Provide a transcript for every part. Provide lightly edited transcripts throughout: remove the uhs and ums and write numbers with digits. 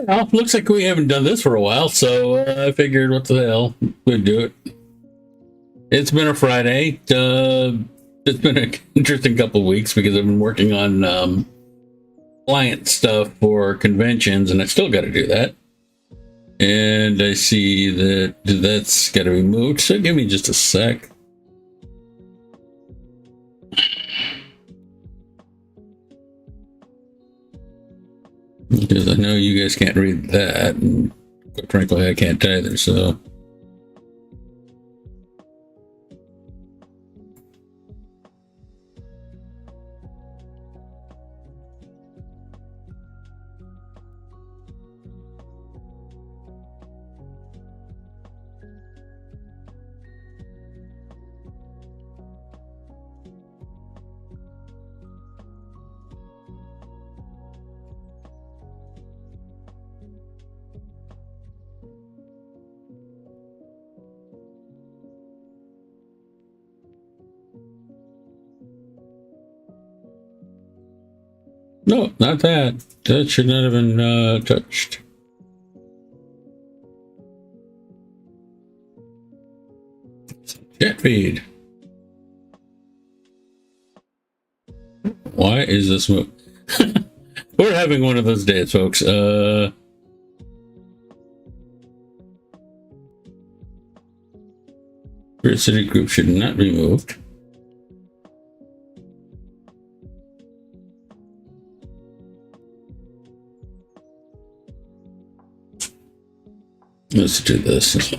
Well, looks like we haven't done this for a while, so I figured, what the hell, we'd do it. It's been a Friday. It's been an interesting couple of weeks because I've been working on client stuff for conventions, and I still got to do that. And I see that that's got to be moved, so give me just a sec. Because I know you guys can't read that, and quite frankly, I can't either, so. No, not that. That should not have been touched. Chat feed. Why is this move? We're having one of those days, folks. City group should not be moved. Let's do this. Let's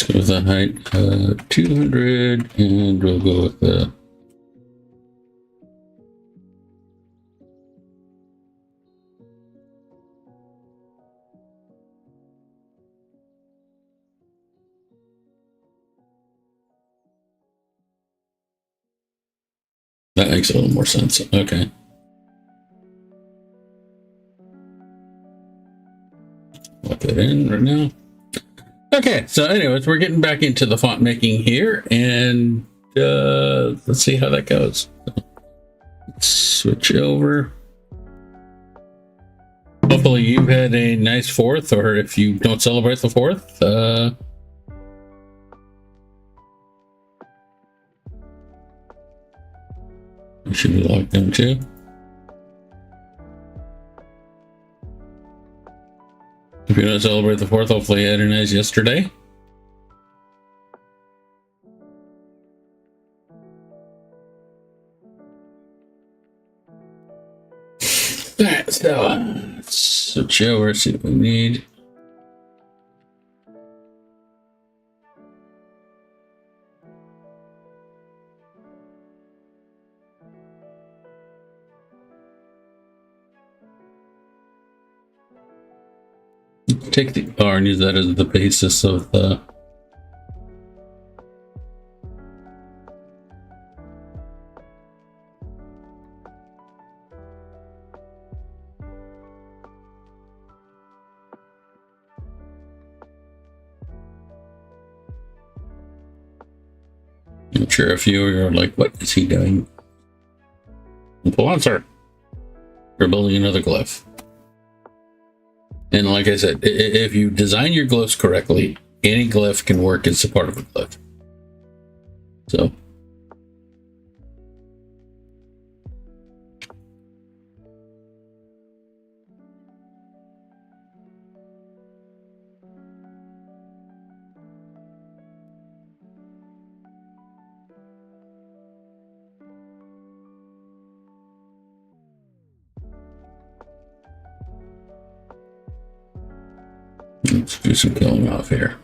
go with the height 200, and we'll go with the that makes a little more sense. Okay. Lock that in right now. Okay, so anyways, we're getting back into the font making here, and let's see how that goes. Let's switch over. Hopefully you've had a nice 4th, or if you don't celebrate the 4th, you should be locked in too. If you don't celebrate the 4th, hopefully you had a nice yesterday. Alright, so let's switch over, see what we need. Take the R and use that as the basis of the I'm sure a few of you are like, what is he doing? Influencer. We're building another glyph. And like I said, if you design your glyphs correctly, any glyph can work as a part of a glyph. So. Let's do some killing off here.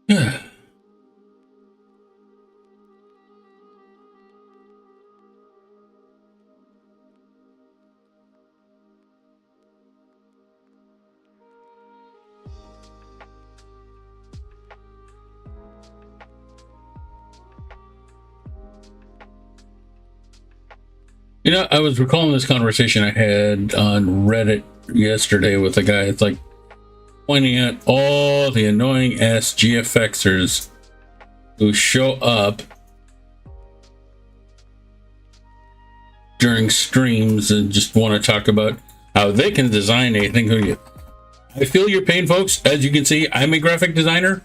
You know, I was recalling this conversation I had on Reddit yesterday with a guy. It's like pointing out all the annoying ass GFXers who show up during streams and just want to talk about how they can design anything. I feel your pain, folks. As you can see, I'm a graphic designer,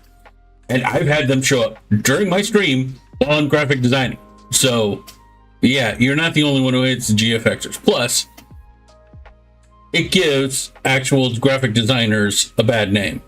and I've had them show up during my stream while I'm graphic designing. So, yeah, you're not the only one who hates GFXers. Plus, it gives actual graphic designers a bad name.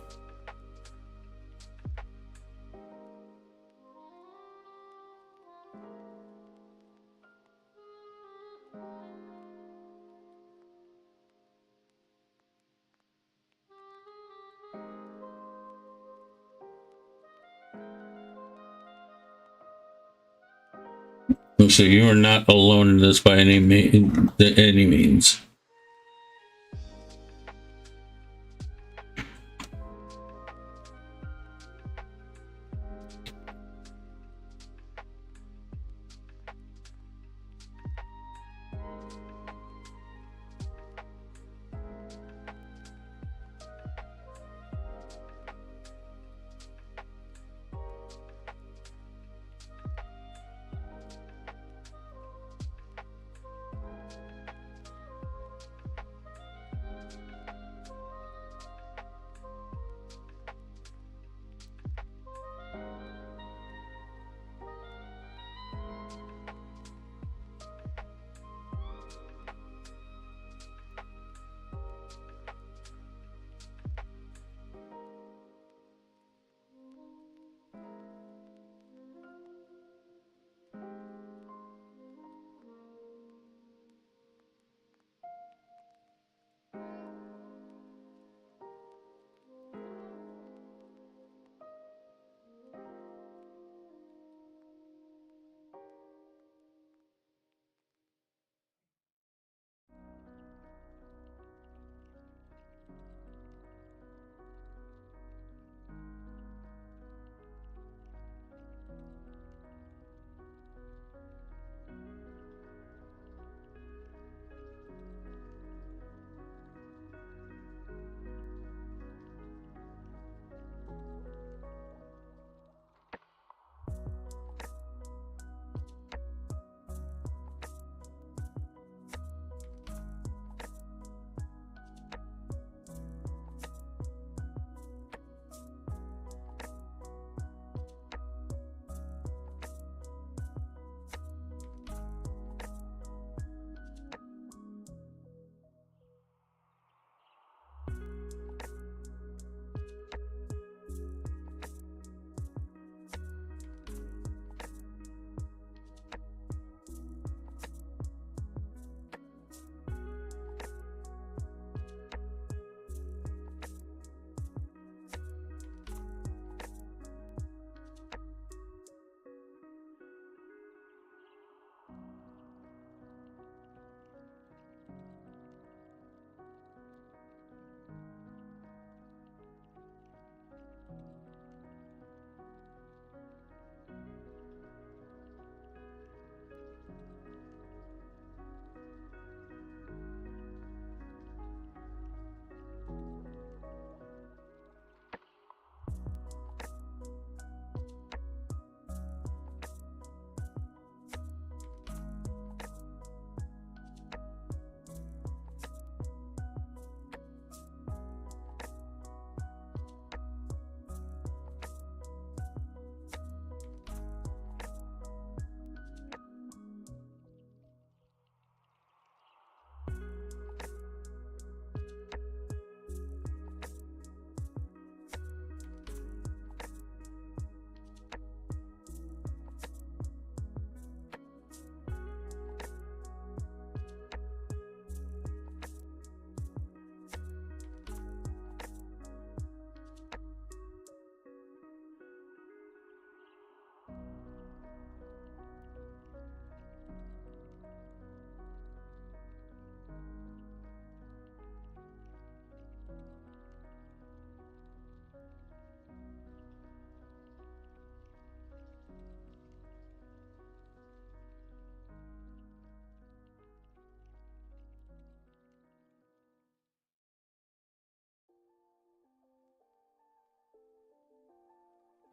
So you are not alone in this by any means.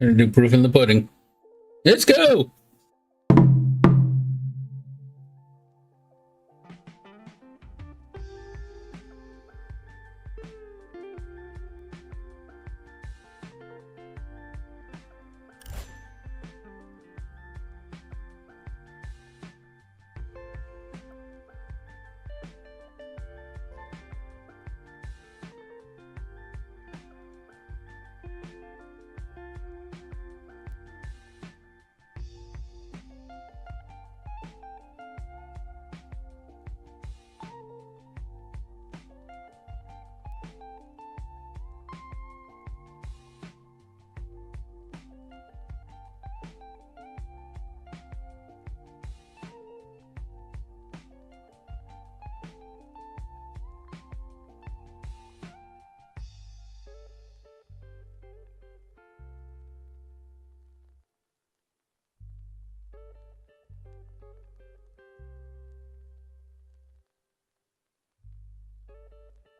Gonna do proof in the pudding. Let's go.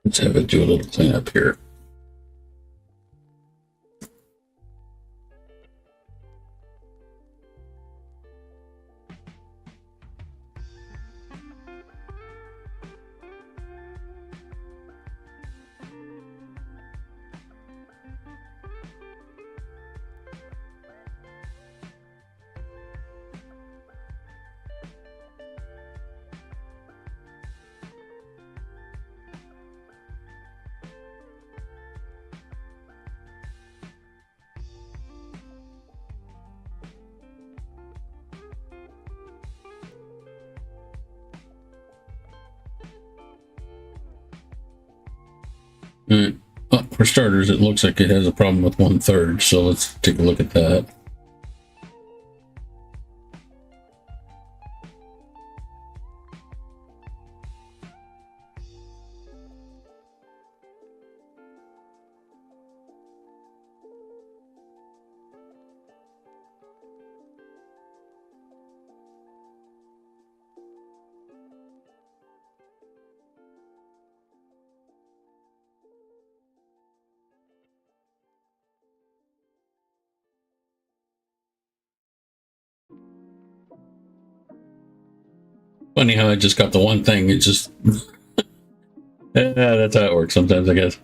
Let's have it do a little cleanup here. Well, for starters, it looks like it has a problem with 1/3, so let's take a look at that. Funny how I just got the one thing. It just that's how it works sometimes, I guess.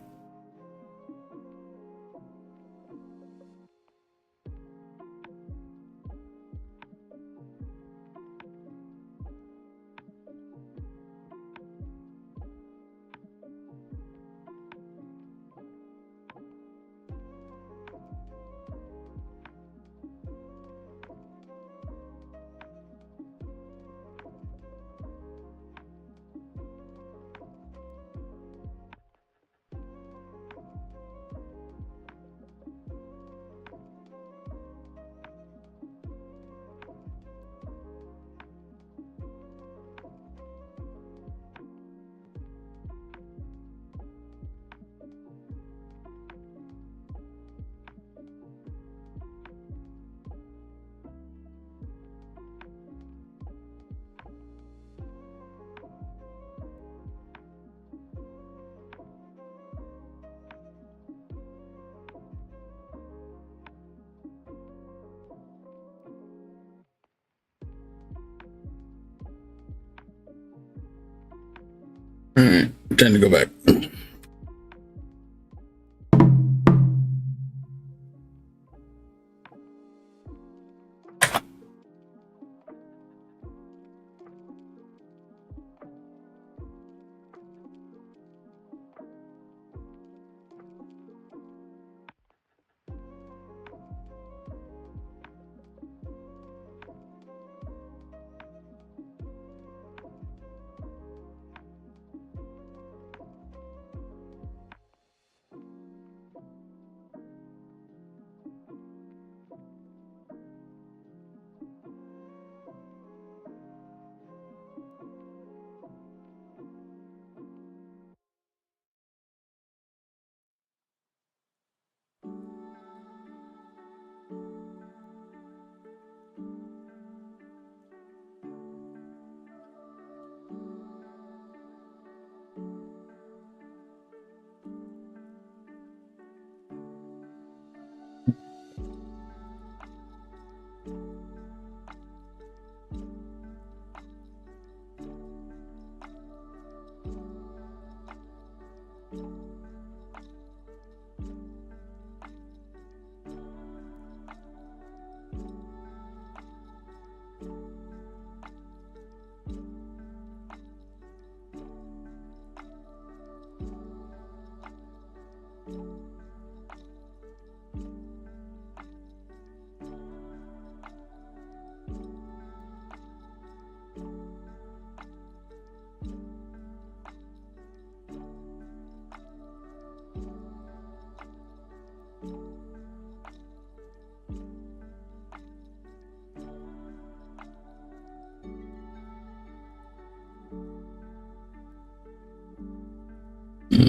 All right, time to go back.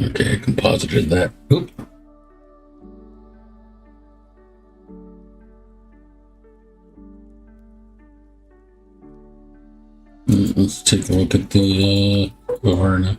Okay, I composited that. Oop. Let's take a look at the Varna.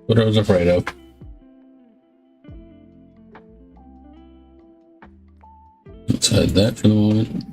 What I was afraid of. Let's hide that for the moment.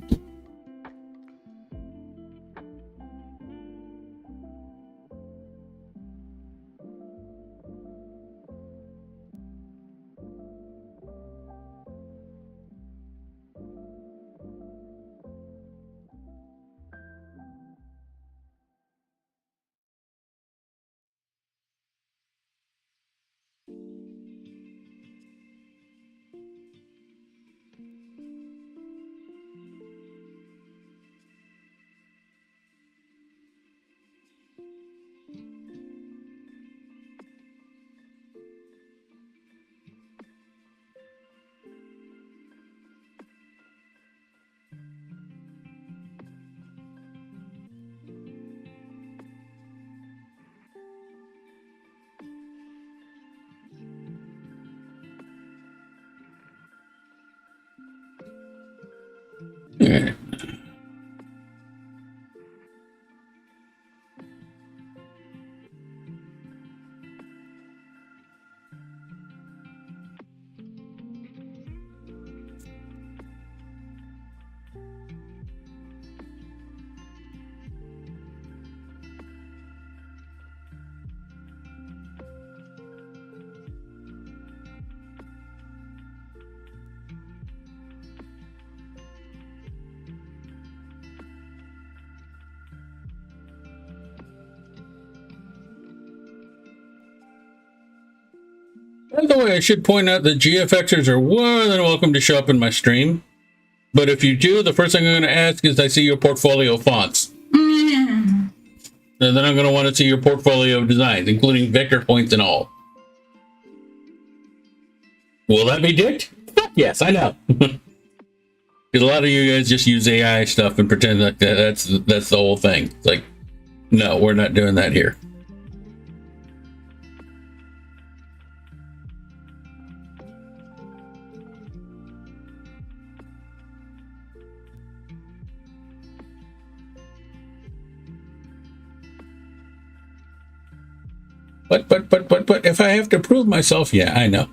All right. By the way, I should point out that GFXers are more than welcome to show up in my stream. But if you do, the first thing I'm going to ask is I see your portfolio of fonts. And then I'm going to want to see your portfolio of designs, including vector points and all. Will that be dicked? Yes, I know. Because a lot of you guys just use AI stuff and pretend like that's the whole thing. It's like, no, we're not doing that here. But if I have to prove myself, yeah, I know.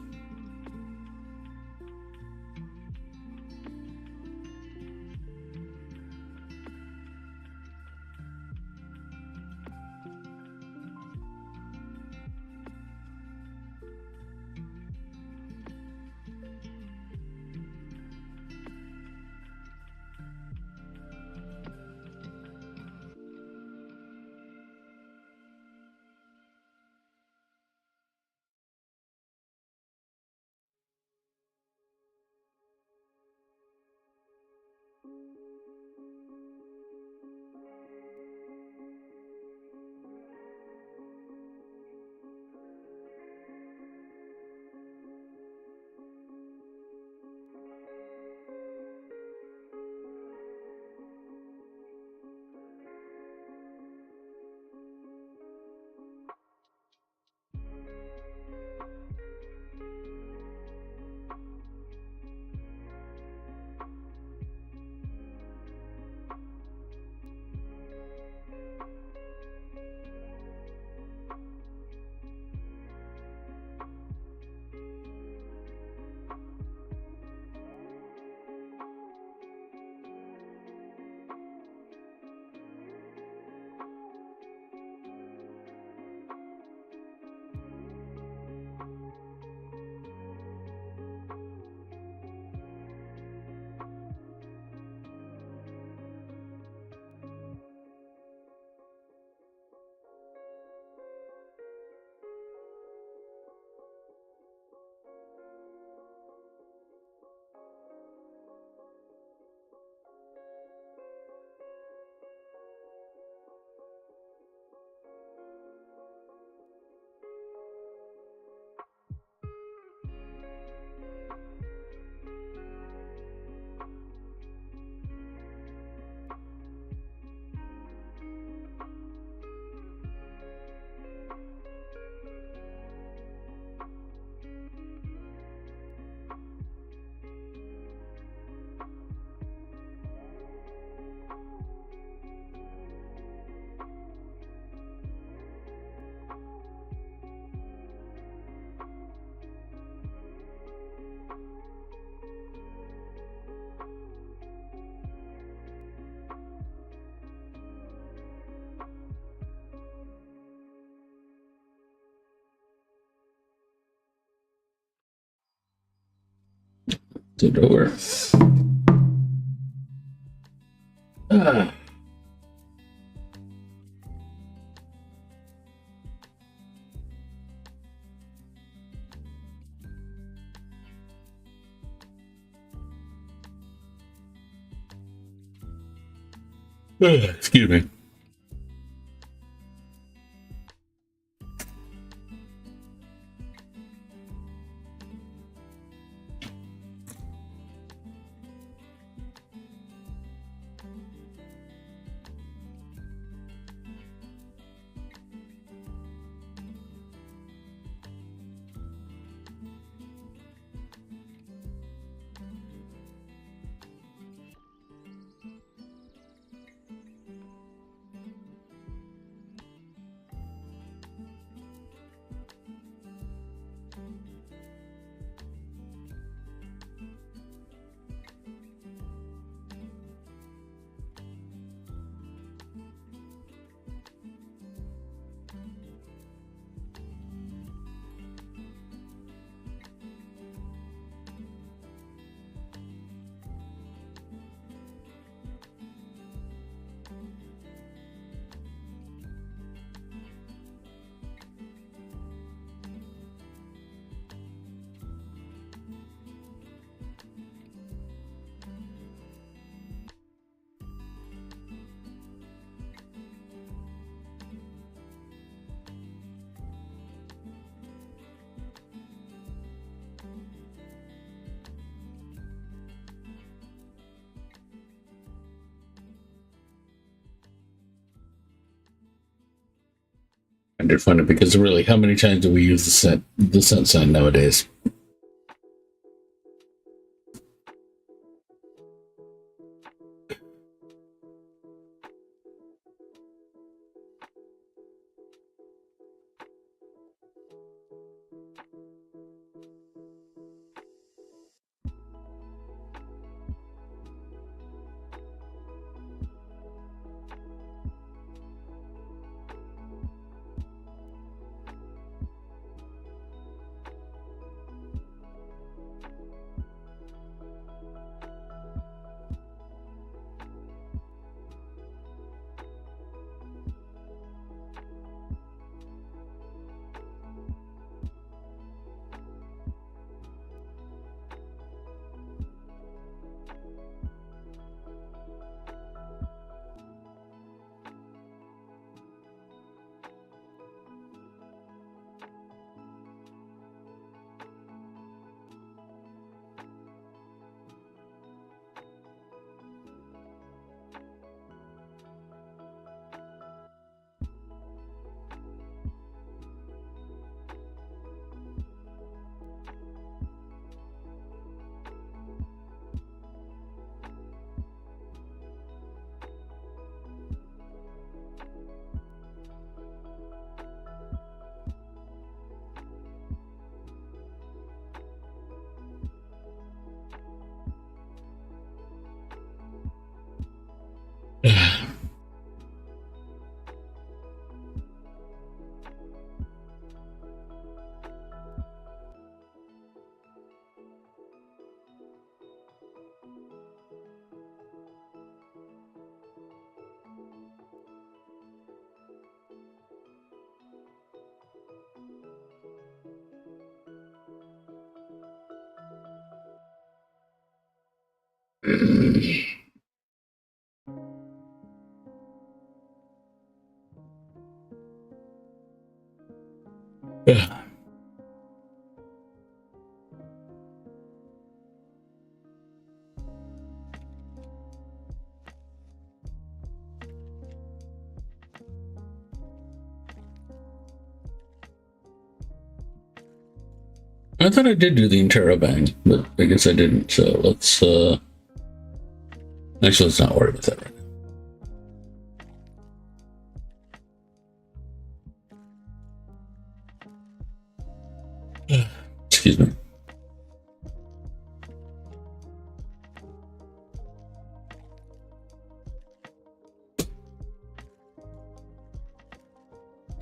The door. Ah. Excuse me. Find it funny because really, how many times do we use the cent sign nowadays? I thought I did do the interrobang, but I guess I didn't. So let's actually let's not worry about that right now. Excuse me.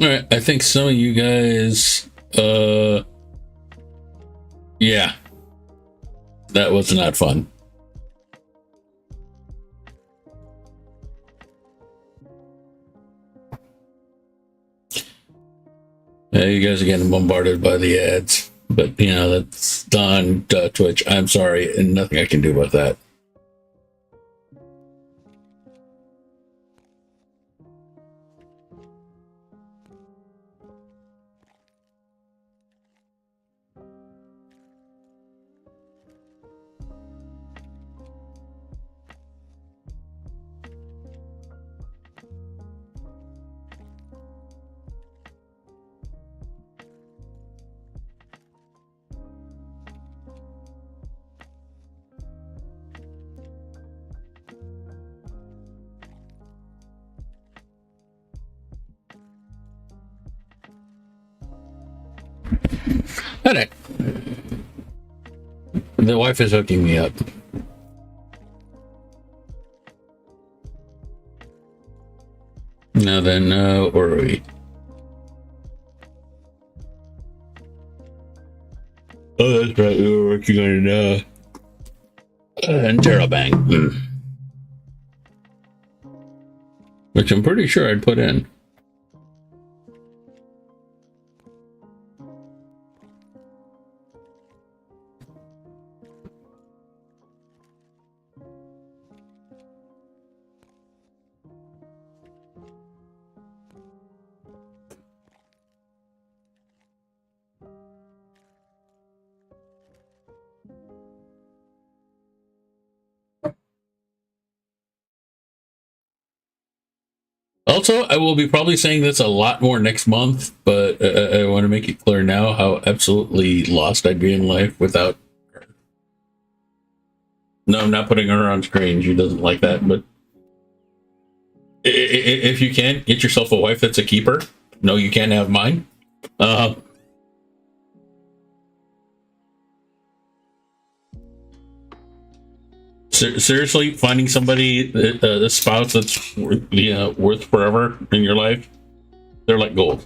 All right, I think some of you guys, yeah, that was not fun. You guys are getting bombarded by the ads, but you know that's on Twitch. I'm sorry, and nothing I can do about that. All right. The wife is hooking me up. Now then, where are we? Oh, that's right. We were working on interrobang, which I'm pretty sure I'd put in. Also, I will be probably saying this a lot more next month, but I want to make it clear now how absolutely lost I'd be in life without her. No, I'm not putting her on screen. She doesn't like that, but if you can, get yourself a wife that's a keeper. No, you can't have mine. Seriously, finding somebody, a spouse that's worth forever in your life, they're like gold.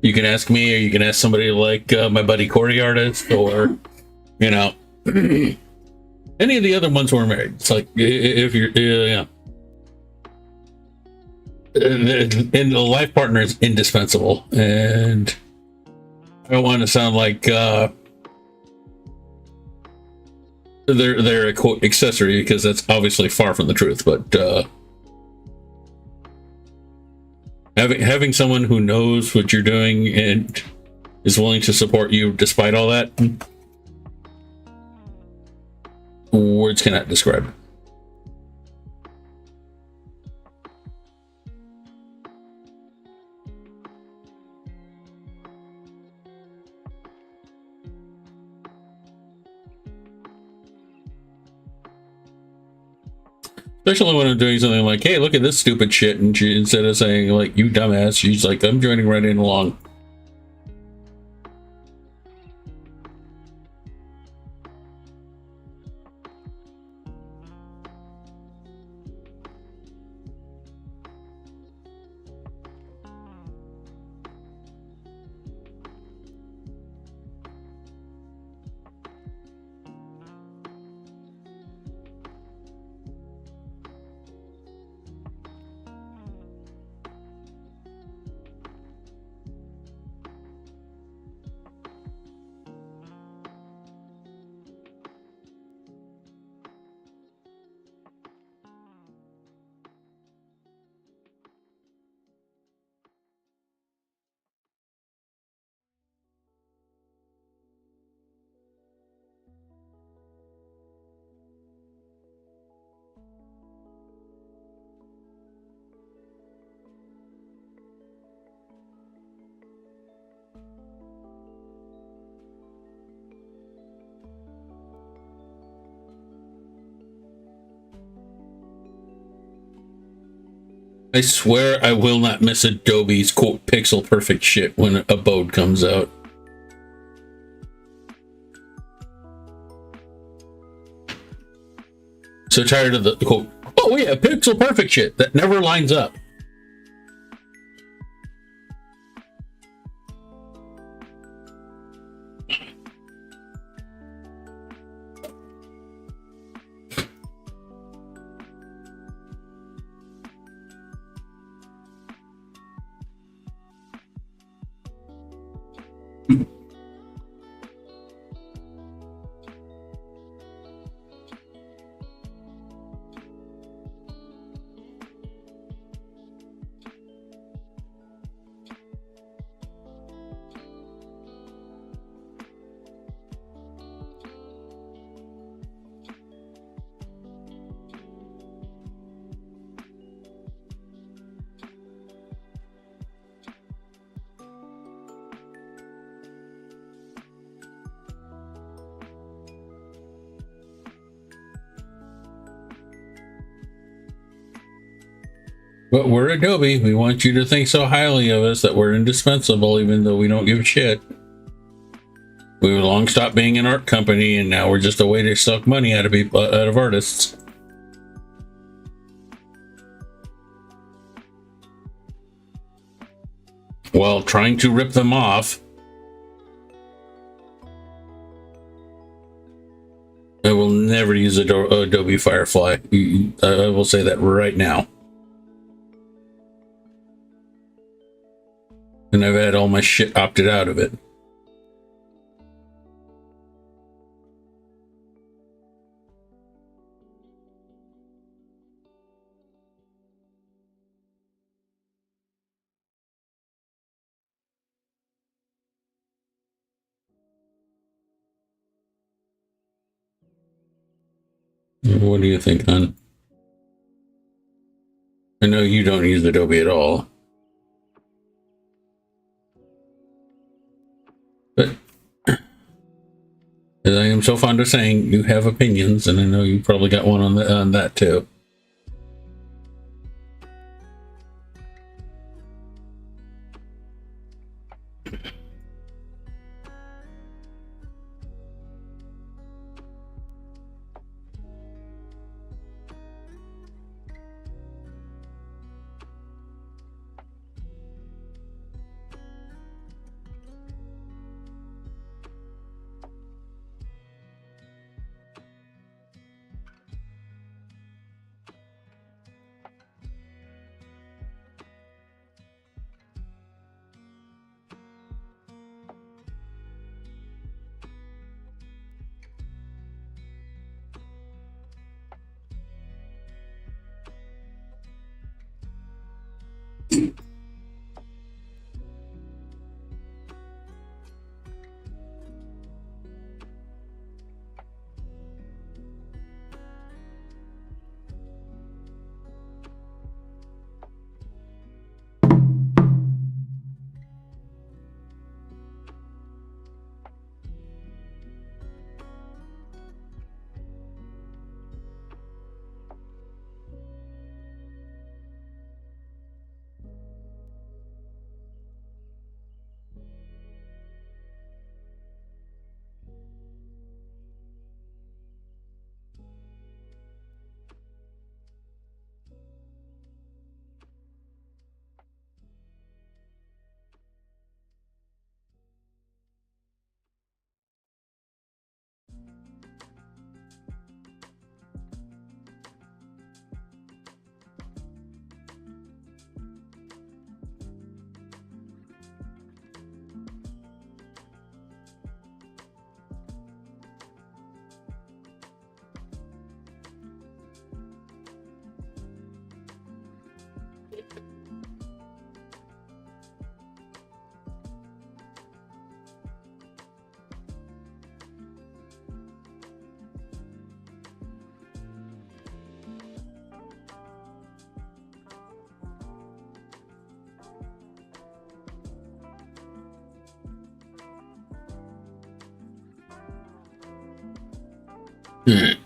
You can ask me, or you can ask somebody like my buddy Corey Artist, or you know, any of the other ones who are married. It's like if you're, yeah, and the life partner is indispensable. And I don't want to sound like they're a quote accessory, because that's obviously far from the truth. But having someone who knows what you're doing and is willing to support you despite all that, words cannot describe it. Especially when I'm doing something like, hey, look at this stupid shit. And she, instead of saying, like, you dumbass, she's like, I'm joining right in along. I swear I will not miss Adobe's quote pixel perfect shit when Abode comes out. So tired of the quote, oh yeah, pixel perfect shit that never lines up. But we're Adobe. We want you to think so highly of us that we're indispensable, even though we don't give a shit. We were long stopped being an art company, and now we're just a way to suck money out of people, out of artists. While trying to rip them off. I will never use Adobe Firefly. I will say that right now. And I've had all my shit opted out of it. What do you think, hon? I know you don't use Adobe at all. But as I am so fond of saying, you have opinions, and I know you probably got one on that too.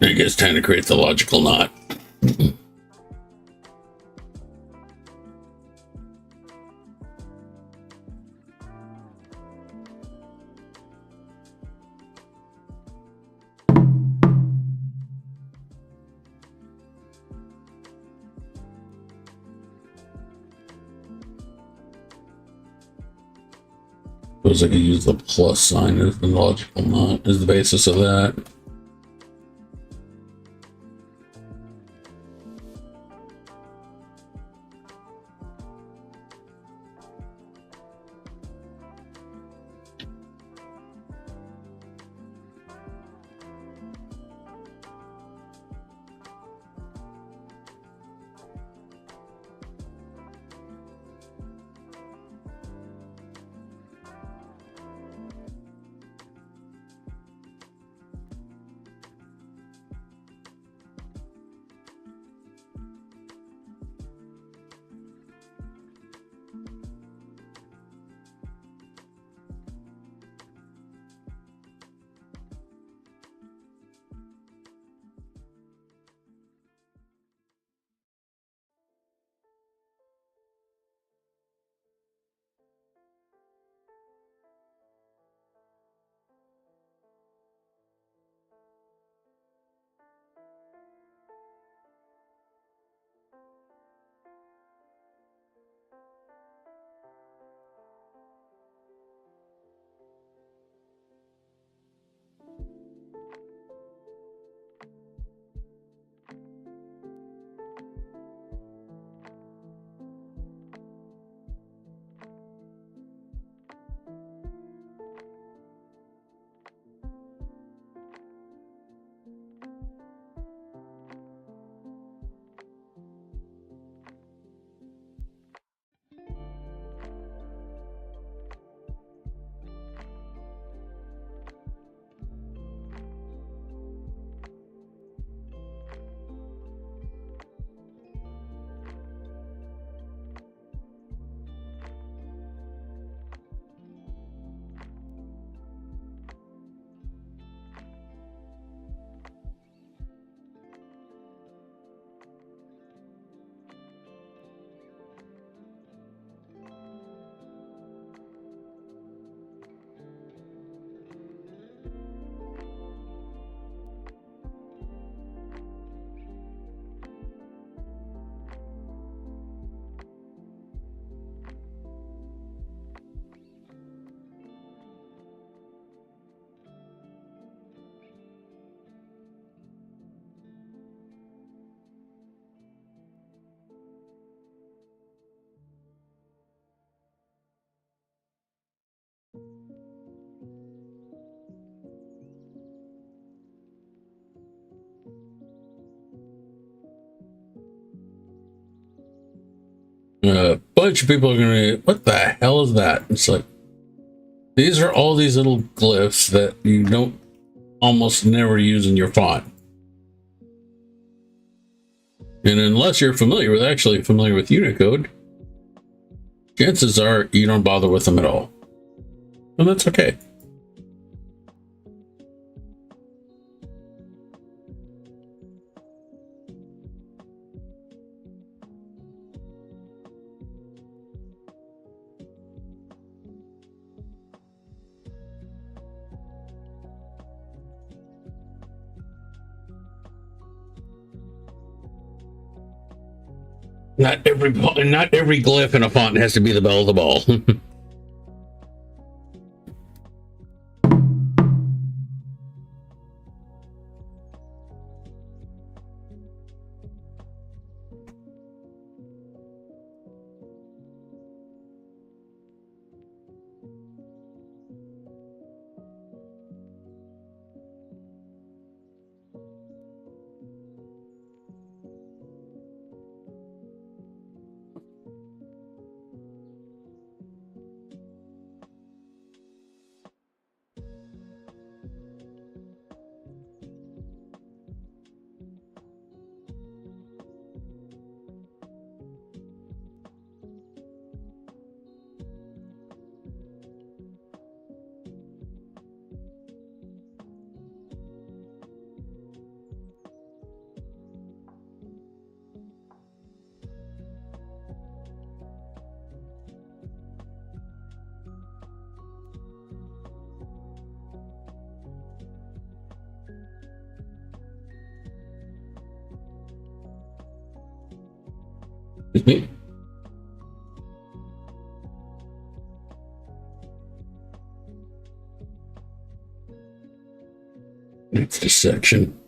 I guess time to create the logical knot. Suppose I could use the plus sign as the logical not as the basis of that. A bunch of people are gonna, what the hell is that? It's like, these are all these little glyphs that you don't almost never use in your font. And unless you're actually familiar with Unicode, chances are you don't bother with them at all. And that's okay. Not every glyph in a font has to be the belle of the ball. That's the section.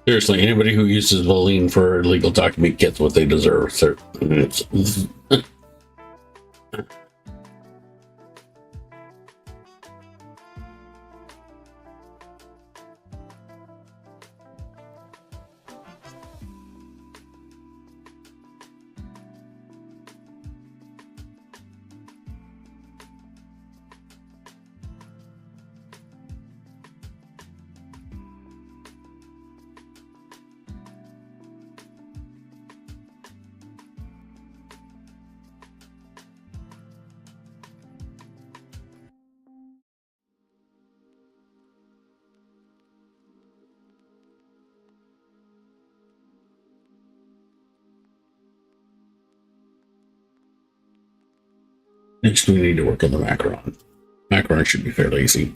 Seriously, anybody who uses Velline for legal document gets what they deserve. So next we need to work on the macaron. Macaron should be fairly easy.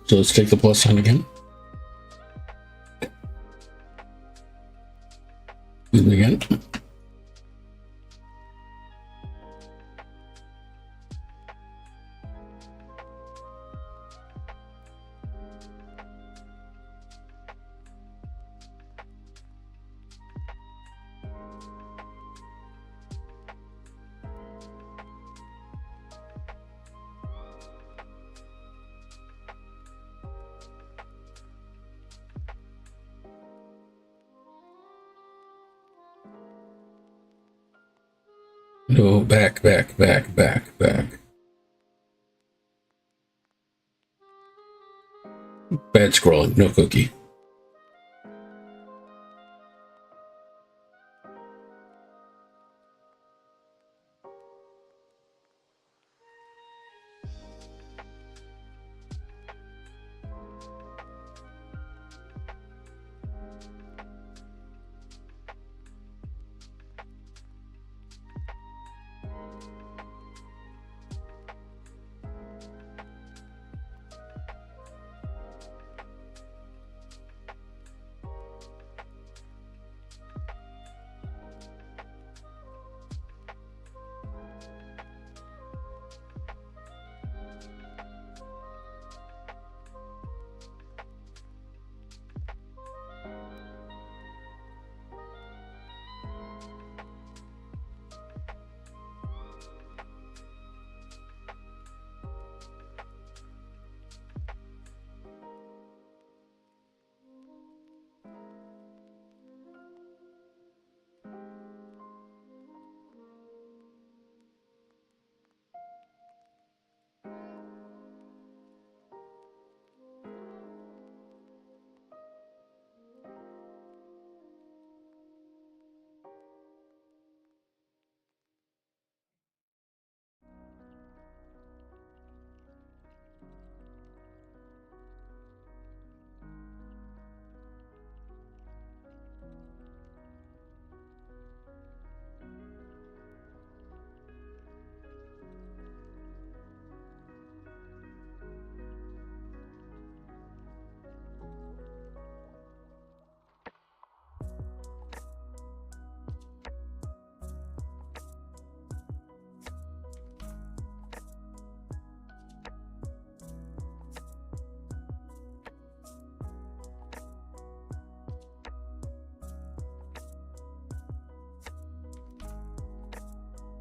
So let's take the plus sign again. Again. No, back. Bad scrolling, no cookie.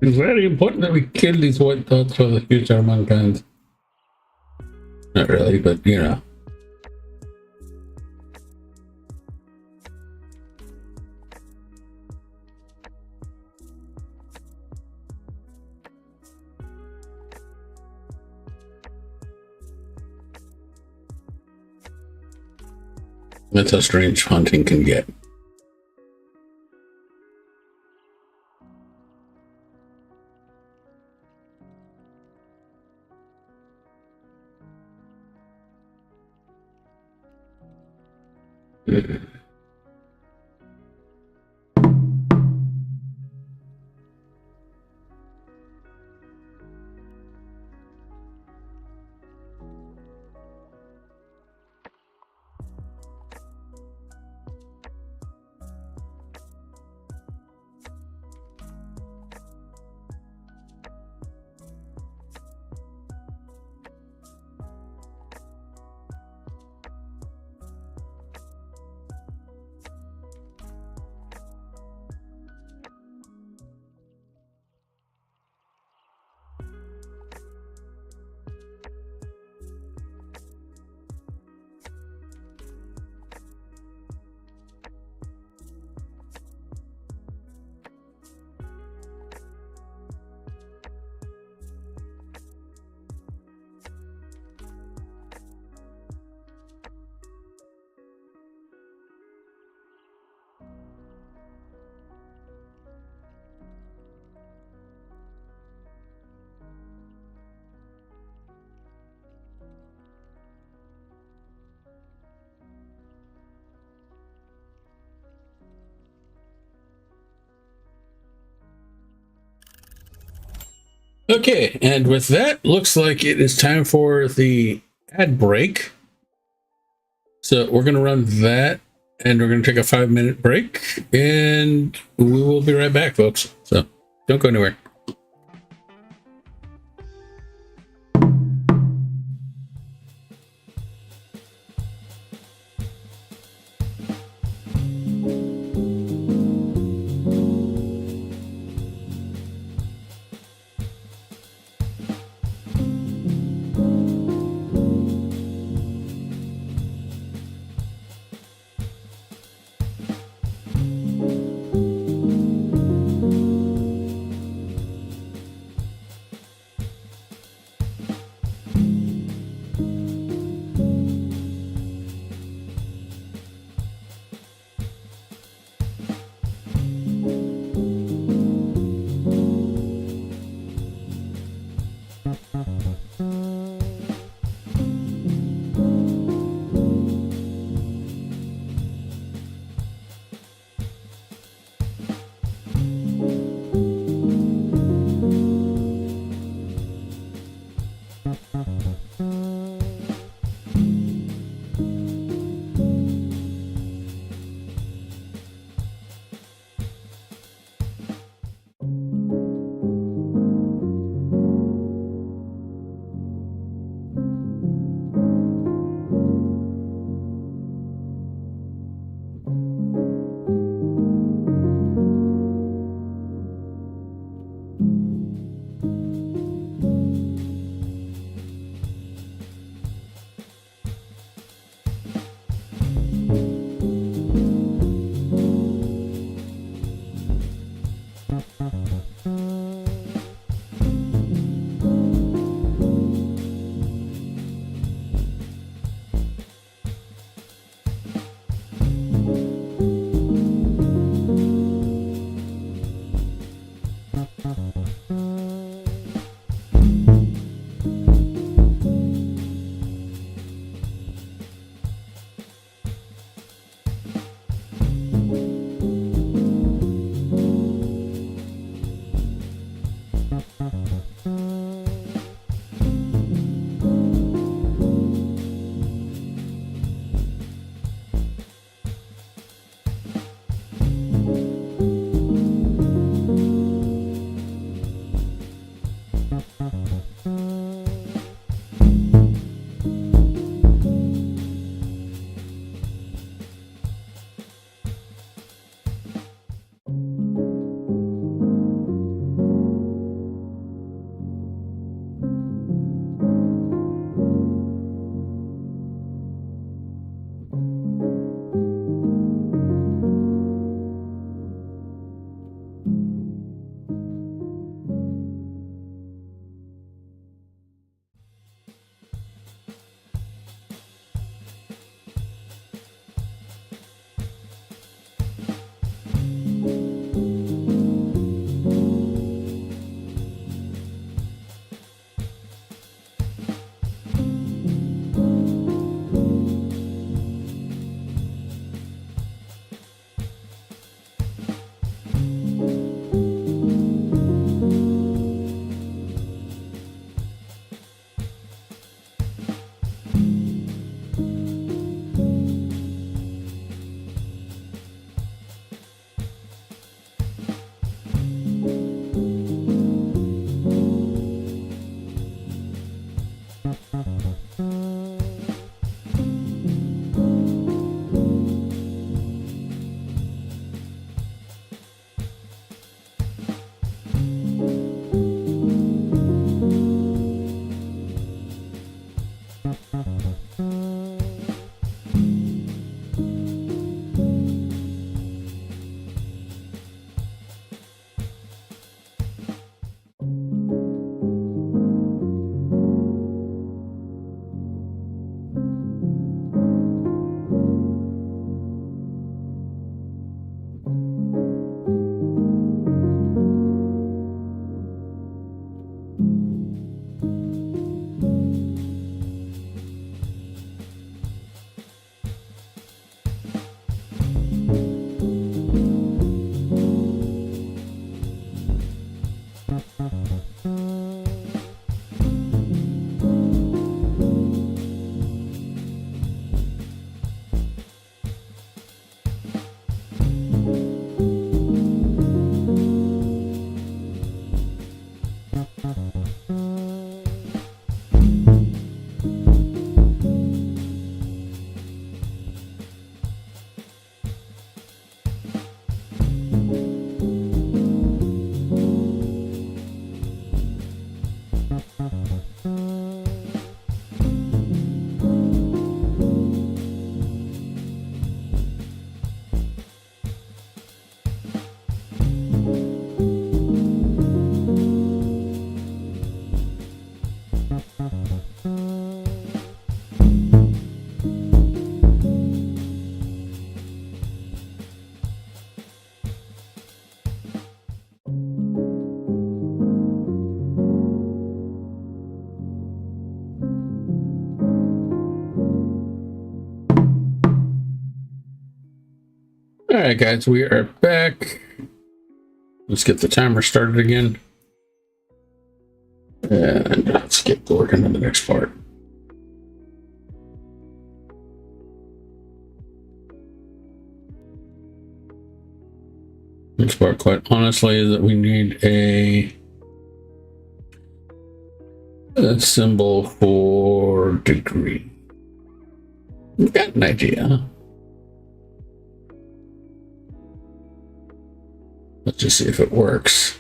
It's very important that we kill these white dots for the future of mankind. Not really, but you know. That's how strange hunting can get. Okay, and with that, looks like it is time for the ad break. So we're going to run that, and we're going to take a 5-minute break, and we will be right back, folks. So don't go anywhere. All right, guys, we are back. Let's get the timer started again. And let's get working on the next part. Next part, quite honestly, is that we need a symbol for degree. We've got an idea. Let's just see if it works.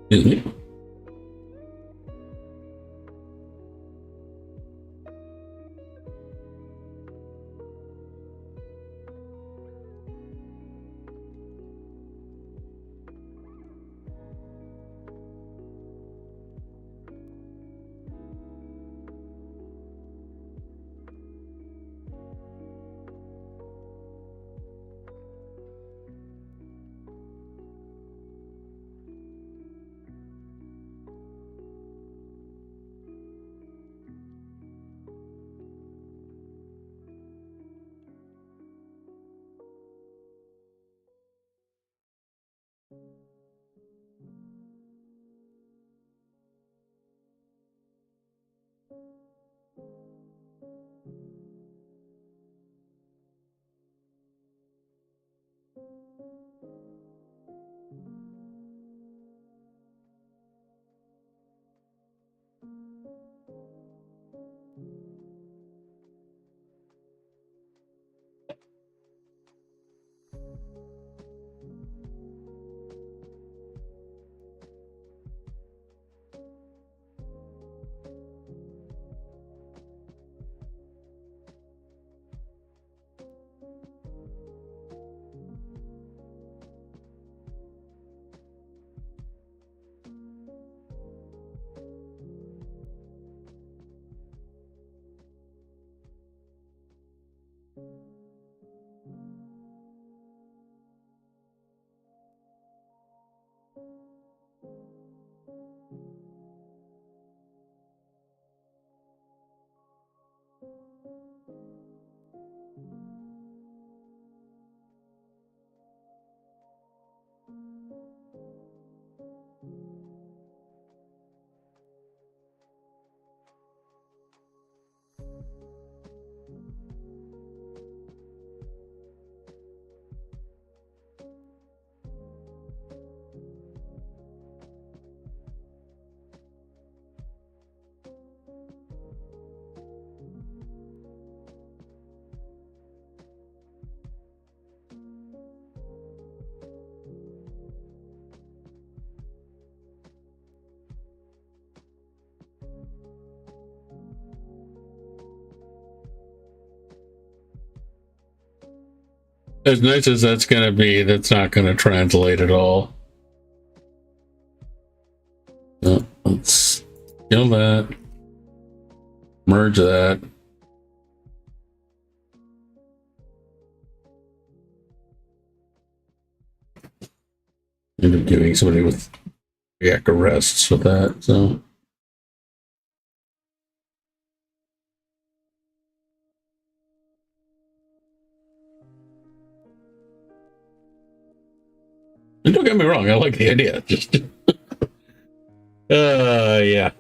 Excuse me. As nice as that's going to be, that's not going to translate at all. So let's kill that. Merge that. End up giving somebody with cardiac arrests with that, so. And don't get me wrong, I like the idea. Just, yeah.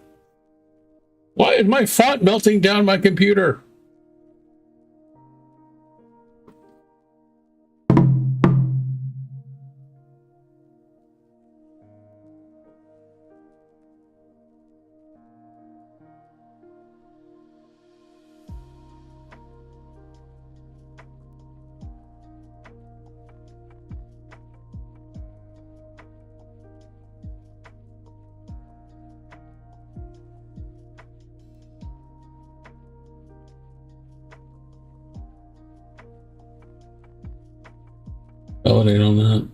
Why is my font melting down my computer? Validate on that.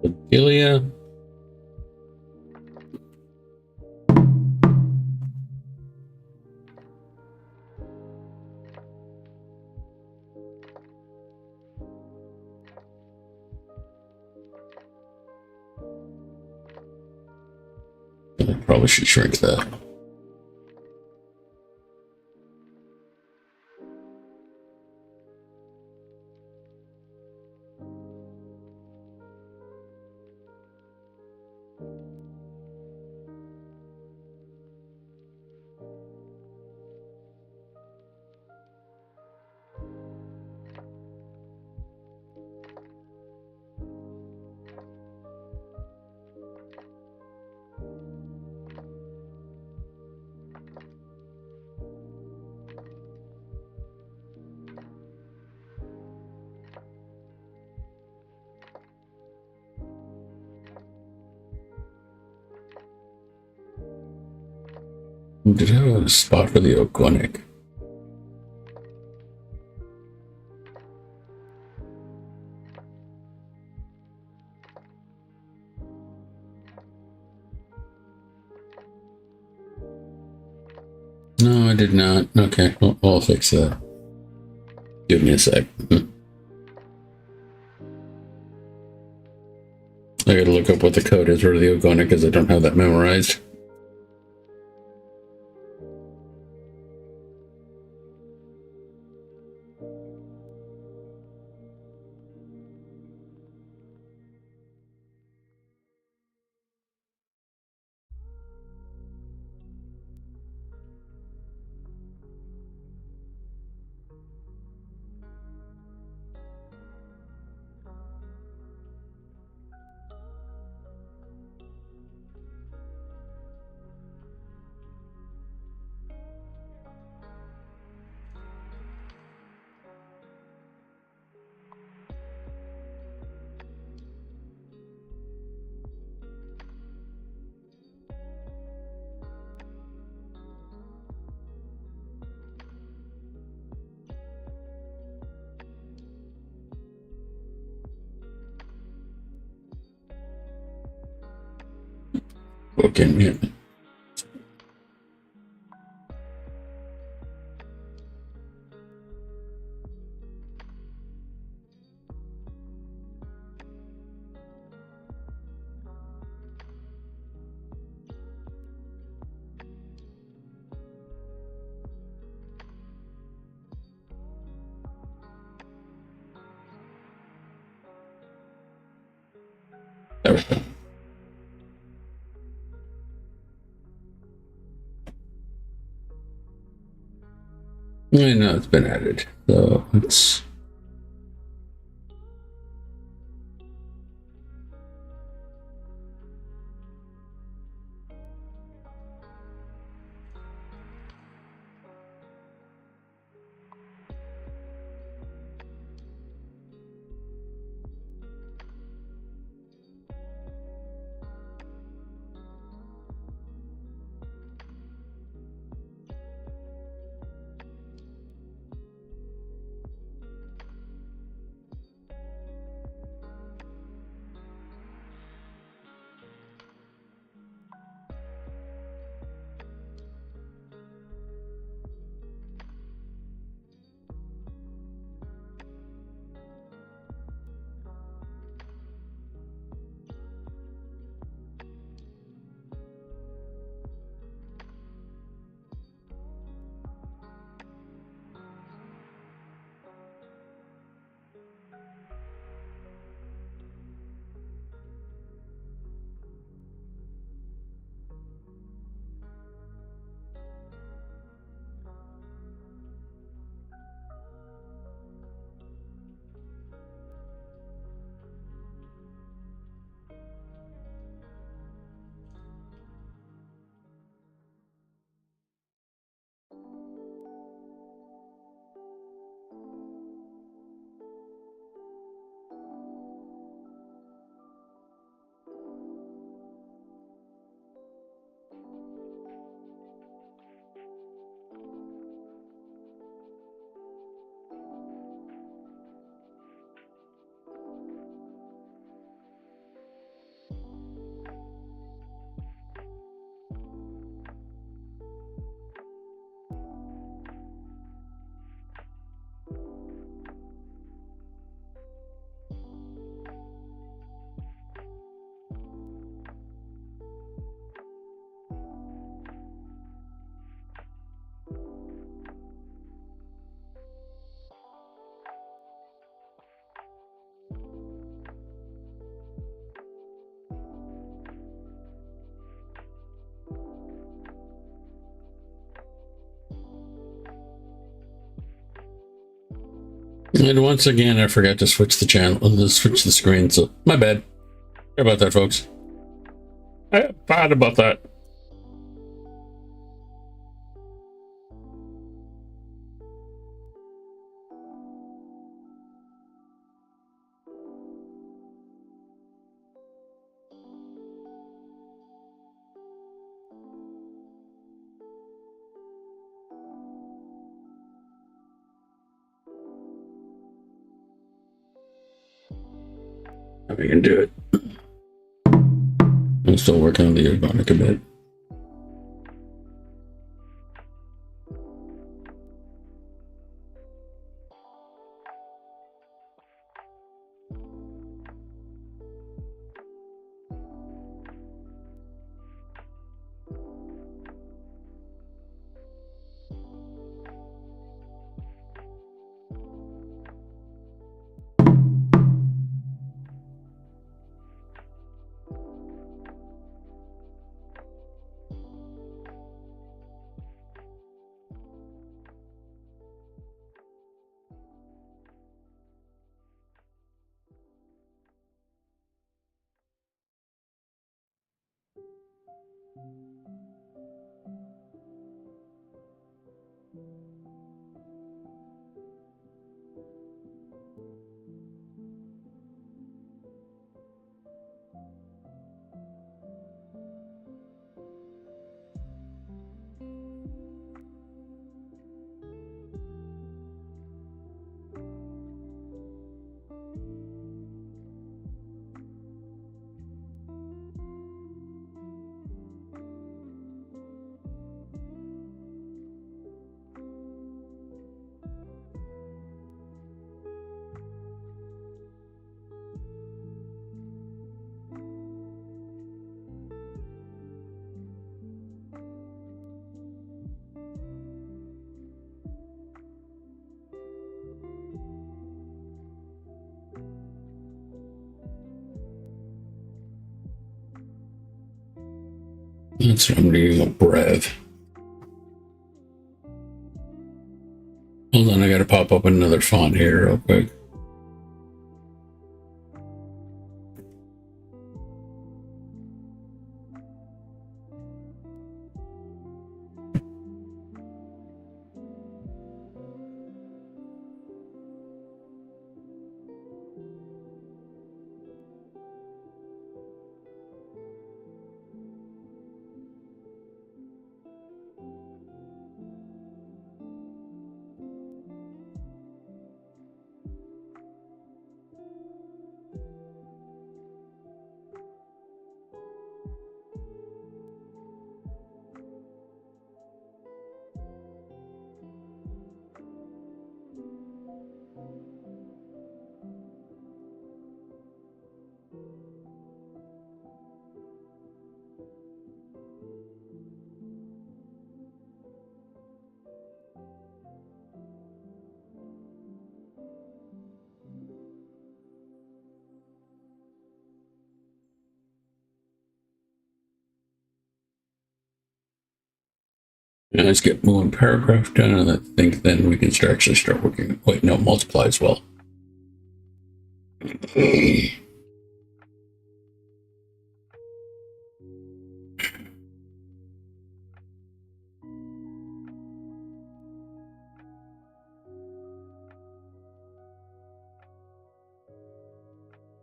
Delia. I probably should shrink that. Did I have a spot for the organic? No, I did not. Okay, I'll fix that. Give me a sec. I gotta look up what the code is for the organic because I don't have that memorized. Okay, yeah. There we go. I know it's been added, so it's. And once again, I forgot to switch the channel, switch the screen. So my bad. Sorry about that, folks. Bad about that. We can do it. I'm still working on the ergonomic a bit. That's what I'm reading a breath. Hold on, I gotta pop up another font here real quick. And let's get one paragraph done, and I think then we can actually start working. Wait, no, multiply as well.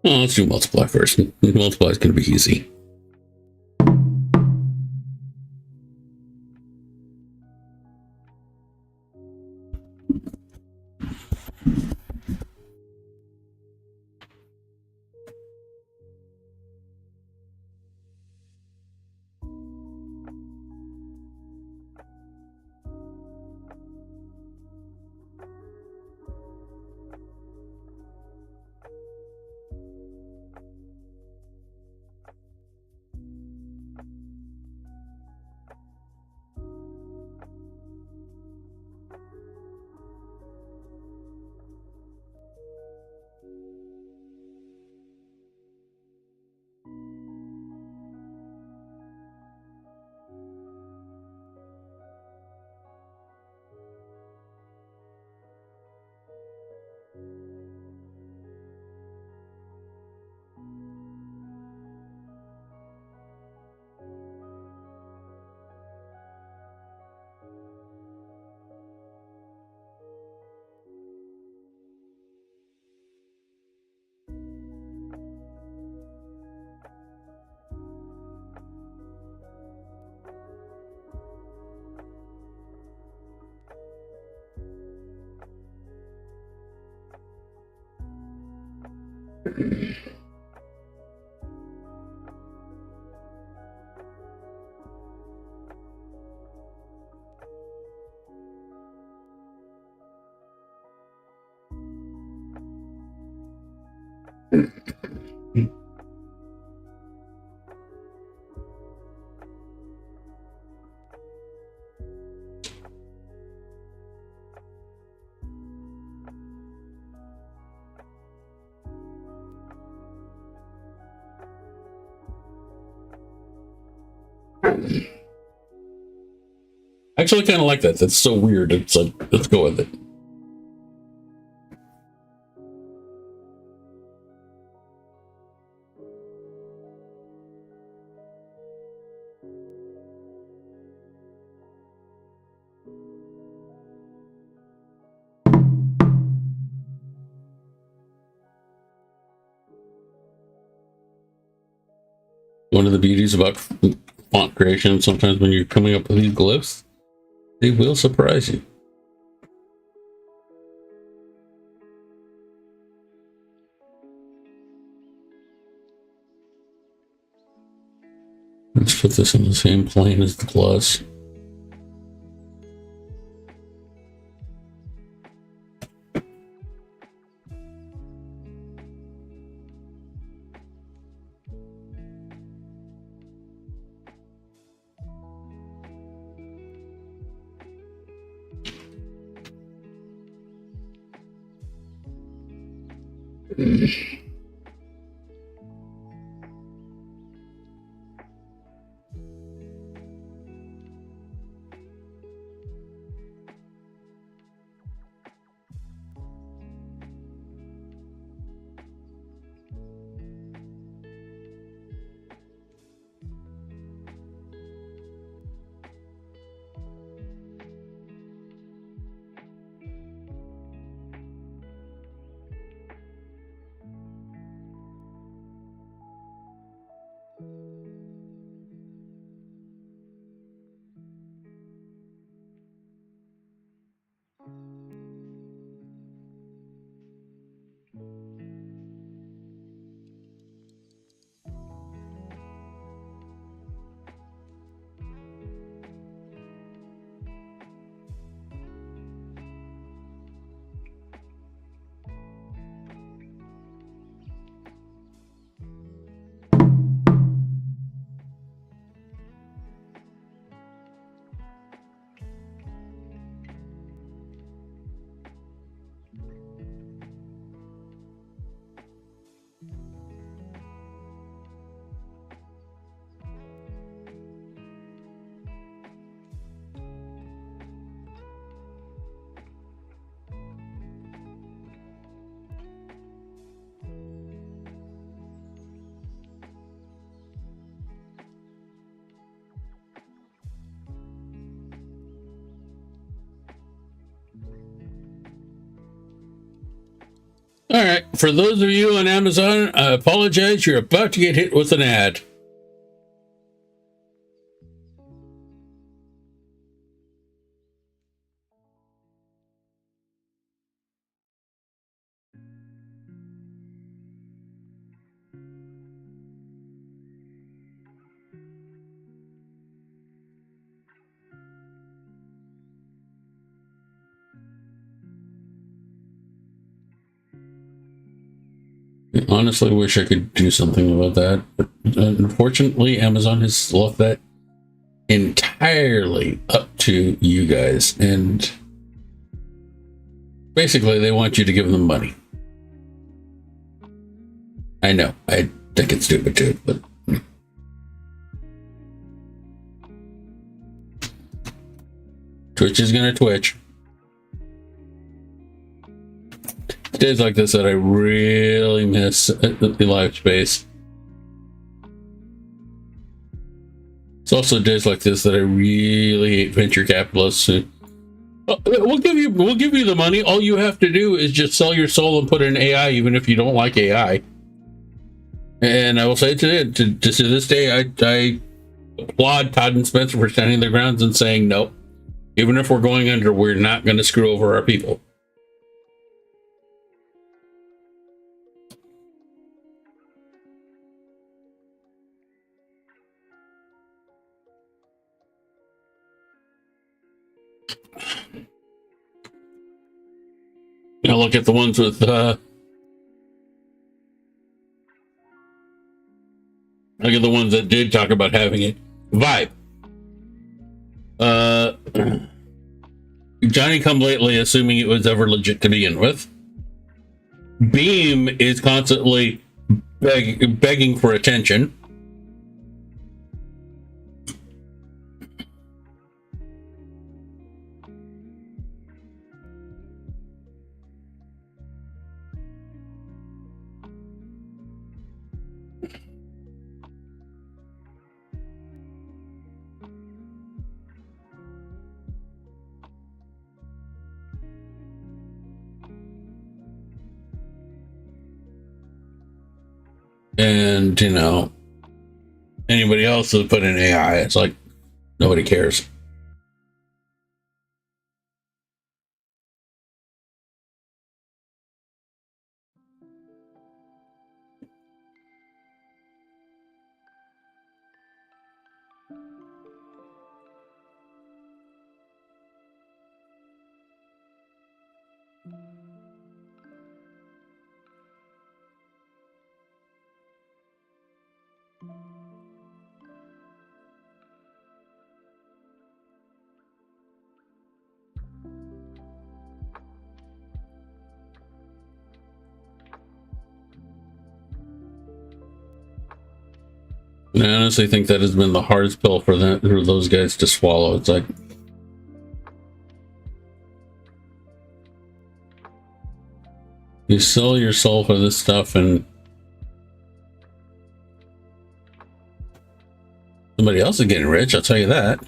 Oh, let's do multiply first. Multiply is going to be easy. I actually kind of like that. That's so weird. It's like, let's go with it. One of the beauties about font creation, sometimes when you're coming up with these glyphs, they will surprise you. Let's put this in the same plane as the plus. All right, for those of you on Amazon, I apologize. You're about to get hit with an ad. I honestly wish I could do something about that, but unfortunately, Amazon has left that entirely up to you guys, and basically they want you to give them money. I know, I think it's stupid too, but Twitch is gonna Twitch. Days like this that I really miss the live space. It's also days like this that I really hate venture capitalists who, we'll give you the money. All you have to do is just sell your soul and put in AI, even if you don't like AI. And I will say to this day, I applaud Todd and Spencer for standing their grounds and saying, no, even if we're going under, we're not going to screw over our people. I look at the ones with look at the ones that did talk about having it. Vibe. Johnny Come Lately, assuming it was ever legit to begin with. Beam is constantly begging for attention. And, you know, anybody else that put in AI, it's like nobody cares. And I honestly think that has been the hardest pill for those guys to swallow. It's like, you sell your soul for this stuff and somebody else is getting rich, I'll tell you that.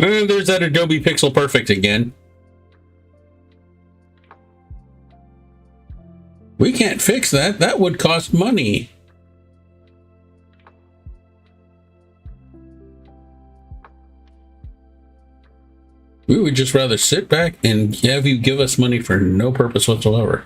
And there's that Adobe Pixel Perfect again. We can't fix that. That would cost money. We would just rather sit back and have you give us money for no purpose whatsoever.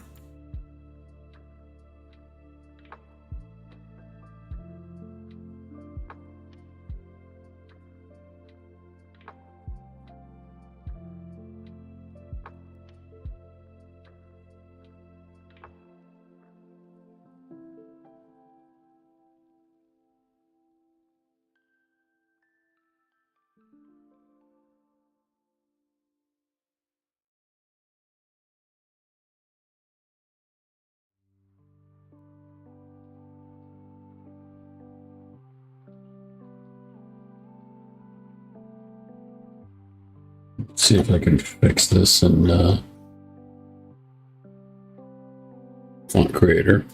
Let's see if I can fix this in Font Creator.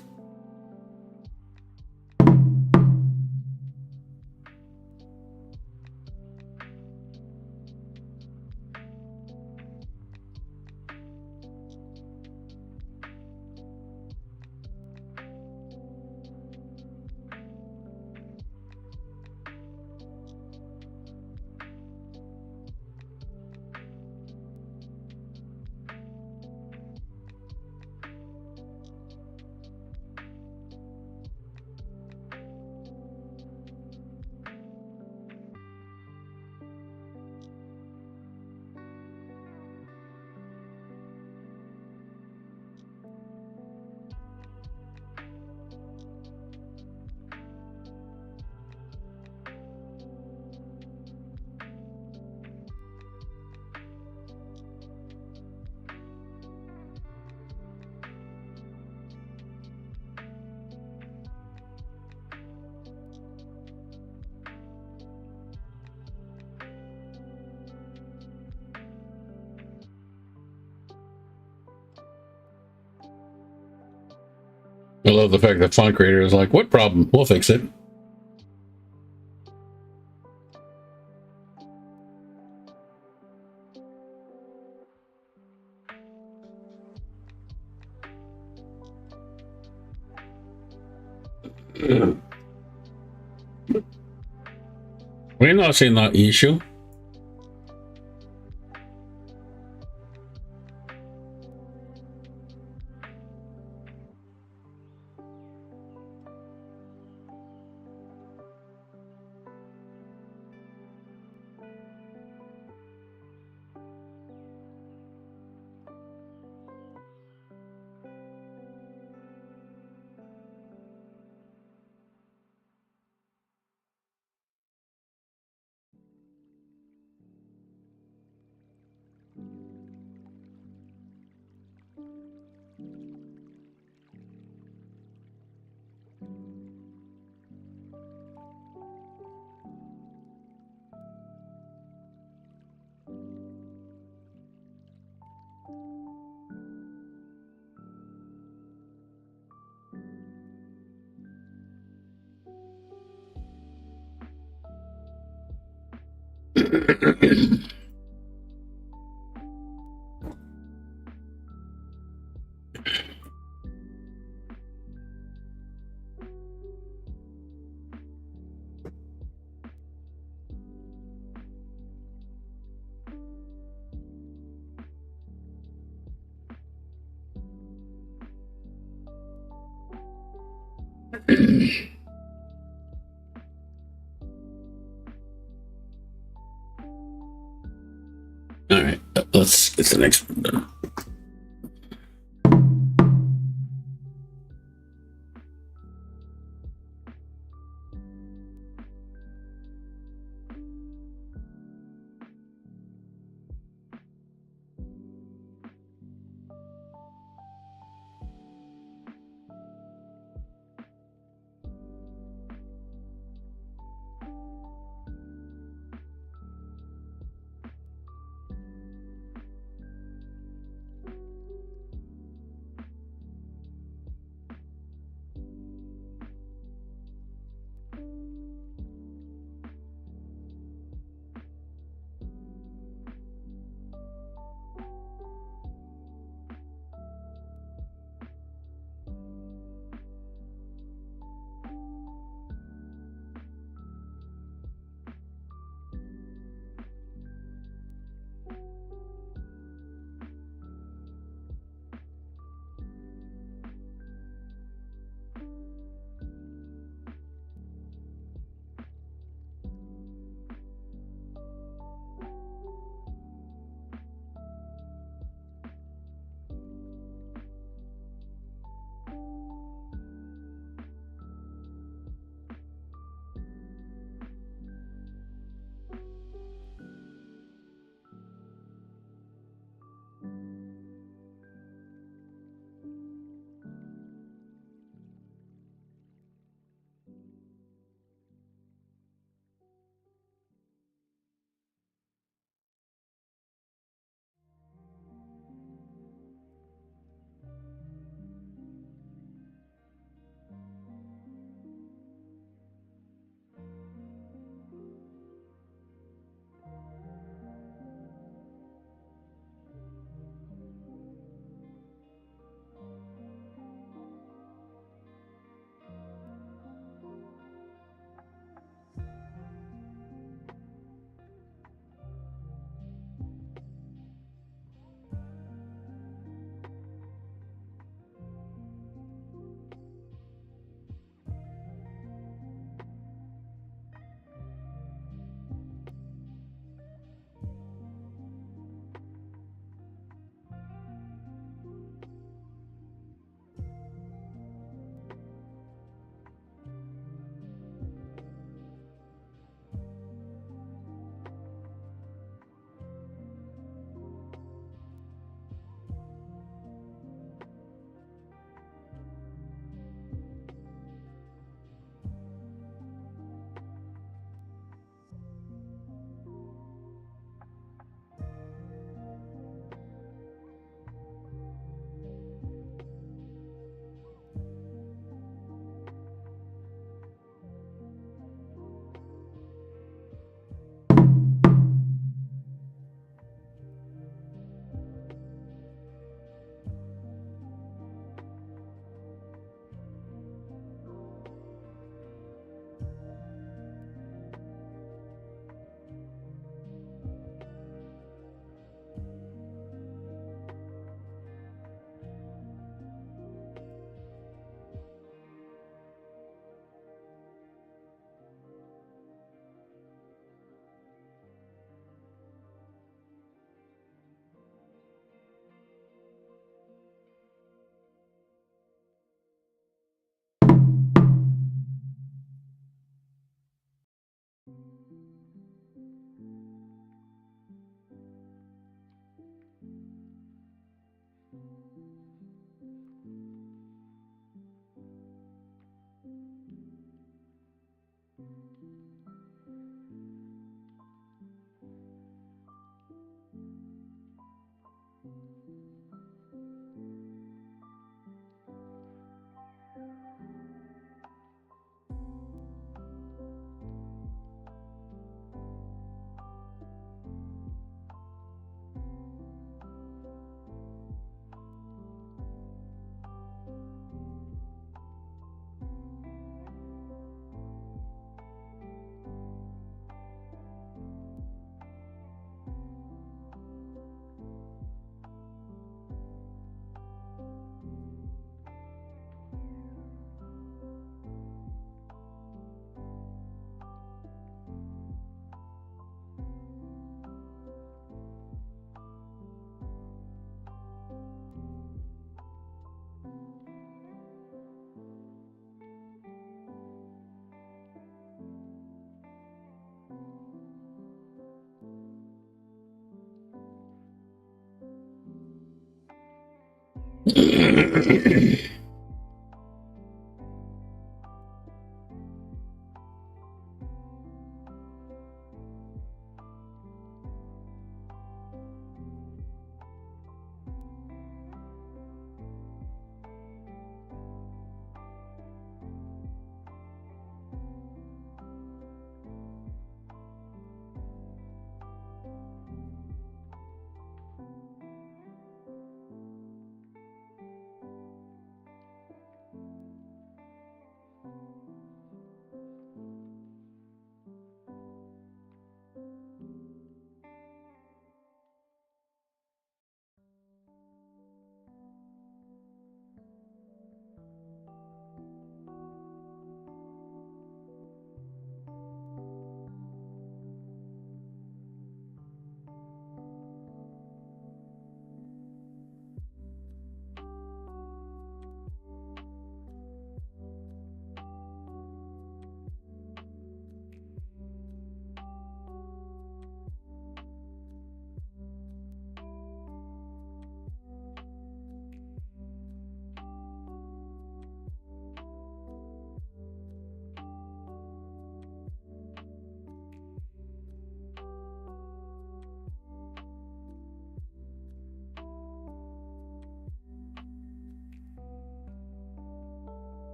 I love the fact that Font Creator is like, what problem? We'll fix it. We're not seeing that issue. All right, let's get the next one done.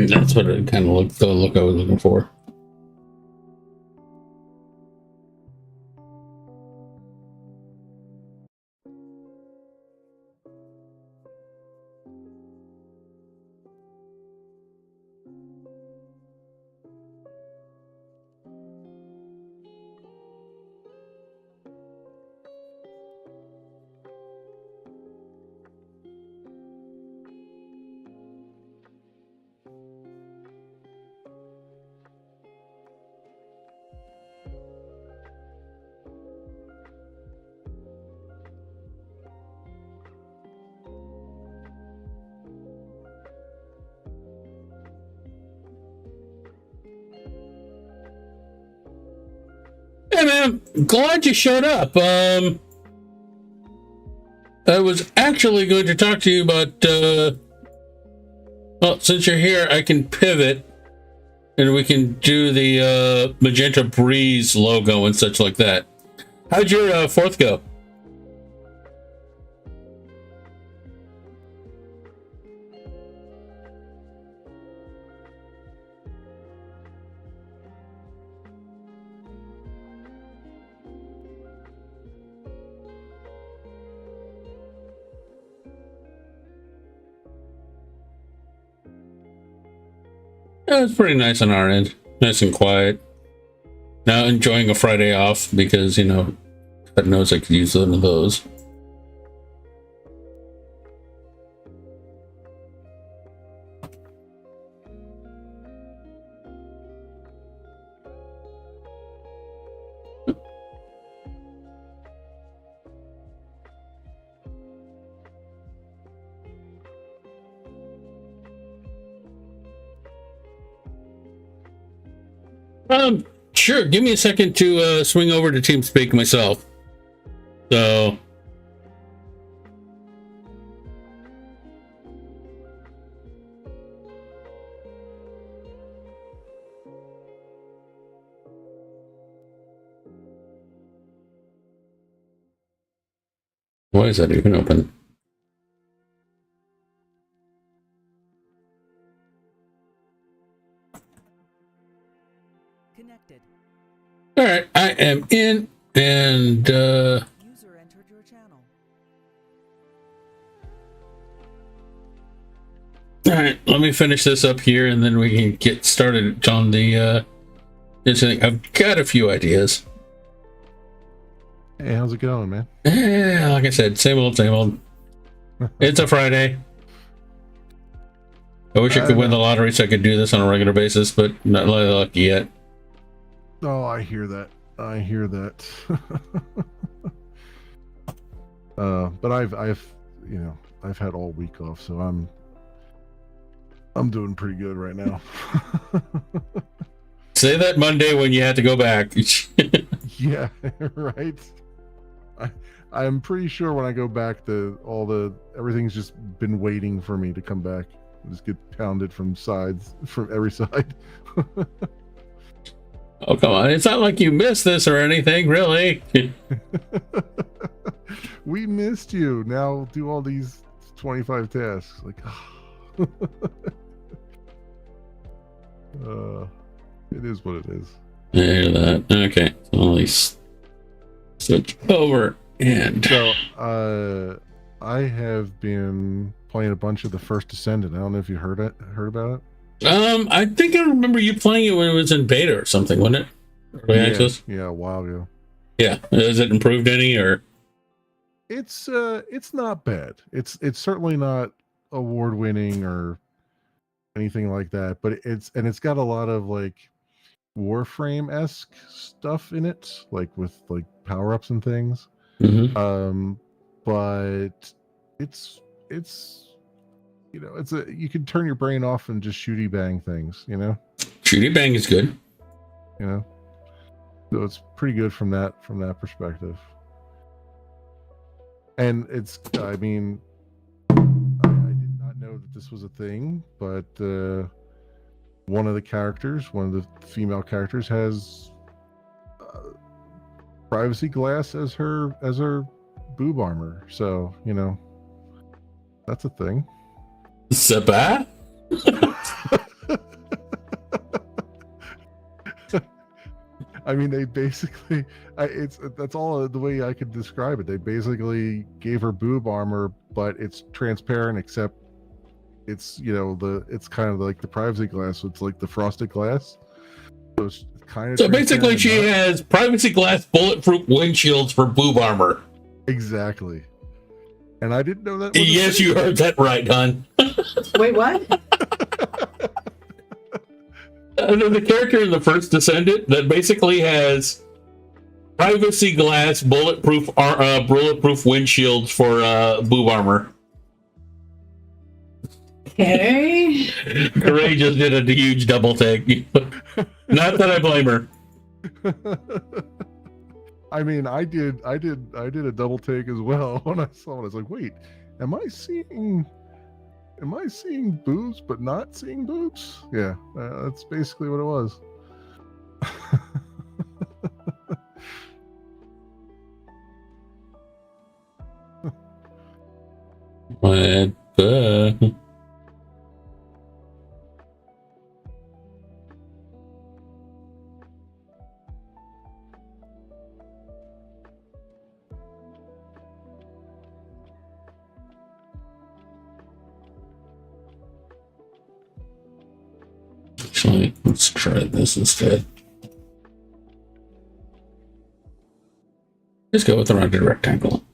That's what it kind of looked, the look I was looking for. Hey man, glad you showed up. I was actually going to talk to you about, well, since you're here, I can pivot and we can do the Magenta Breeze logo and such like that. How'd your fourth go? Yeah, it's pretty nice on our end. Nice and quiet. Now enjoying a Friday off because, you know, God knows I could use one of those. Sure. Give me a second to swing over to TeamSpeak myself. So, why is that even open? Connected. All right, I am in, and User entered your channel. all right, let me finish this up here, and then we can get started on the. This thing. I've got a few ideas. Hey, how's it going, man? Yeah, like I said, same old, same old. It's a Friday. I wish I I could win the know. lottery so I could do this on a regular basis, but not really lucky yet. Oh, I hear that. I hear that. But I've had all week off, so I'm doing pretty good right now. Say that Monday when you had to go back. Yeah, right. I I'm pretty sure when I go back, everything's just been waiting for me to come back. Just get pounded from every side. Oh, come on. It's not like you missed this or anything, really. We missed you. Now do all these 25 tasks. Like, uh, it is what it is. I hear that. Okay. So at least switch over and. So, I have been playing a bunch of the First Descendant. I don't know if you heard about it. I think I remember you playing it when it was in beta or something, wasn't it? Early access? Yeah, a while ago. Yeah. Has it improved any or? It's not bad. It's certainly not award winning or anything like that, but it's got a lot of like Warframe-esque stuff in it, like with like power-ups and things. Mm-hmm. But it's you can turn your brain off and just shooty bang things, Shooty Bang is good. you know. So it's pretty good from that perspective. And I mean, I did not know that this was a thing, but one of the female characters, has privacy glass as her boob armor. So that's a thing. Saba? I mean, they basically, that's all the way I could describe it. They basically gave her boob armor, but it's transparent, except it's it's kind of like the privacy glass. So it's like the frosted glass. So it's kind of So basically, she has privacy glass bulletproof windshields for boob armor. Exactly. And I didn't know that was Yes, you heard that right, hon. Wait, what? The character in the First Descendant that basically has privacy glass bulletproof windshields for boob armor. Okay. Ray just did a huge double take. Not that I blame her. I mean, I did a double take as well when I saw it. I was like, wait, am I seeing boobs but not seeing boobs? Yeah, that's basically what it was. What? Actually, let's try this instead. Just go with the rounded rectangle.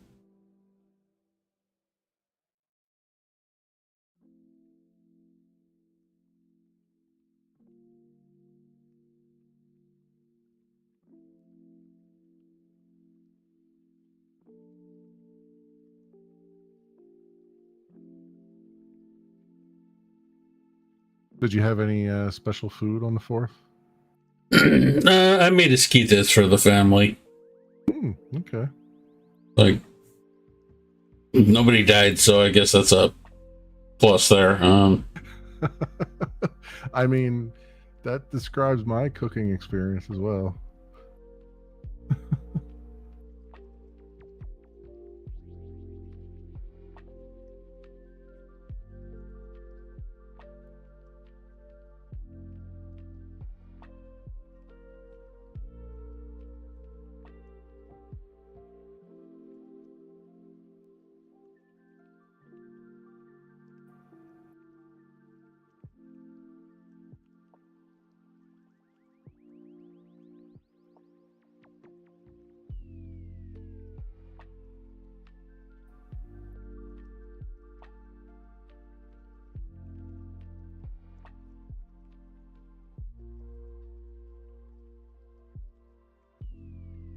Did you have any special food on the 4th? I made esquites for the family. Okay. Like, nobody died, so I guess that's a plus there. I mean, that describes my cooking experience as well.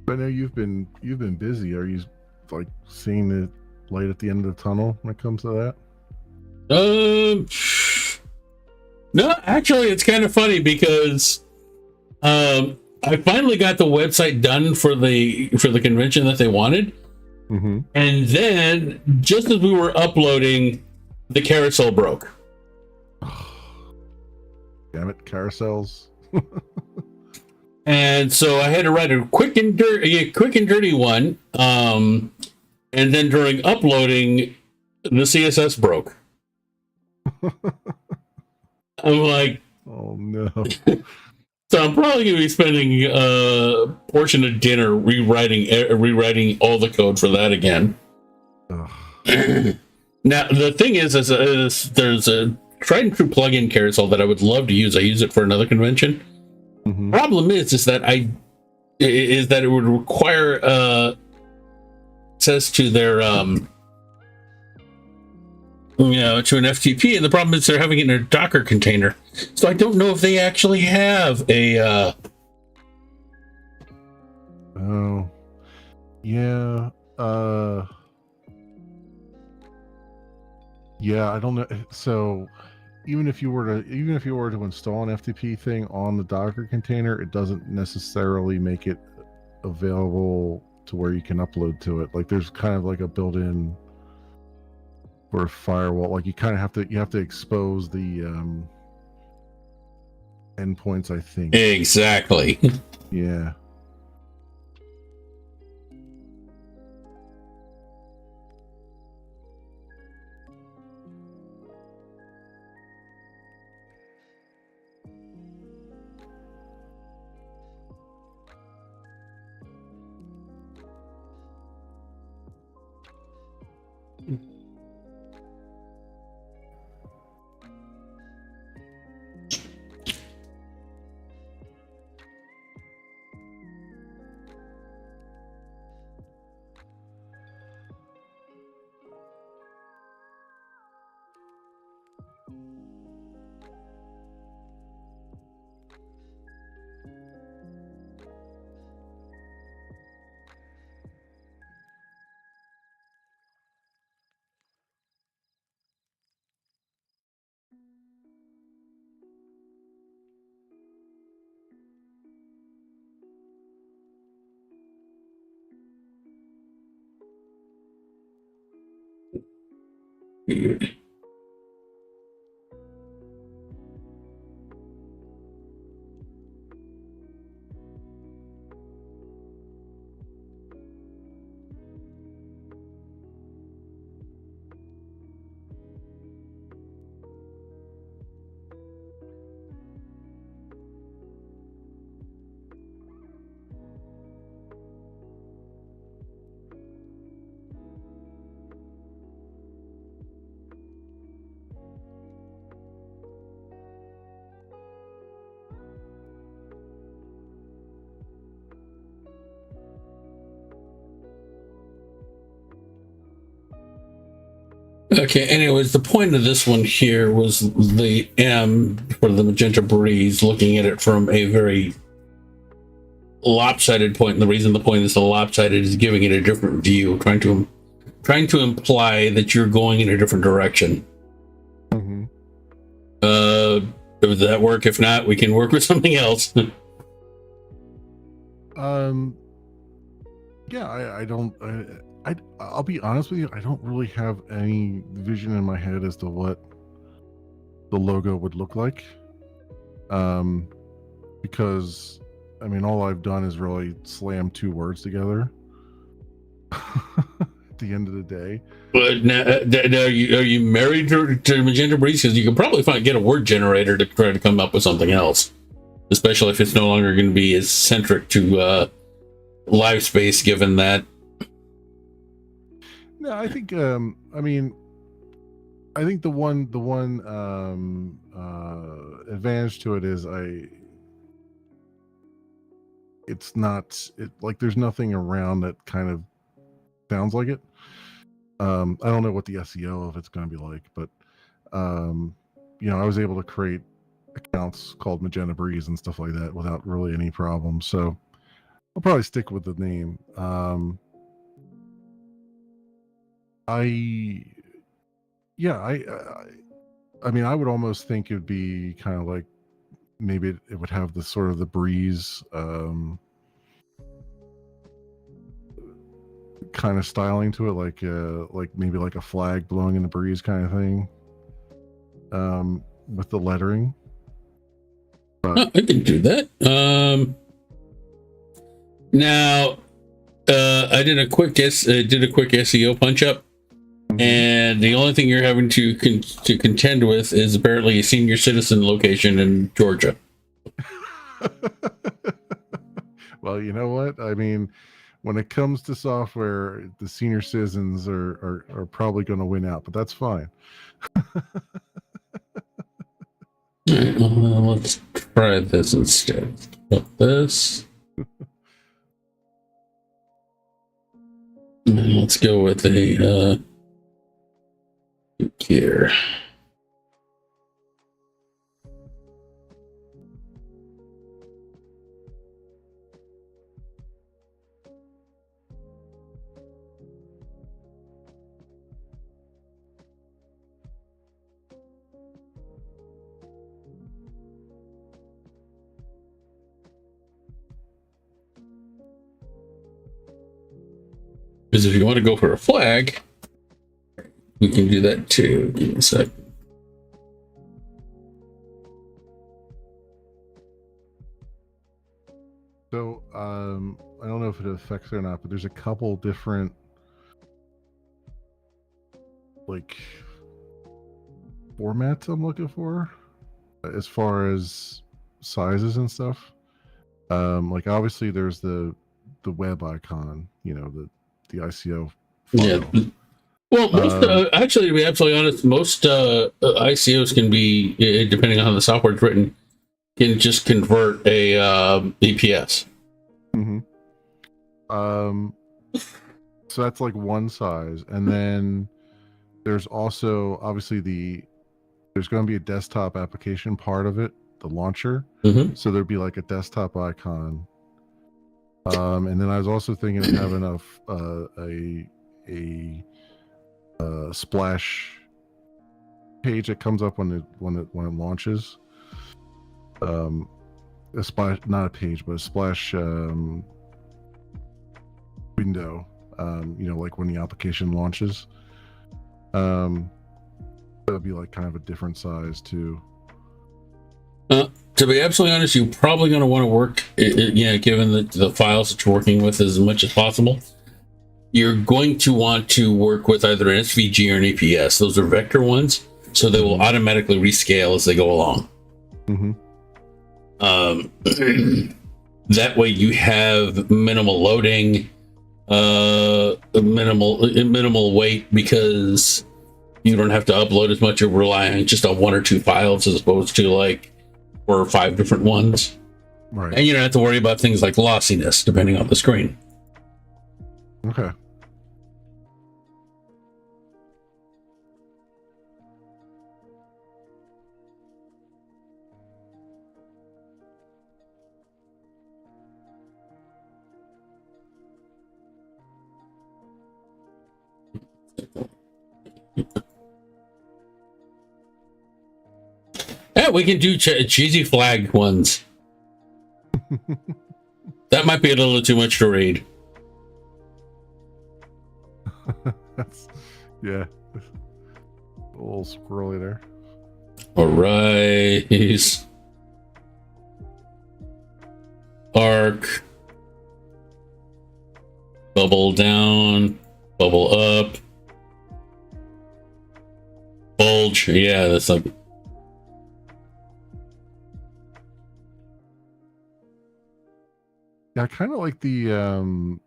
I know you've been busy. Are you like seeing the light at the end of the tunnel when it comes to that? Um, no, actually, it's kind of funny because I finally got the website done for the convention that they wanted, Mm-hmm. and then just as we were uploading, the carousel broke. Damn it, carousels. And so I had to write a quick and dirty one. And then during uploading, the CSS broke. I'm like, Oh no. so I'm probably going to be spending a portion of dinner rewriting all the code for that again. Ugh. Now the thing is there's a tried and true plugin carousel that I would love to use. I use it for another convention. Mhm. Problem is that it would require access to their to an FTP, and the problem is they're having it in a Docker container. So I don't know if they actually have a Oh. Yeah. Yeah, I don't know. So even if you were to install an FTP thing on the Docker container, it doesn't necessarily make it available to where you can upload to it. Like there's kind of like a built-in or firewall. Like you kind of have to expose the endpoints, I think. exactly. Yeah. Okay, anyways, the point of this one here was the M for the Magenta Breeze, looking at it from a very lopsided point. And the reason the point is so lopsided is giving it a different view, trying to imply that you're going in a different direction. Mm-hmm. Does that work? If not, we can work with something else. Yeah, I'll be honest with you, I don't really have any vision in my head as to what the logo would look like. Because I mean, all I've done is really slam two words together at the end of the day. But now, are you married to Magenta Breeze? Because you can probably get a word generator to try to come up with something else, especially if it's no longer going to be as centric to live space, given that. No, I think I mean, I think the one advantage to it is it's not like there's nothing around that kind of sounds like it. I don't know what the SEO of it's going to be like, but I was able to create accounts called Magenta Breeze and stuff like that without really any problems. So I'll probably stick with the name. I yeah, I mean, I would almost think it'd be kind of like maybe it would have the sort of the breeze kind of styling to it, like maybe like a flag blowing in the breeze kind of thing, with the lettering. Oh, I can do that. Now, I did a quick SEO punch up, and the only thing you're having to contend with is apparently a senior citizen location in Georgia. Well, you know what? I mean, when it comes to software, the senior citizens are probably going to win out, but that's fine. All right, well, let's try this instead. Put this. And let's go with a here. Because if you want to go for a flag, we can do that too. Give me a sec. So I don't know if it affects it or not, but there's a couple different like formats I'm looking for as far as sizes and stuff. Like obviously there's the web icon, you know, the ICO file. Yeah. Well, most, actually, to be absolutely honest, most ICOs can be, depending on how the software is written, can just convert a EPS. Mm-hmm. So that's like one size, and then there's also obviously there's going to be a desktop application part of it, the launcher. Mm-hmm. So there'd be like a desktop icon. And then I was also thinking of having a splash page that comes up when it launches. A splash, not a page, but a splash window. You know, like when the application launches. That'd be like kind of a different size too. To be absolutely honest, you're probably going to want to work, given the files that you're working with as much as possible. You're going to want to work with either an SVG or an EPS. Those are vector ones, so they will automatically rescale as they go along. Mm-hmm. That way you have minimal loading, minimal weight, because you don't have to upload as much or rely on just on one or two files as opposed to like 4 or 5 different ones. Right. And you don't have to worry about things like lossiness depending on the screen. Okay. Yeah, we can do cheesy flag ones. That might be a little too much to read. Yeah. A little squirrely there. Arise. Arc. Bubble down. Bubble up. Bulge. Yeah, that's like... Yeah, I kind of like the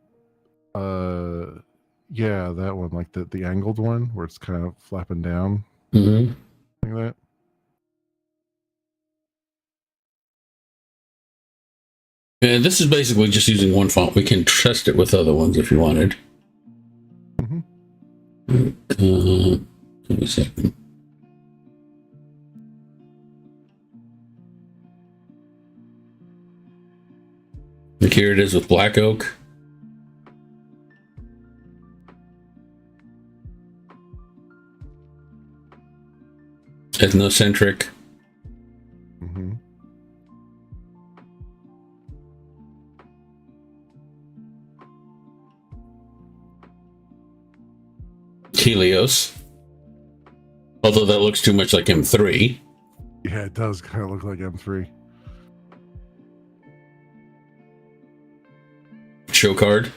yeah, that one, like the angled one where it's kind of flapping down. Mm-hmm. Like that. And this is basically just using one font. We can test it with other ones if you wanted. Mm-hmm. Give me a second. Like here it is with black oak. Ethnocentric. Mm-hmm. Helios. Although that looks too much like M3. Yeah, it does kind of look like M3. Show card.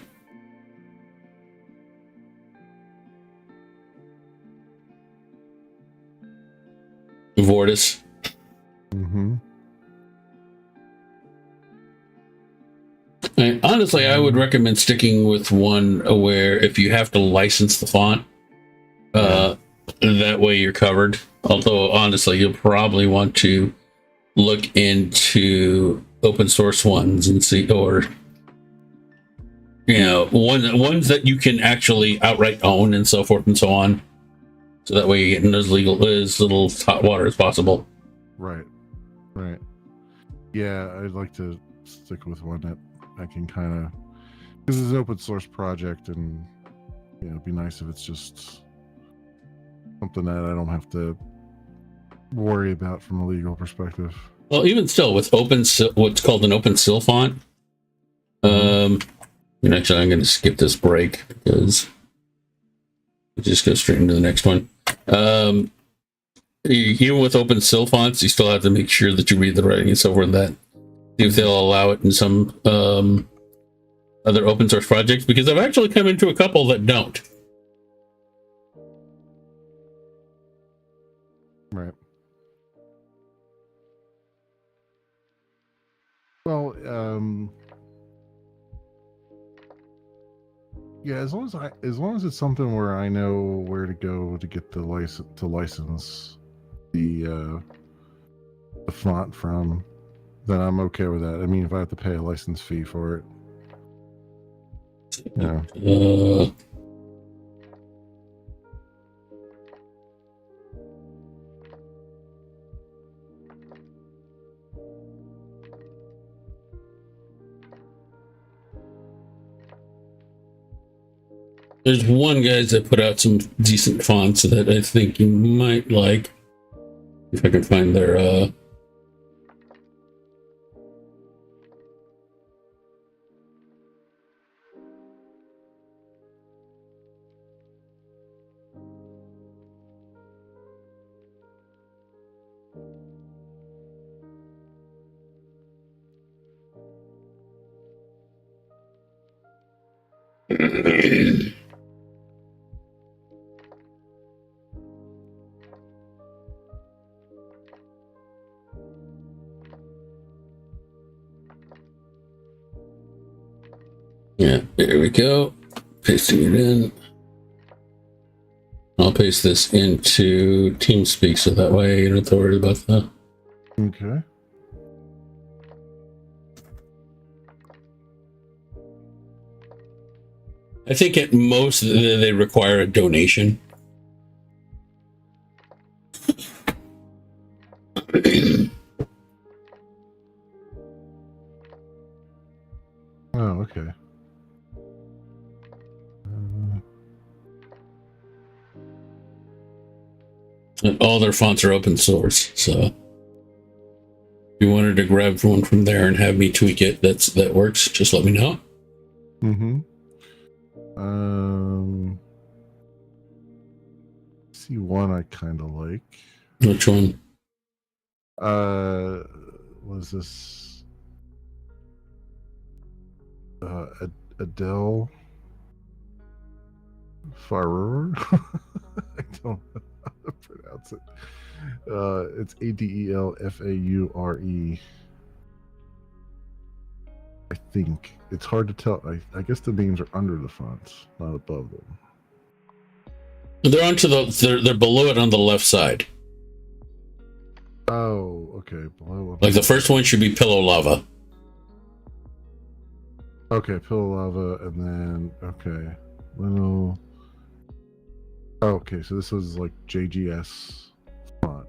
Vortis. Mm-hmm. Honestly, I would recommend sticking with one where if you have to license the font, that way you're covered. Although, honestly, you'll probably want to look into open source ones and see, or ones that you can actually outright own and so forth and so on. So that way you get in as little hot water as possible. Right. Yeah, I'd like to stick with one that I can kind of, because it's an open source project, and it'd be nice if it's just something that I don't have to worry about from a legal perspective. Well, even still, with what's called an open SIL font. And actually, I'm going to skip this break because we'll just go straight into the next one. Even with open SIL fonts, you still have to make sure that you read the writing and so forth. That see if they'll allow it in some other open source projects, because I've actually come into a couple that don't. Right. Well, yeah, as long as it's something where I know where to go to get the license the font from, then I'm okay with that. I mean, if I have to pay a license fee for it, yeah. There's one guys that put out some decent fonts that I think you might like. If I can find their yeah, there we go. Pasting it in. I'll paste this into TeamSpeak so that way you don't have to worry about that. Okay. I think at most they require a donation. Oh, okay. And all their fonts are open source, so if you wanted to grab one from there and have me tweak it, that works. Just let me know. Mm-hmm. See one I kind of like. Which one? Was this Adele Faure? I don't know how to pronounce it. It's ADELFAURE. I think it's hard to tell. I guess the names are under the fonts, not above them. They're below it on the left side. Oh, okay. Below. Like the first one should be Pillow Lava. Okay, Pillow Lava, and then okay, little. Oh, okay, so this was like JGS font.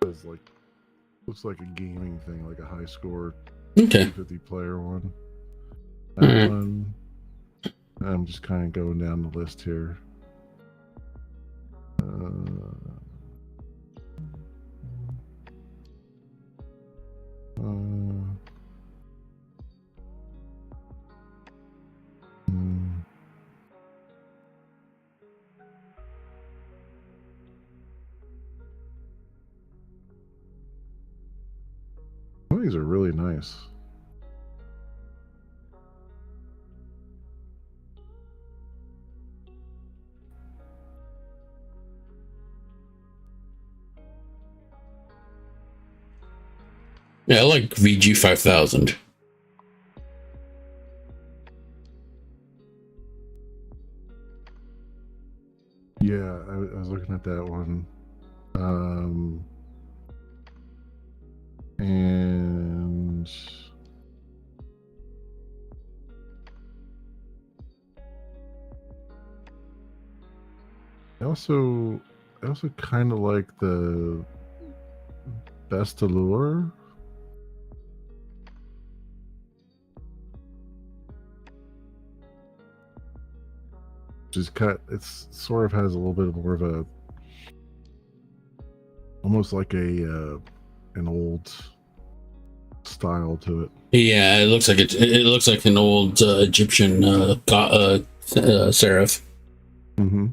It was like Looks like a gaming thing, like a high score Okay. 250 player one. All That right. one. I'm just kind of going down the list here. Uh, hmm. Some of these are really nice. Yeah, I like VG 5000. Yeah, I was looking at that one. And I also kind of like the Best Allure. Just cut. It's sort of has a little bit more of a, almost like a an old style to it. Yeah, it looks like it looks like an old Egyptian seraph. Mm-hmm.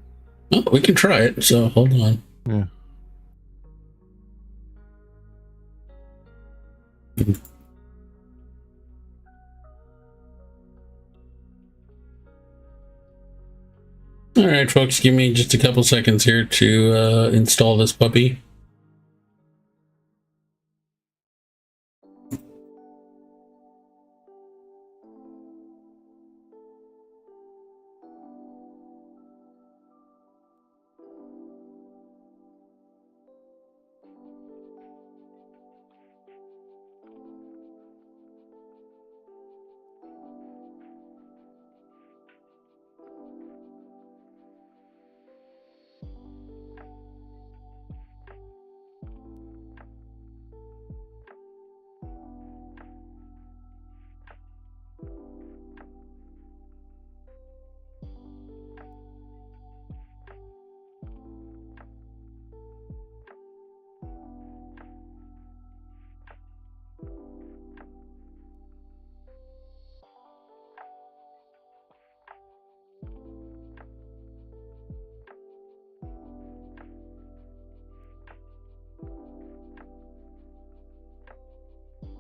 Oh, we can try it. So hold on. Yeah. All right, folks, give me just a couple seconds here to install this puppy.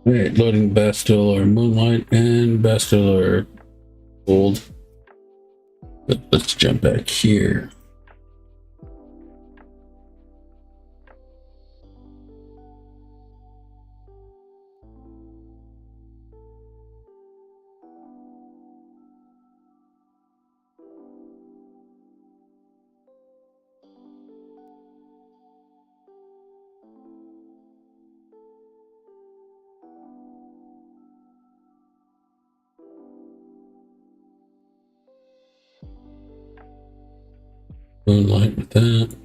All right, loading Bastille Moonlight and Bastille Gold. Let's jump back here. Moonlight with that.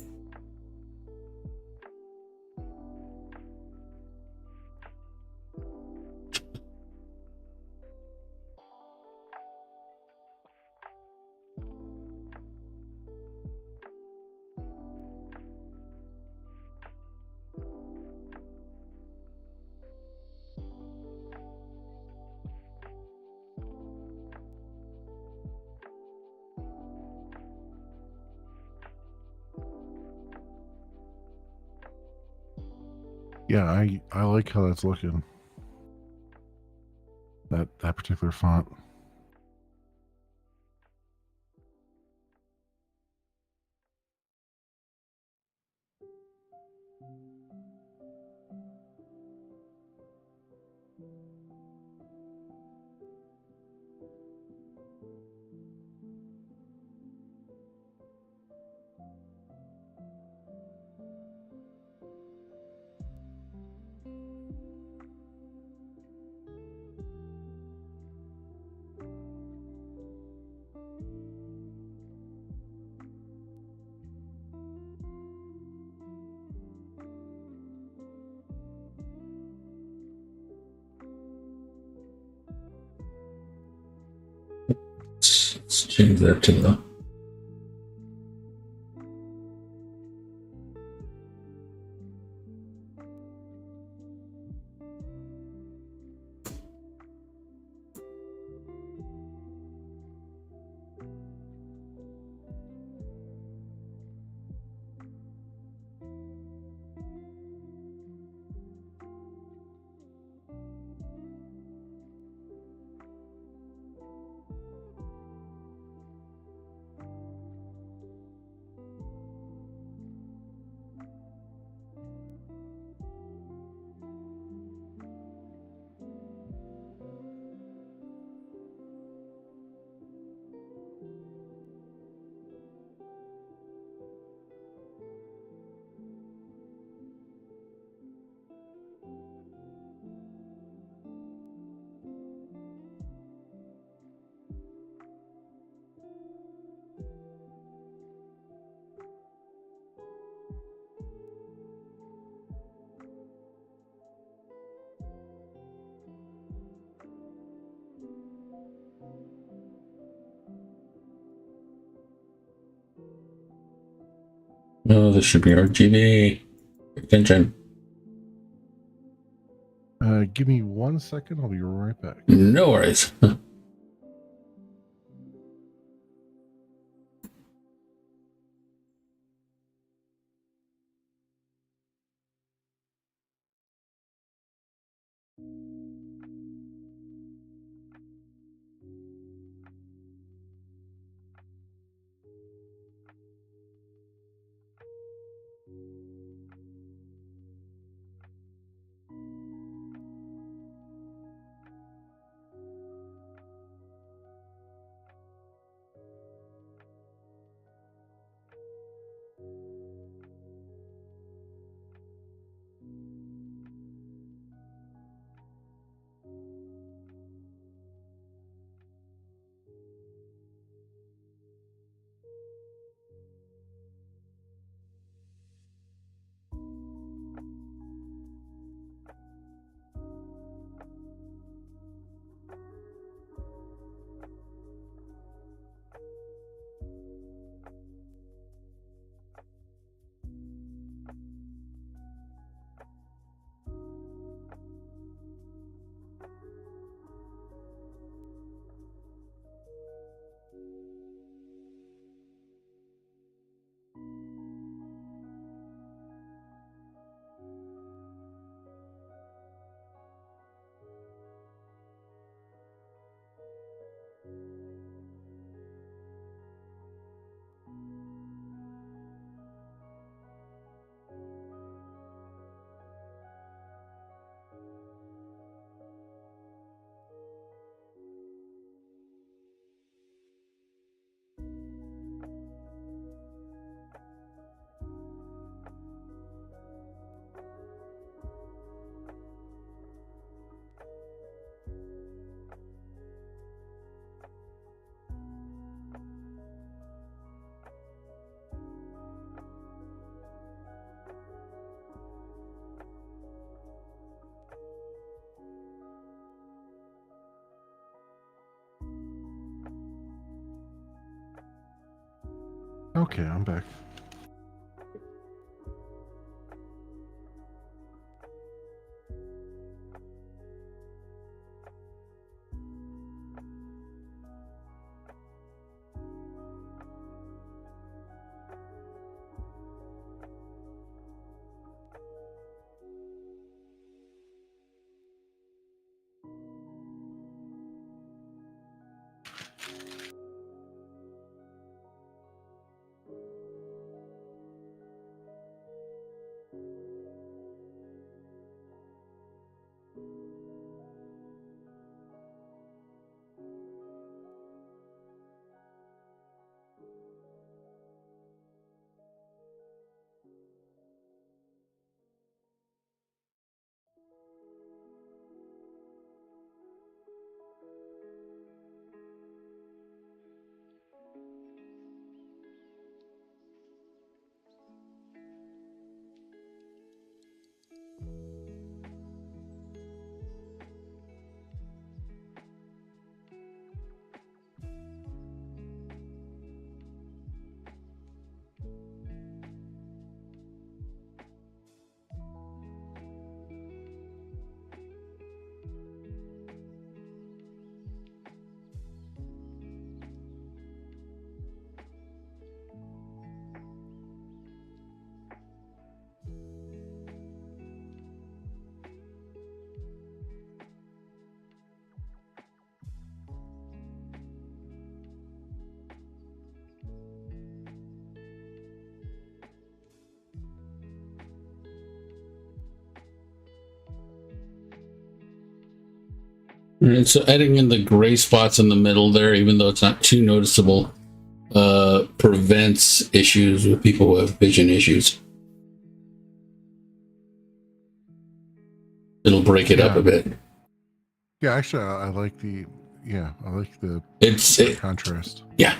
Yeah, I like how that's looking. That particular font. Let's change that to the. Oh, this should be RGB. Attention. Give me 1 second. I'll be right back. No worries. Okay, I'm back. And so adding in the gray spots in the middle there, even though it's not too noticeable, prevents issues with people who have vision issues. It'll break it up a bit. Yeah, actually, I like the It's contrast. Yeah.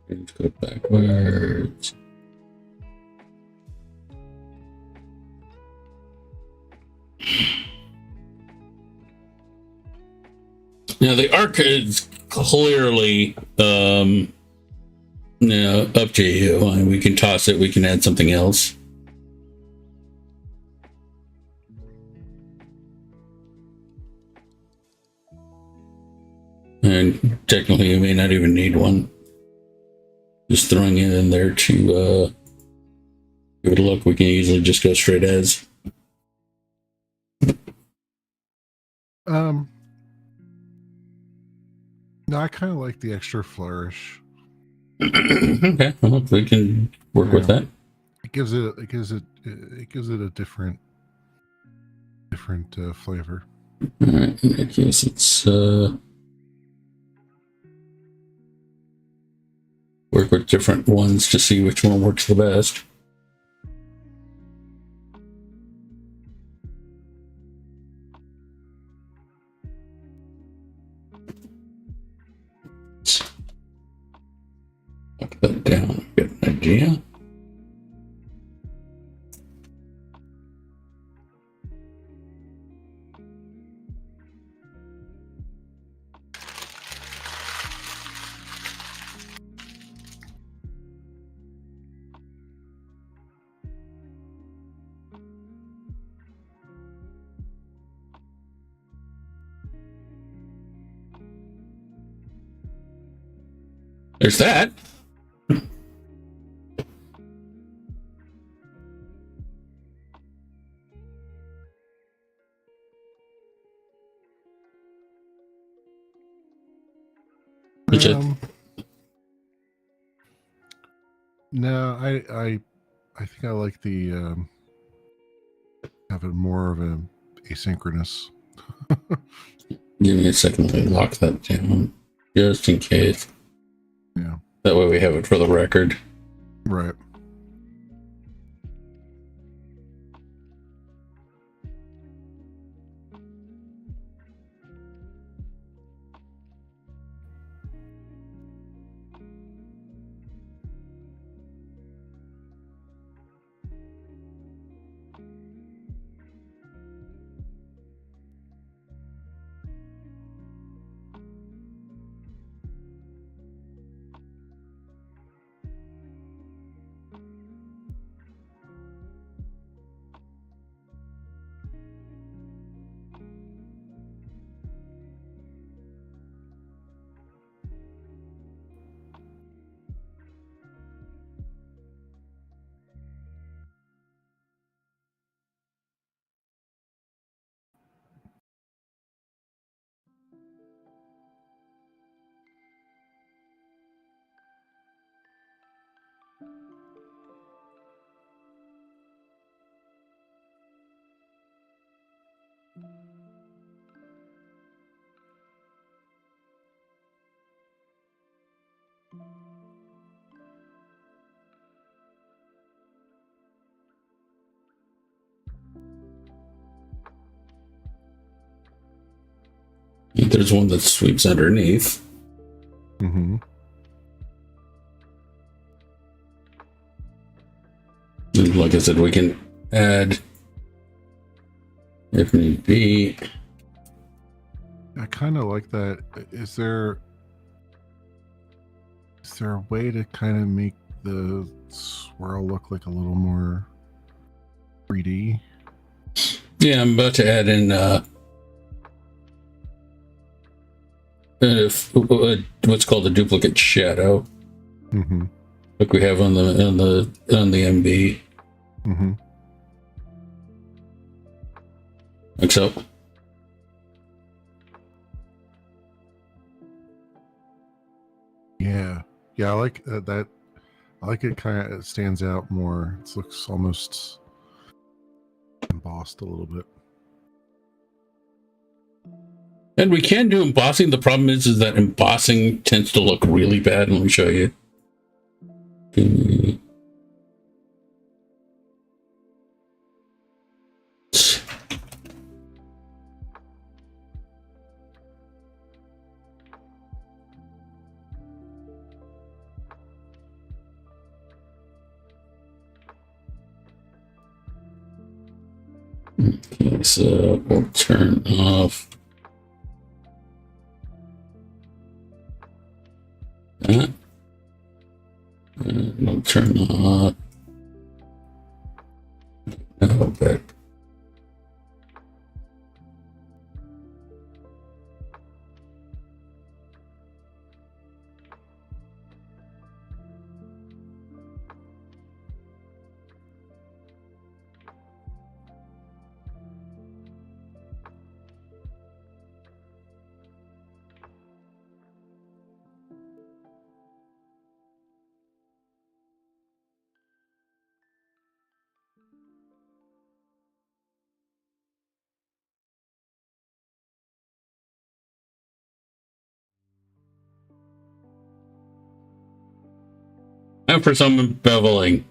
Let's go backwards. Now the arc is clearly up to you. I mean, we can toss it, we can add something else. And technically you may not even need one. Just throwing it in there to give it a look, we can easily just go straight as. No, I kind of like the extra flourish. Okay, well, we can work with that. It gives it a different flavor. All right, in that case, it's work with different ones to see which one works the best. Lock that down, get an idea. There's that. No, I think I like the having more of an asynchronous. Give me a second to lock that down, just in case. Yeah. That way we have it for the record. Right. There's one that sweeps underneath. Mm-hmm. And like I said, we can add if need be. I kind of like that. Is there a way to kind of make the swirl look like a little more 3D? Yeah, I'm about to add in what's called a duplicate shadow, Mm-hmm. like we have on the MB. Mm-hmm. Like so. Yeah. Yeah, I like that. I like it kind of stands out more. It looks almost embossed a little bit. And we can do embossing. The problem is that embossing tends to look really bad. Let me show you. Okay, so we'll turn off that. And we'll turn off. No, back. And for some beveling.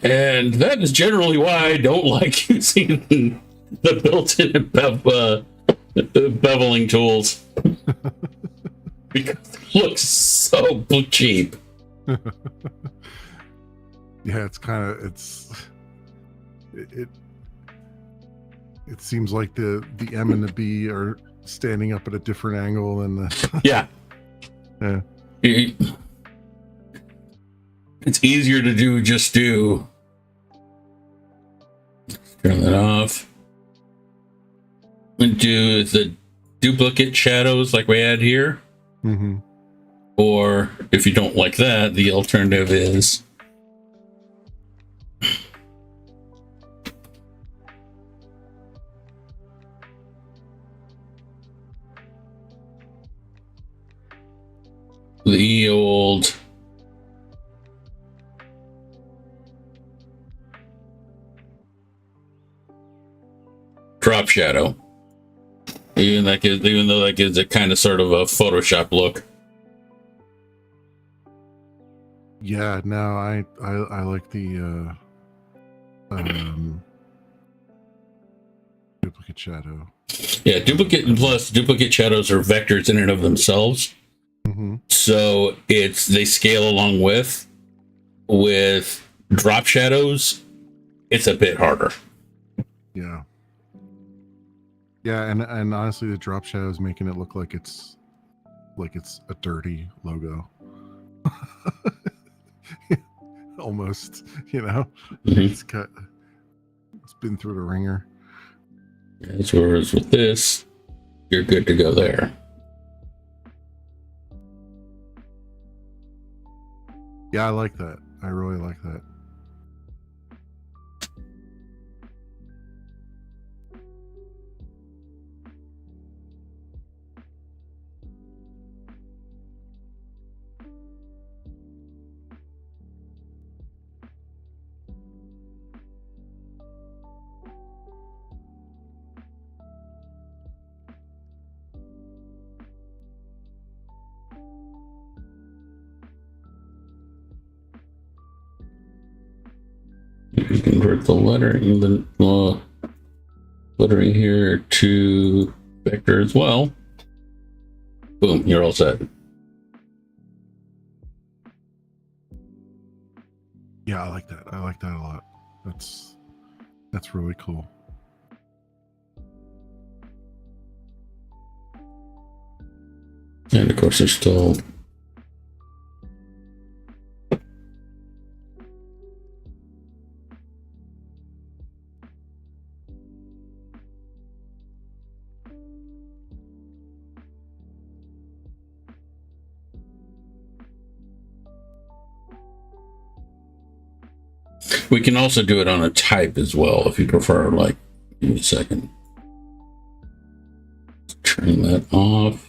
And that is generally why I don't like using the built-in beveling tools. Because it looks so cheap. Yeah, it's kind of it seems like the M and the B are standing up at a different angle than the Yeah. Yeah. It's easier to do turn that off and do the duplicate shadows like we had here. Mm-hmm. Or if you don't like that, the alternative is the old drop shadow. Even though that gives it kind of sort of a Photoshop look. Yeah, no, I like the duplicate shadow. Yeah, duplicate shadows are vectors in and of themselves. Mm-hmm. So they scale along with drop shadows, it's a bit harder. Yeah. Yeah, and honestly the drop shadow is making it look like it's a dirty logo. Almost, Mm-hmm. It's been through the ringer. As whereas with this, you're good to go there. Yeah, I like that. I really like that. can convert the lettering, the lettering here to vector as well. Boom, you're all set. Yeah, I like that. I like that a lot. That's really cool. And of course, there's still we can also do it on a type as well if you prefer. Like, give me a second. Turn that off.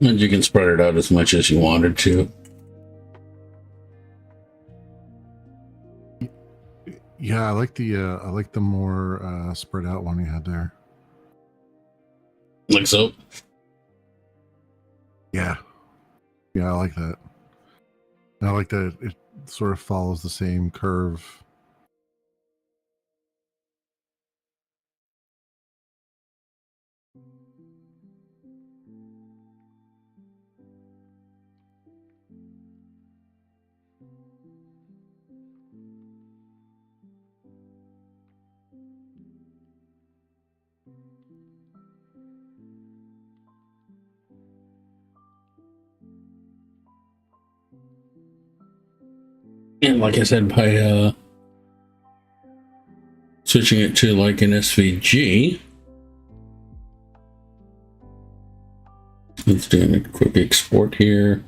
And you can spread it out as much as you wanted to. Yeah, I like the more spread out one you had there. Like so. Yeah. Yeah, I like that. And I like that it sort of follows the same curve. And like I said, by switching it to like an SVG, let's do a quick export here.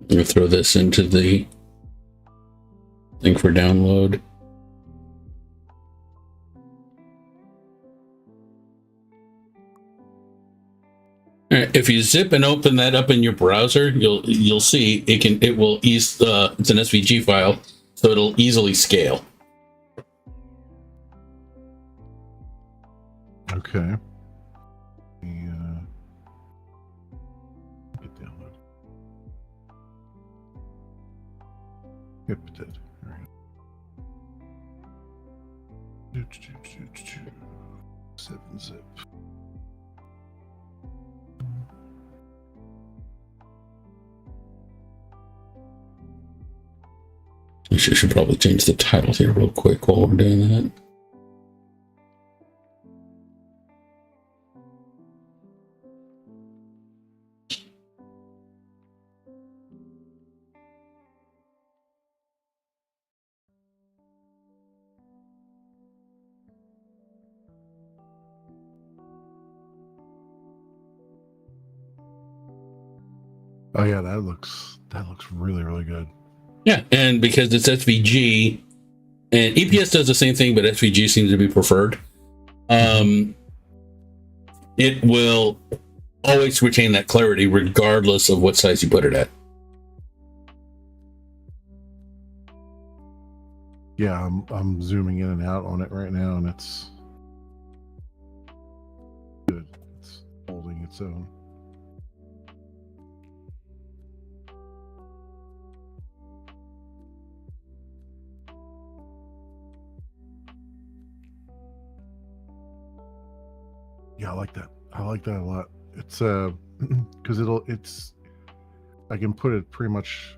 I'm going to throw this into the thing for download. If you zip and open that up in your browser, you'll see it will ease it's an SVG file, so it'll easily scale. Okay. Yeah. Get download. Yep, it did. All right. 7-zip. I should probably change the title here real quick while we're doing that. Oh yeah, that looks really, really good. Yeah, and because it's SVG, and EPS does the same thing, but SVG seems to be preferred. It will always retain that clarity regardless of what size you put it at. Yeah, I'm zooming in and out on it right now, and it's good. It's holding its own. Yeah, I like that. I like that a lot. It's because I can put it pretty much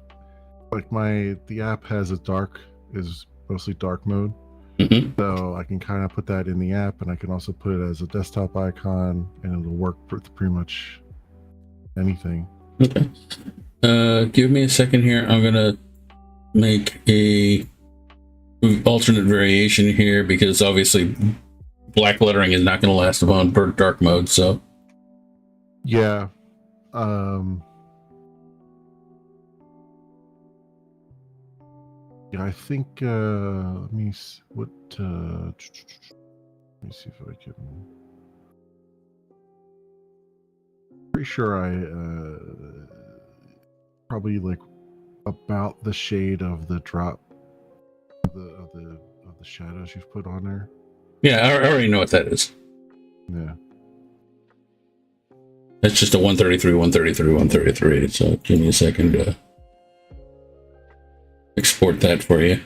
like the app has is mostly dark mode. Mm-hmm. So I can kind of put that in the app, and I can also put it as a desktop icon, and it'll work for pretty much anything. Okay. Give me a second here. I'm gonna make a alternate variation here because obviously black lettering is not going to last on dark mode. So yeah, yeah. I think let me see what. Let me see if I can. Pretty sure I probably like about the shade of the drop of the shadows you've put on there. yeah, I already know what that is. Yeah. That's just a 133, 133, 133. So give me a second to export that for you.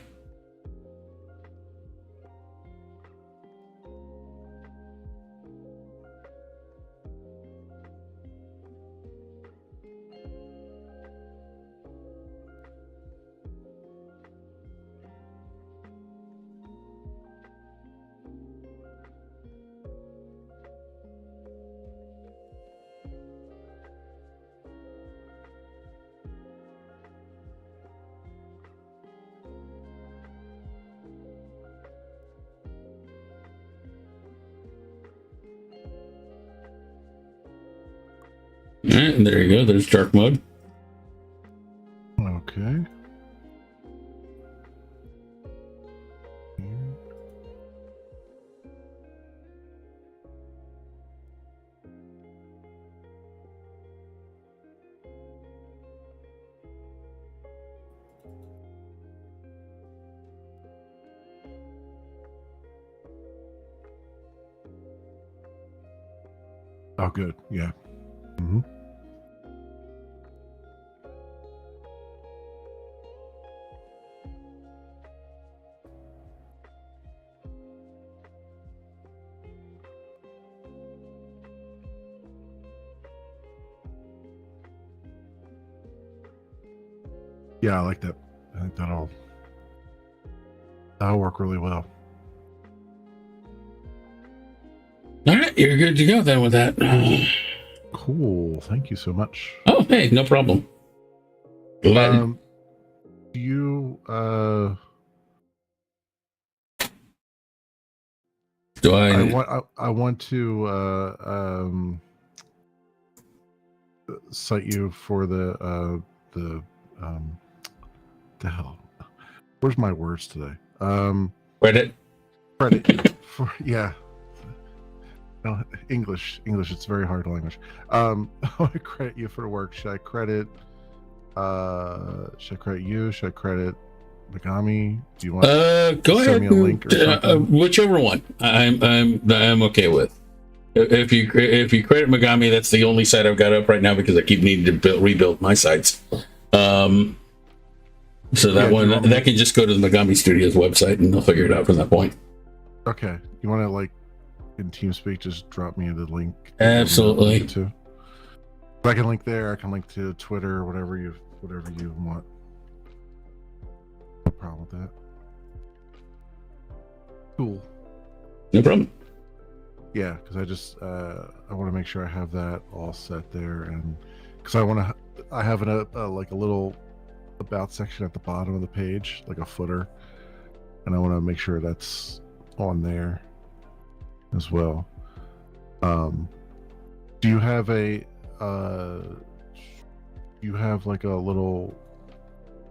All right, and there you go. There's dark mode. Okay. Oh, good. Yeah. Mm-hmm. Yeah, I like that. I think that'll work really well. All right, you're good to go then with that. Cool. Thank you so much. Oh, hey, no problem. Do you Do I want to cite you for the hell. Where's my words today? Reddit? Credit for No, English. It's a very hard language. I want to credit you for the work. Should I credit you? Should I credit Megami? Do you want Go to send ahead me a link and or something? whichever one. I'm okay with. If you credit Megami, that's the only site I've got up right now because I keep needing to rebuild my sites. So that Yeah, do you one want me that can just go to the Megami Studios website and they'll figure it out from that point. Okay. You want to like in TeamSpeak just drop me the link that you want me to link Absolutely. it to? I can link there. I can link to Twitter, whatever you want. No problem with that. Cool. No problem. Yeah, because I want to make sure I have that all set there, and because I have like a little about section at the bottom of the page, like a footer, and I want to make sure that's on there as well. Do you have like a little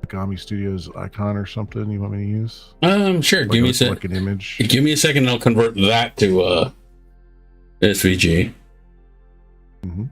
Megami Studios icon or something you want me to use? Sure. Like Give me a like an image. Give me a second, and I'll convert that to SVG. Mm-hmm.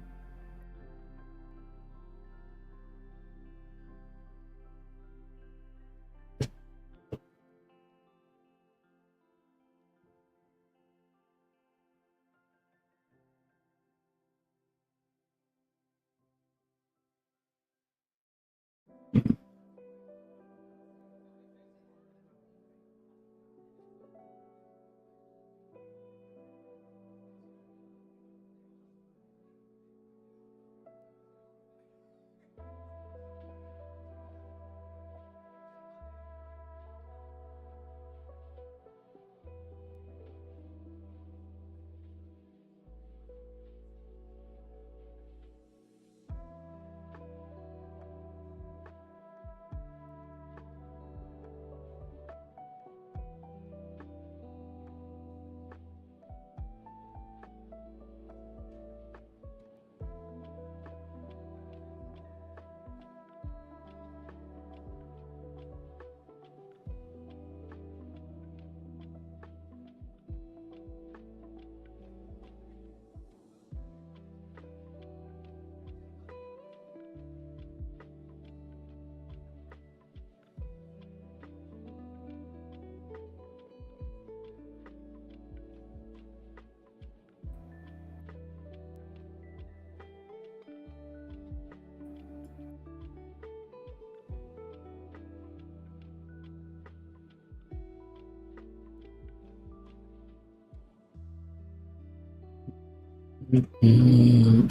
And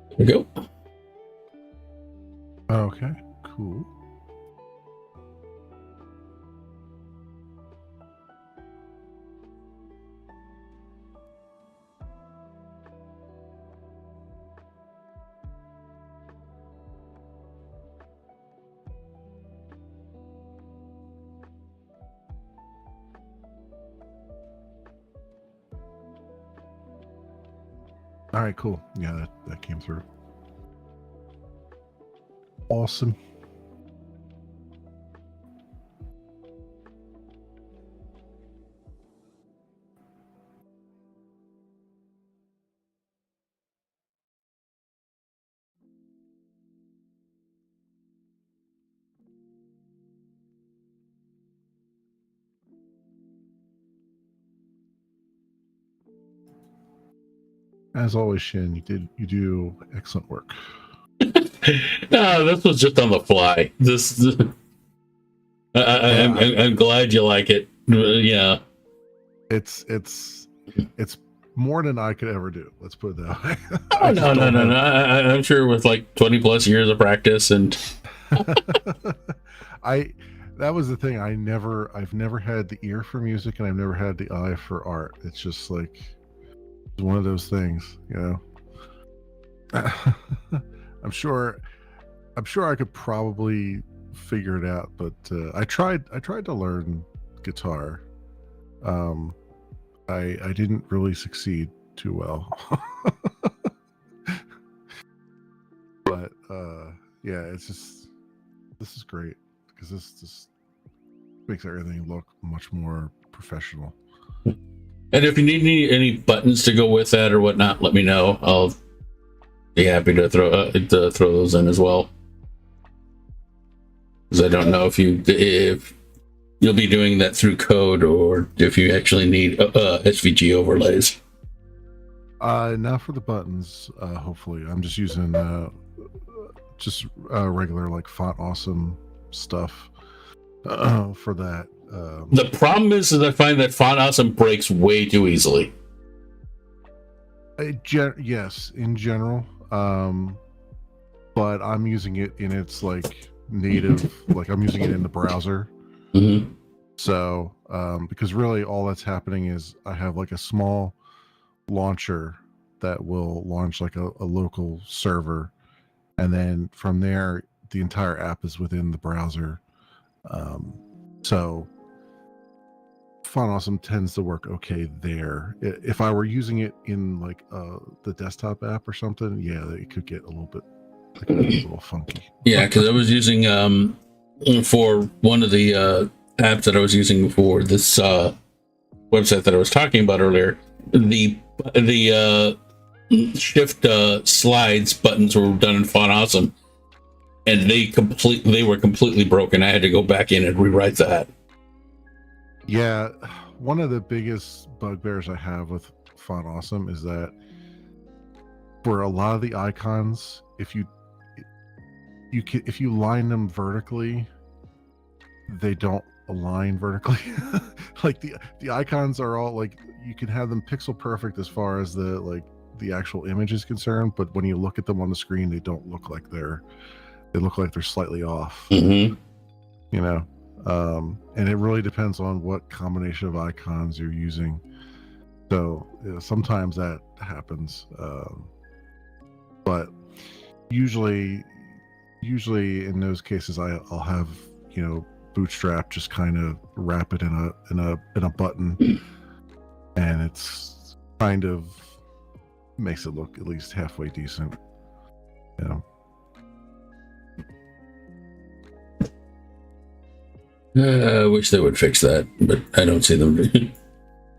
there we go. Okay. Cool. All right, cool. Yeah, that came through. Awesome. As always, Shin, you do excellent work. No, this was just on the fly. I'm glad you like it. Yeah. It's more than I could ever do. Let's put it that way. Oh, no. I'm sure with like 20 plus years of practice and That was the thing. I've never had the ear for music, and I've never had the eye for art. It's just like it's one of those things, you know. I'm sure I could probably figure it out, but I tried to learn guitar. I didn't really succeed too well. yeah, it's just this is great because this just makes everything look much more professional. And if you need any buttons to go with that or whatnot, let me know. I'll be happy to throw those in as well. Because I don't know if you'll be doing that through code or if you actually need SVG overlays. Not for the buttons. Hopefully, I'm just using regular like Font Awesome stuff for that. The problem is that I find that Font Awesome breaks way too easily. Yes, in general. But I'm using it in its like native, like I'm using it in the browser. Mm-hmm. So, because really all that's happening is I have like a small launcher that will launch like a local server, and then from there the entire app is within the browser. So Font Awesome tends to work okay there. If I were using it in like the desktop app or something, yeah, it could get a little bit, a little funky. Yeah, because I was using for one of the apps that I was using for this website that I was talking about earlier. The shift slides buttons were done in Font Awesome, and they were completely broken. I had to go back in and rewrite that. Yeah, one of the biggest bugbears I have with Font Awesome is that for a lot of the icons, if you line them vertically, they don't align vertically. Like the icons are all like, you can have them pixel perfect as far as the actual image is concerned, but when you look at them on the screen, they don't look like they look like they're slightly off. Mm-hmm. You know, and it really depends on what combination of icons you're using. So sometimes that happens, but usually in those cases, I'll have, you know, Bootstrap just kind of wrap it in a button, and it's kind of makes it look at least halfway decent. You know. I wish they would fix that, but I don't see them.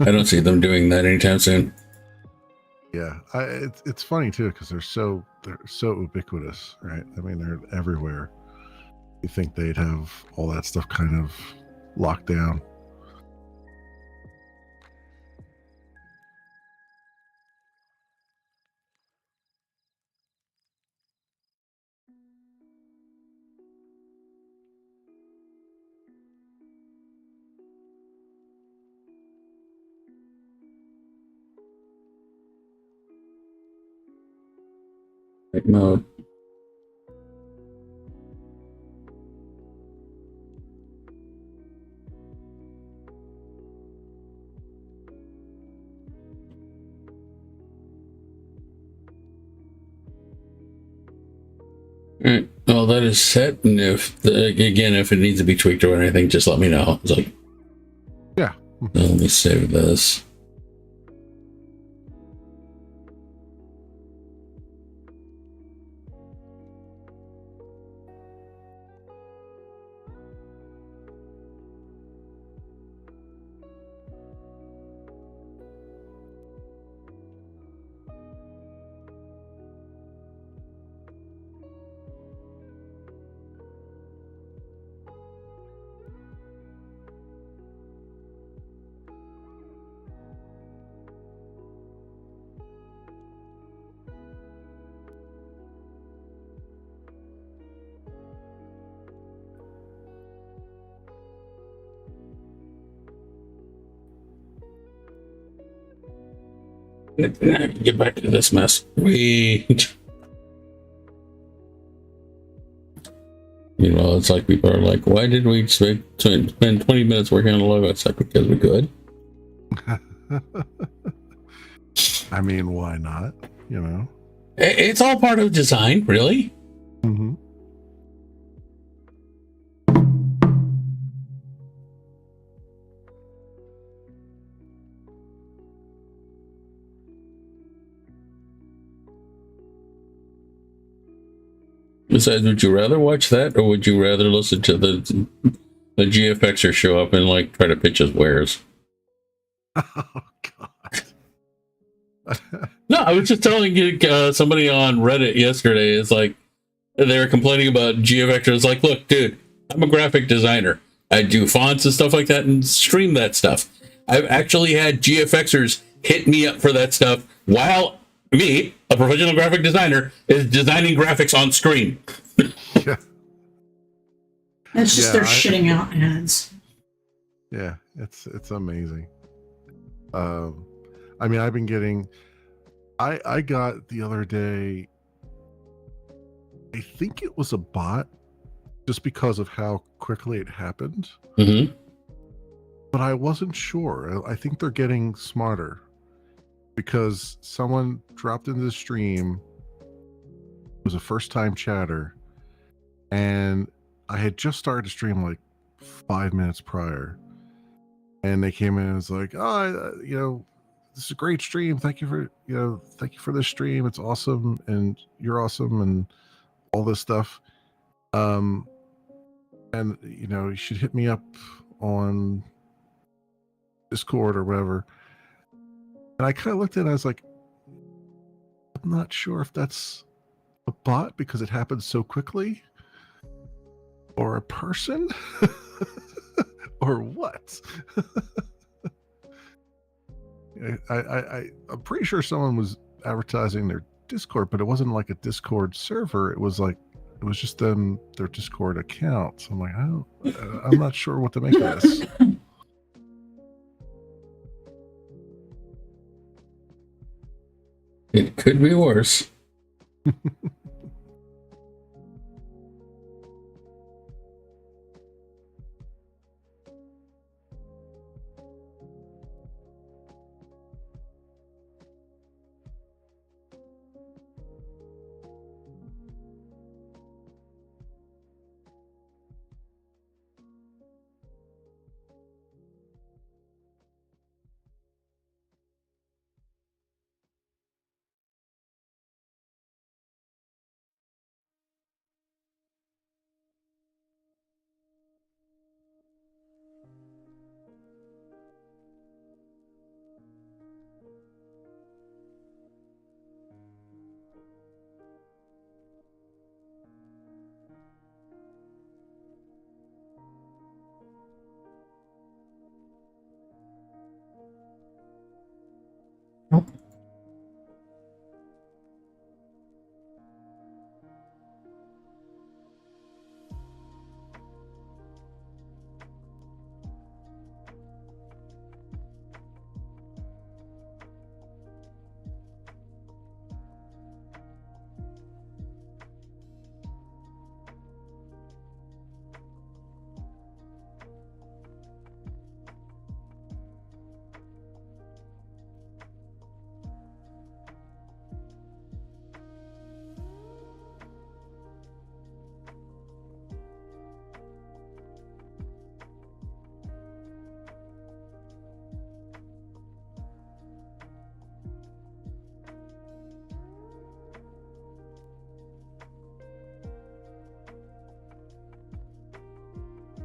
I don't see them doing that anytime soon. Yeah, it's funny too because they're so ubiquitous, right? I mean, they're everywhere. You think they'd have all that stuff kind of locked down. Like mode. Alright, well, that is set, and if it needs to be tweaked or anything, just let me know. It's like, Yeah. let me save this. Get back to this mess. Wait. Meanwhile, it's like people are like, why did we spend 20 minutes working on the logo? It's like, because we could. I mean, why not? You know. It's all part of design, really. Mm-hmm. Besides, would you rather watch that, or would you rather listen to the GFXer show up and like try to pitch his wares? Oh God. No, I was just telling you, somebody on Reddit yesterday is like, they were complaining about GFXer. It's like, look, dude, I'm a graphic designer. I do fonts and stuff like that and stream that stuff. I've actually had GFXers hit me up for that stuff while me, a professional graphic designer, is designing graphics on screen. Yeah. It's just Yeah, they're shitting out ads. Yeah, it's amazing. I mean, I've been getting. I got the other day. I think it was a bot, just because of how quickly it happened. Mm-hmm. But I wasn't sure. I think they're getting smarter, because someone dropped into the stream. It was a first-time chatter, and I had just started to stream like 5 minutes prior, and they came in and was like, "Oh, this is a great stream. Thank you for this stream. It's awesome, and you're awesome, and all this stuff. And you should hit me up on Discord or whatever." And I kind of looked at it and I was like, I'm not sure if that's a bot because it happened so quickly, or a person, or what. I'm pretty sure someone was advertising their Discord, but it wasn't like a Discord server. It was just their Discord account. So I'm like, I'm not sure what to make of this. It could be worse.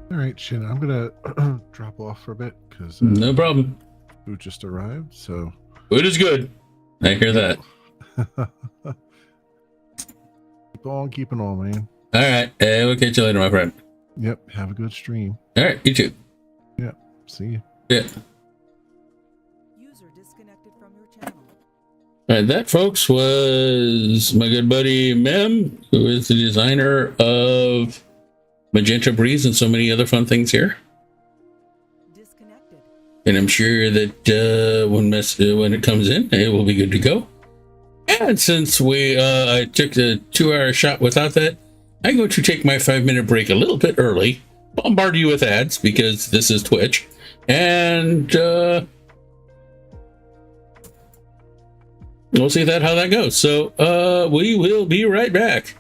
All right, Shin, I'm gonna drop off for a bit because No problem. food just arrived. So Food is good. I hear that. keep on keeping on, man. All right. We'll catch you later, my friend. Yep. Have a good stream. All right. You too. Yep. See you. Yeah. User disconnected from your channel. All right. That, folks, was my good buddy Mem, who is the designer of Magenta Breeze and so many other fun things here. Disconnected. And I'm sure that when it comes in, it will be good to go. And since I took the 2-hour shot without that, I'm going to take my 5-minute break a little bit early, bombard you with ads because this is Twitch, and we'll see how that goes. So we will be right back.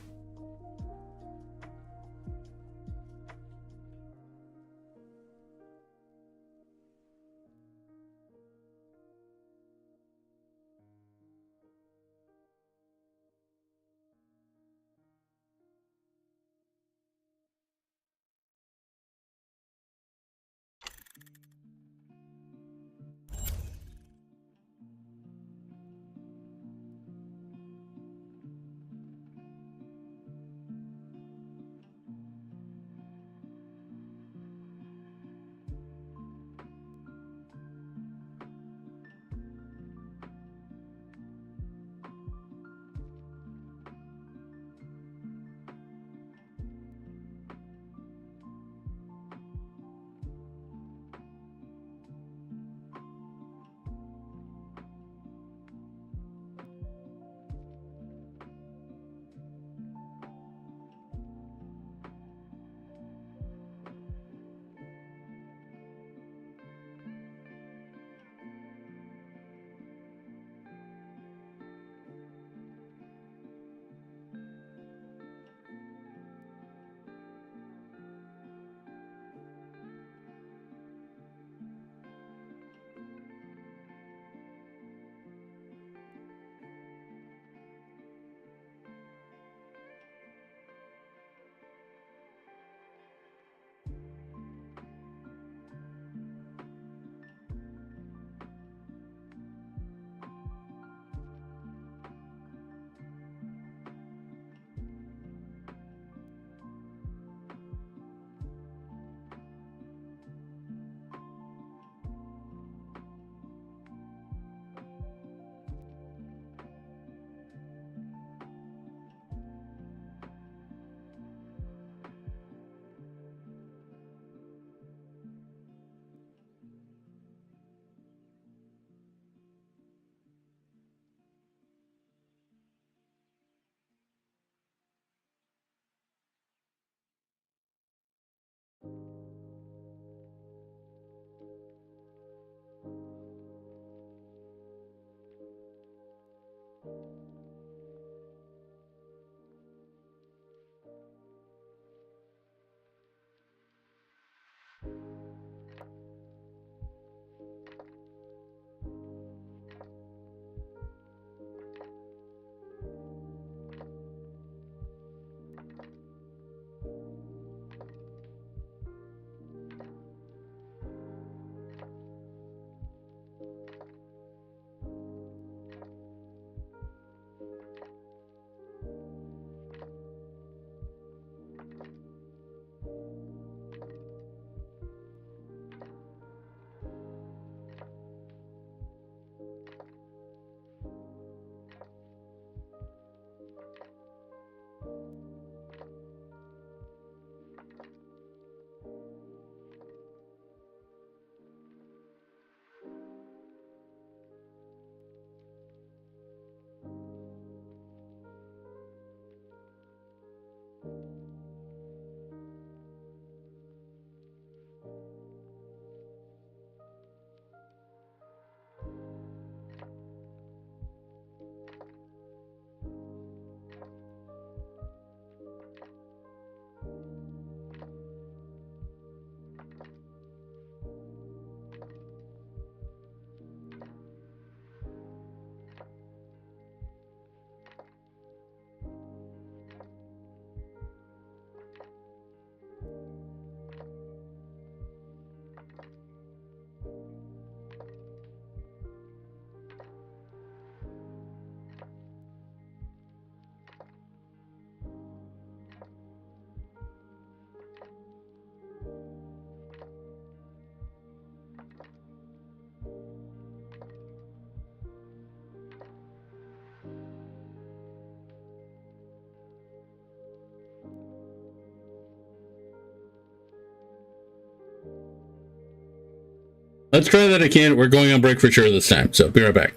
Let's try that again. We're going on break for sure this time. So be right back.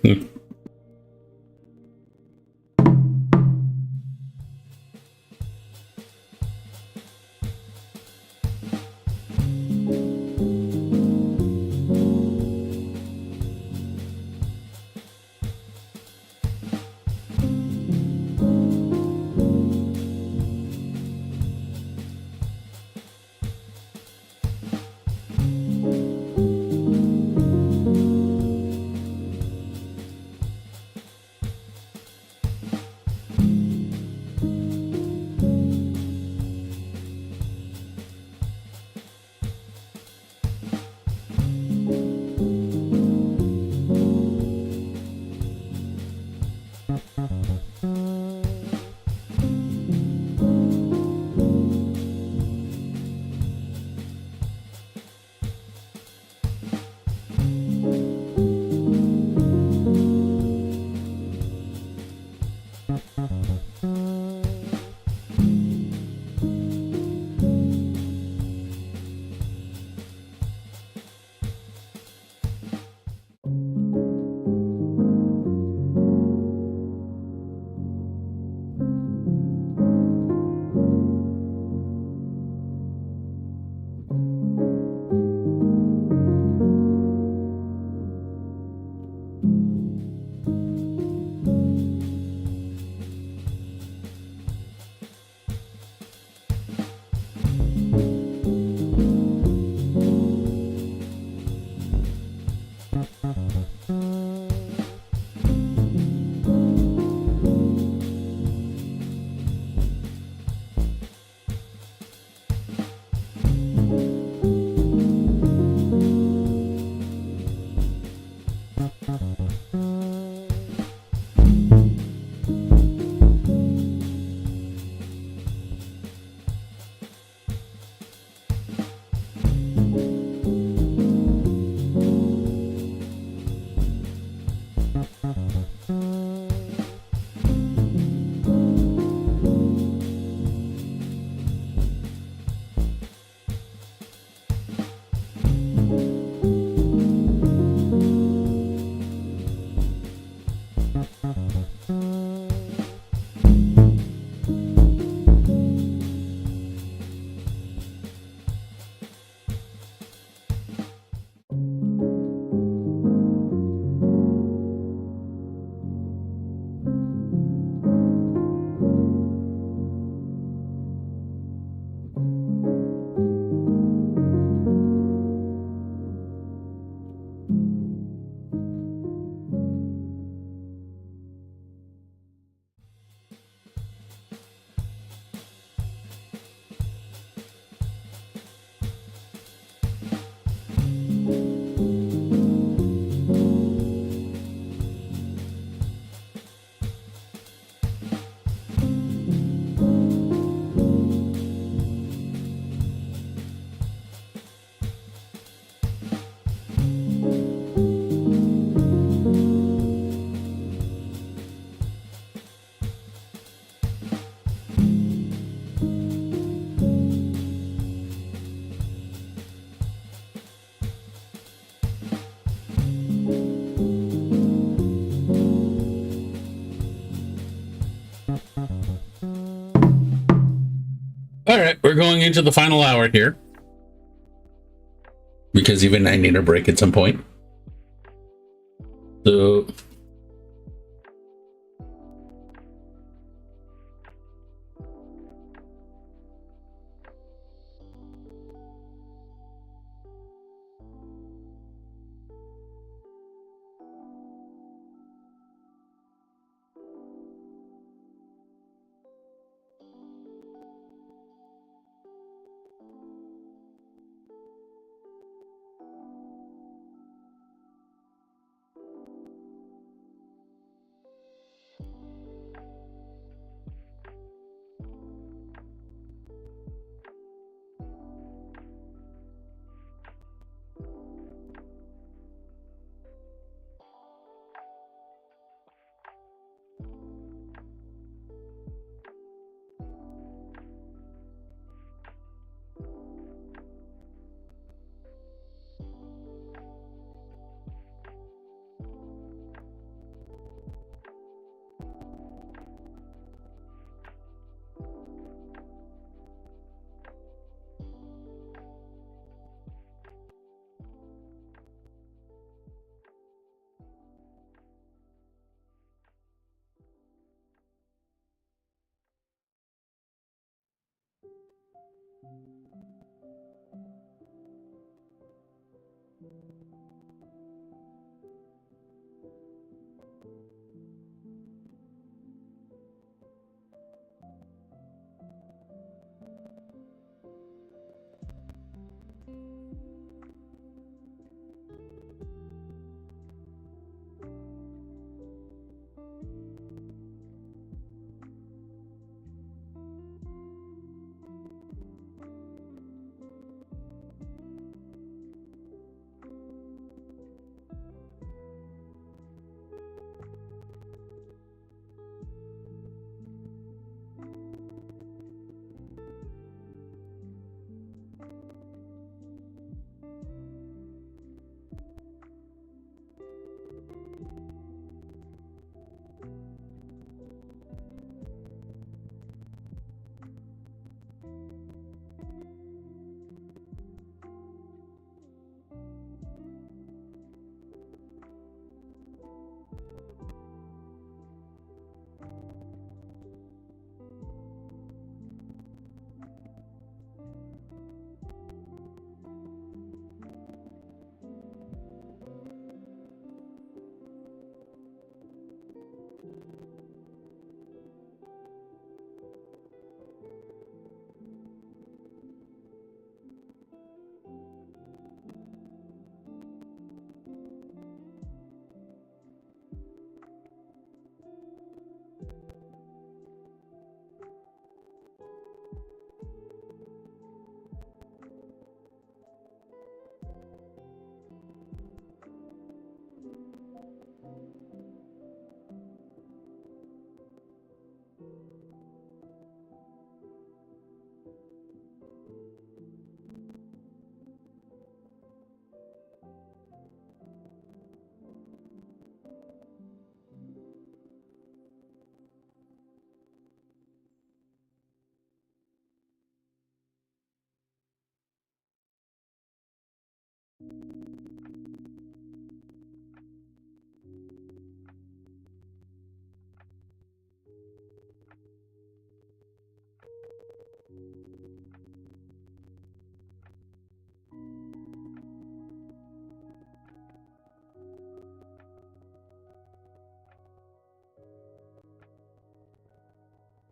All right, we're going into the final hour here because even I need a break at some point. So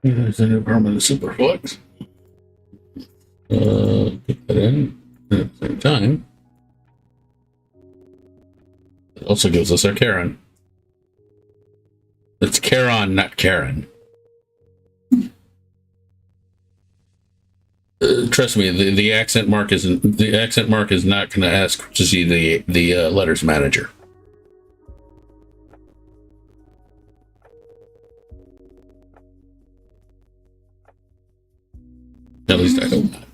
There's a new permanent superflux. Put that in at the same time. It also gives us our Karen. It's Charon, not Karen. Trust me, the accent mark is not going to ask to see the letters manager. At least I hope not.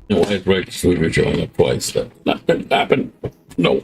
No, I had right to leave showing up twice. That's not going to happen. No.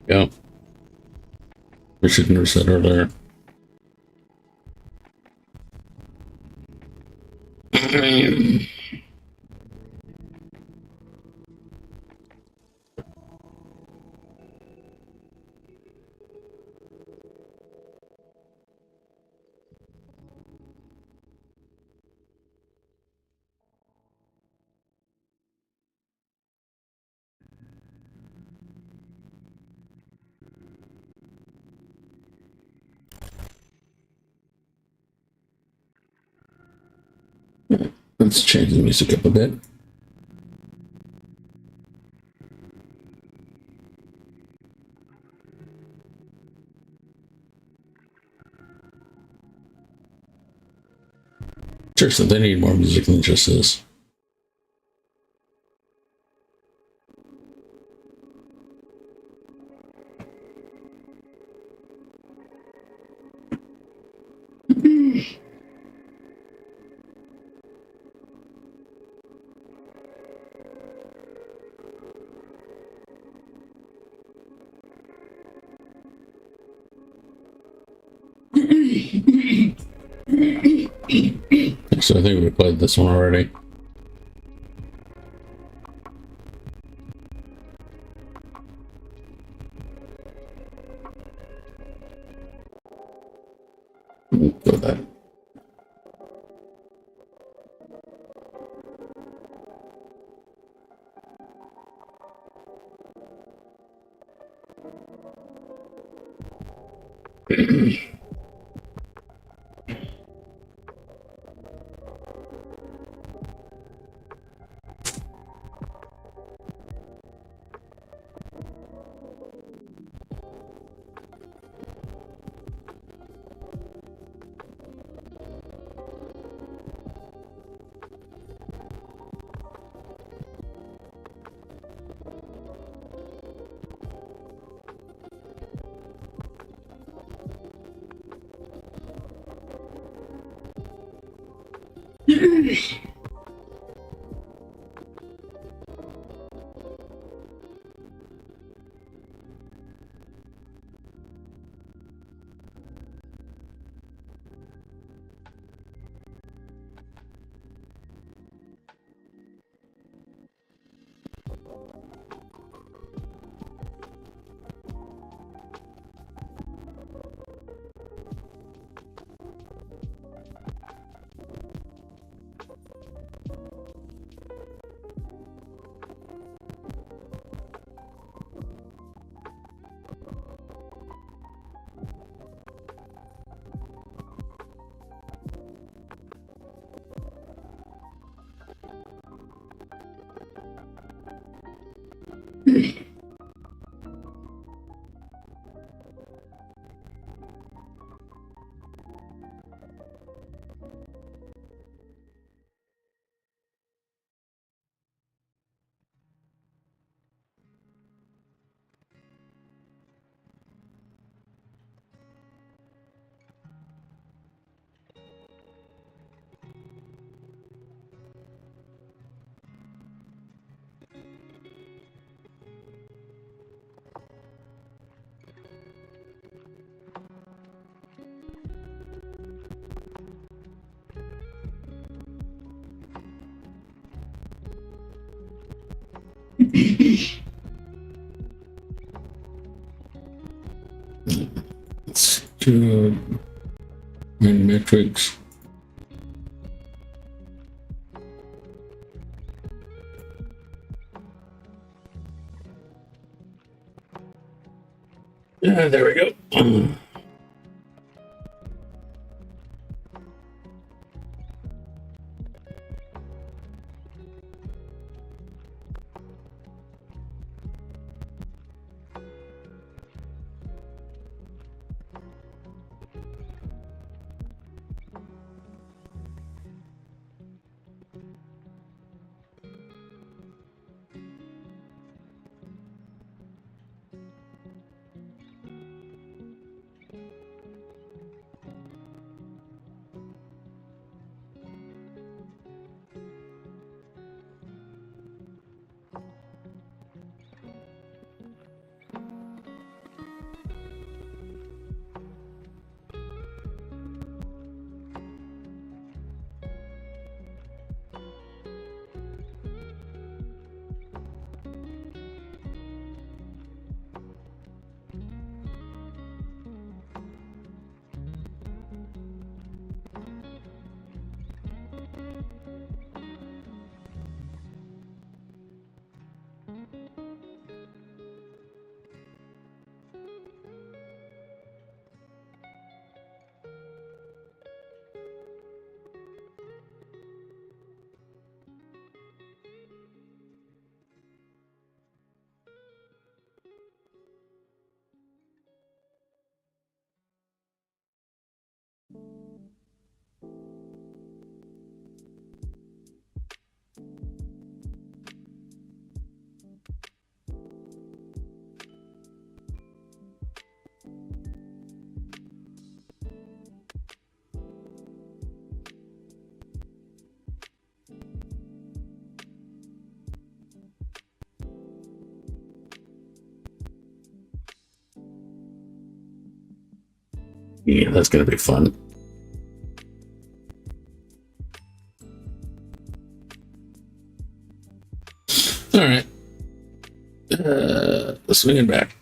Yeah. We should have said earlier. Let's change the music up a bit. Seriously, they need more music than just this. So I think we played this one already. Go with that. Let's do main metrics. Yeah, there we go. Yeah, that's going to be fun. All right. Swinging back.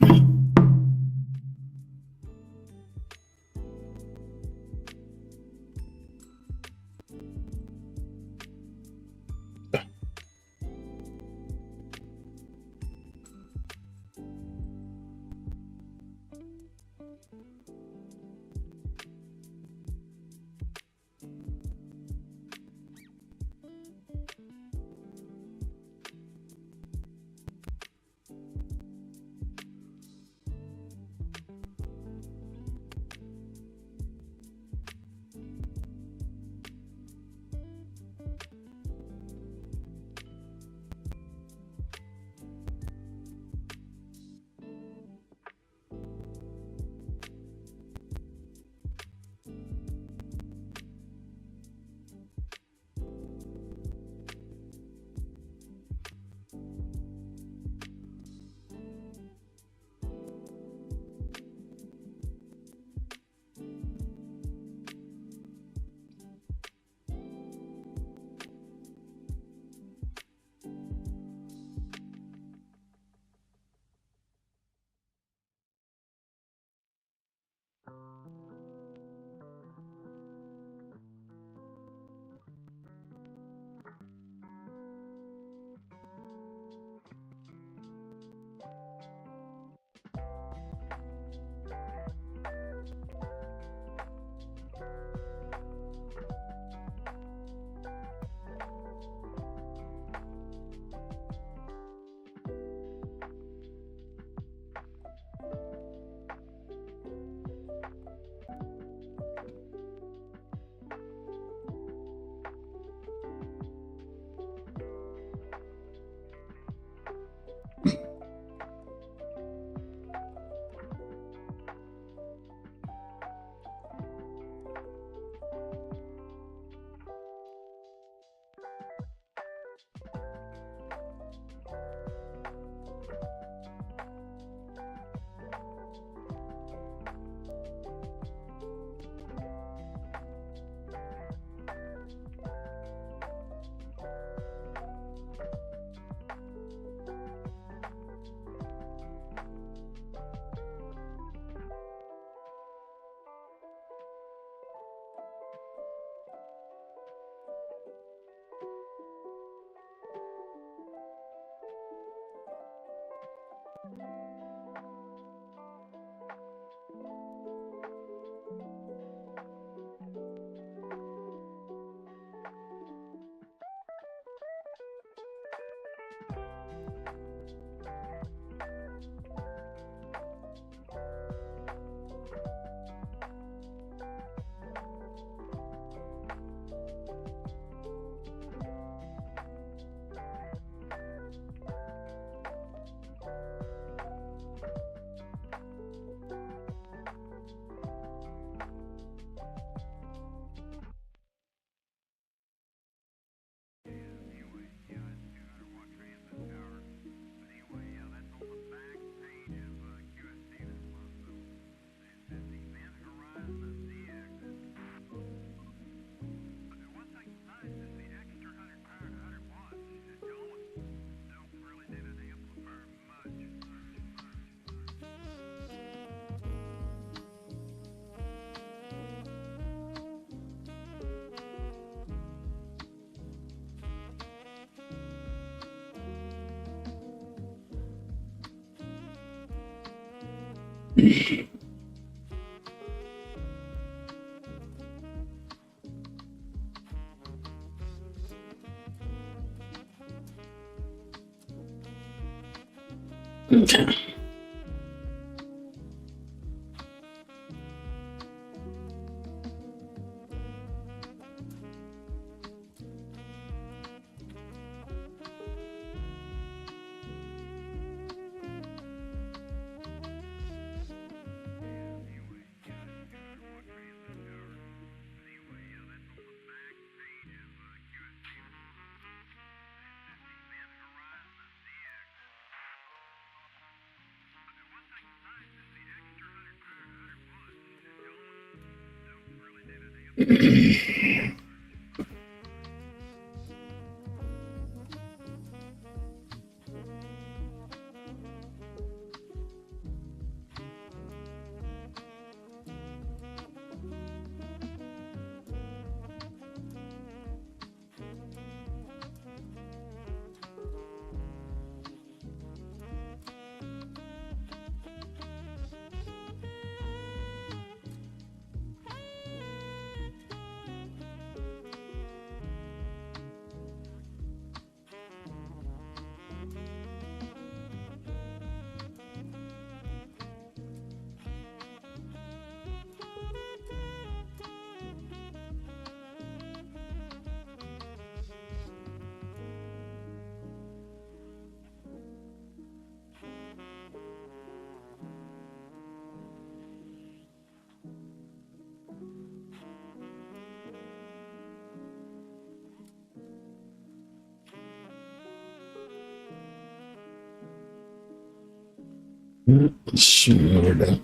Okay. Smooth it.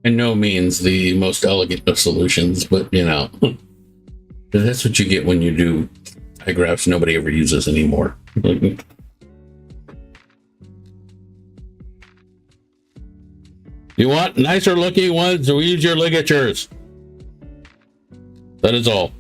by no means the most elegant of solutions, but you know, that's what you get when you do digraphs nobody ever uses anymore. You want nicer looking ones, we use your ligatures. That is all.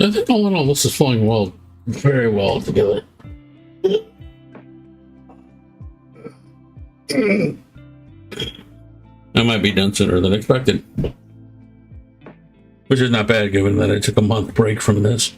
I think all in all, this is flowing well, very well together. I might be done sooner than expected, which is not bad given that I took a month break from this.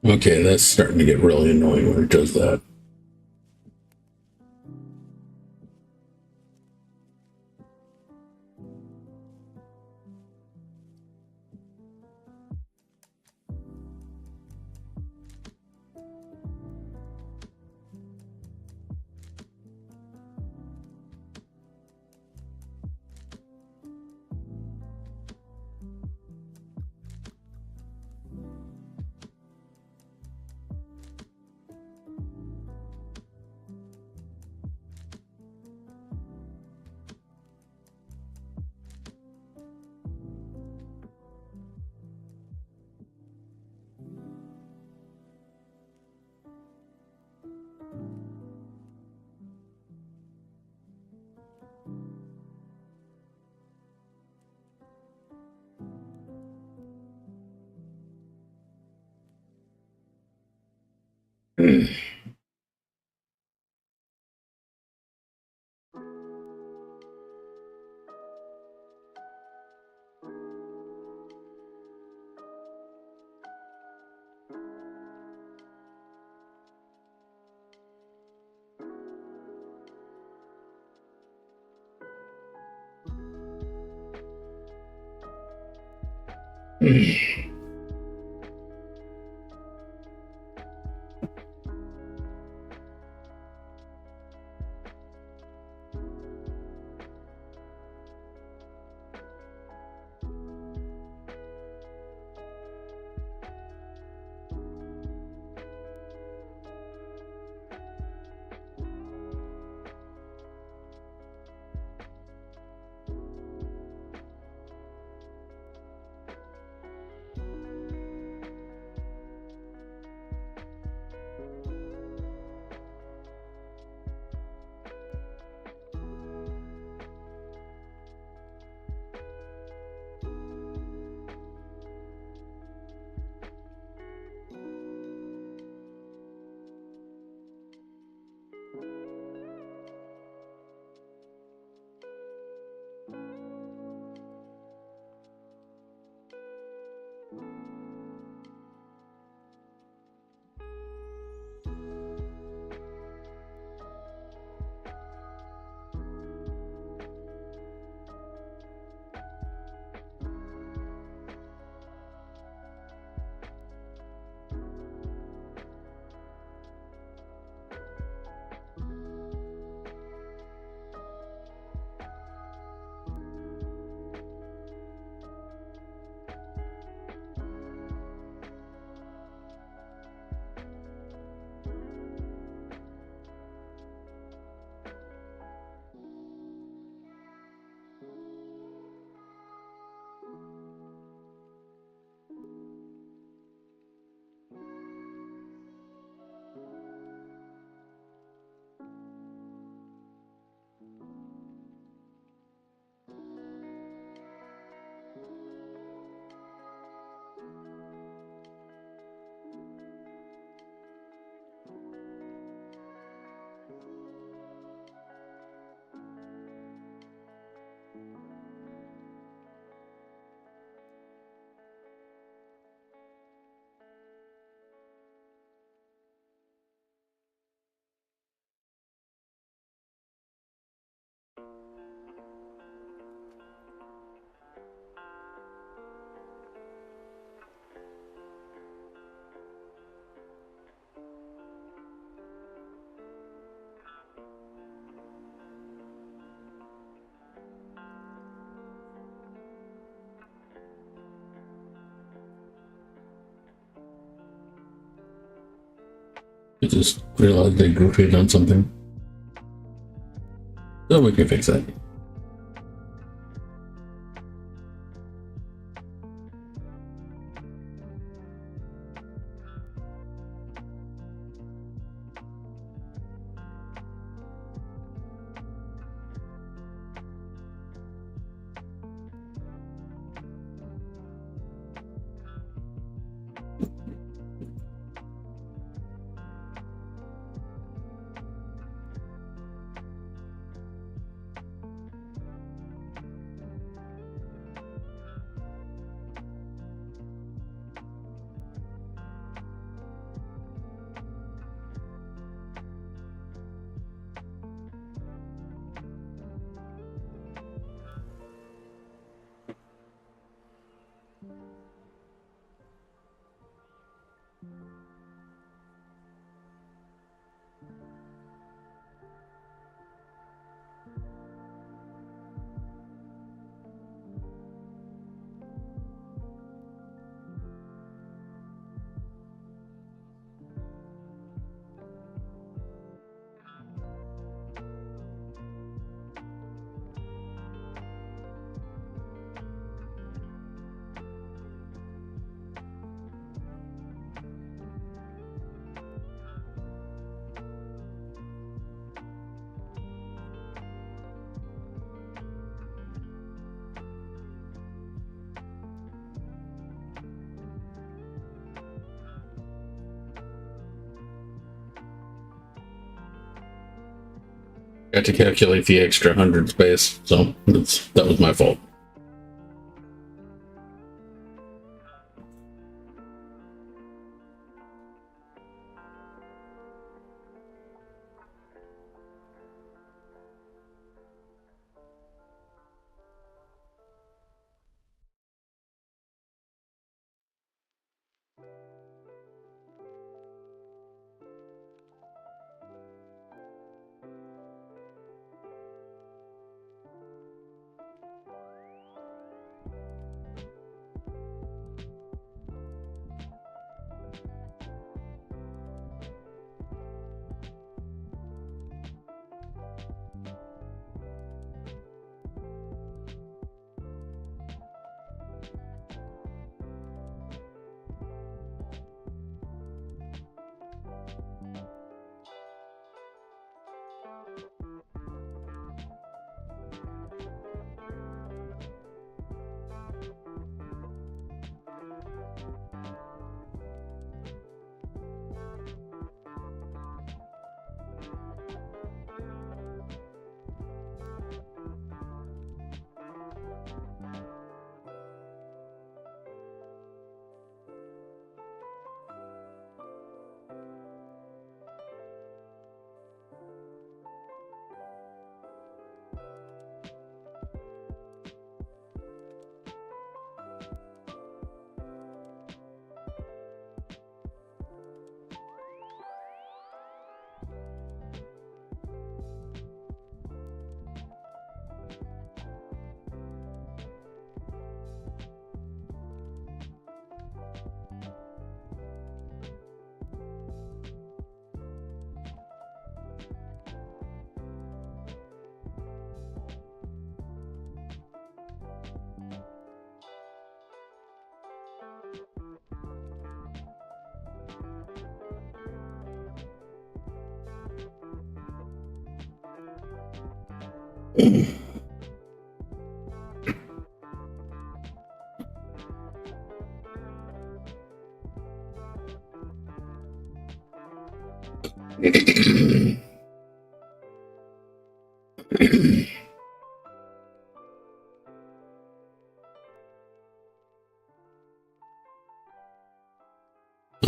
Okay, that's starting to get really annoying when it does that. I just realized they grouped on something. So we can fix that. Got to calculate the extra 100 space, so that was my fault.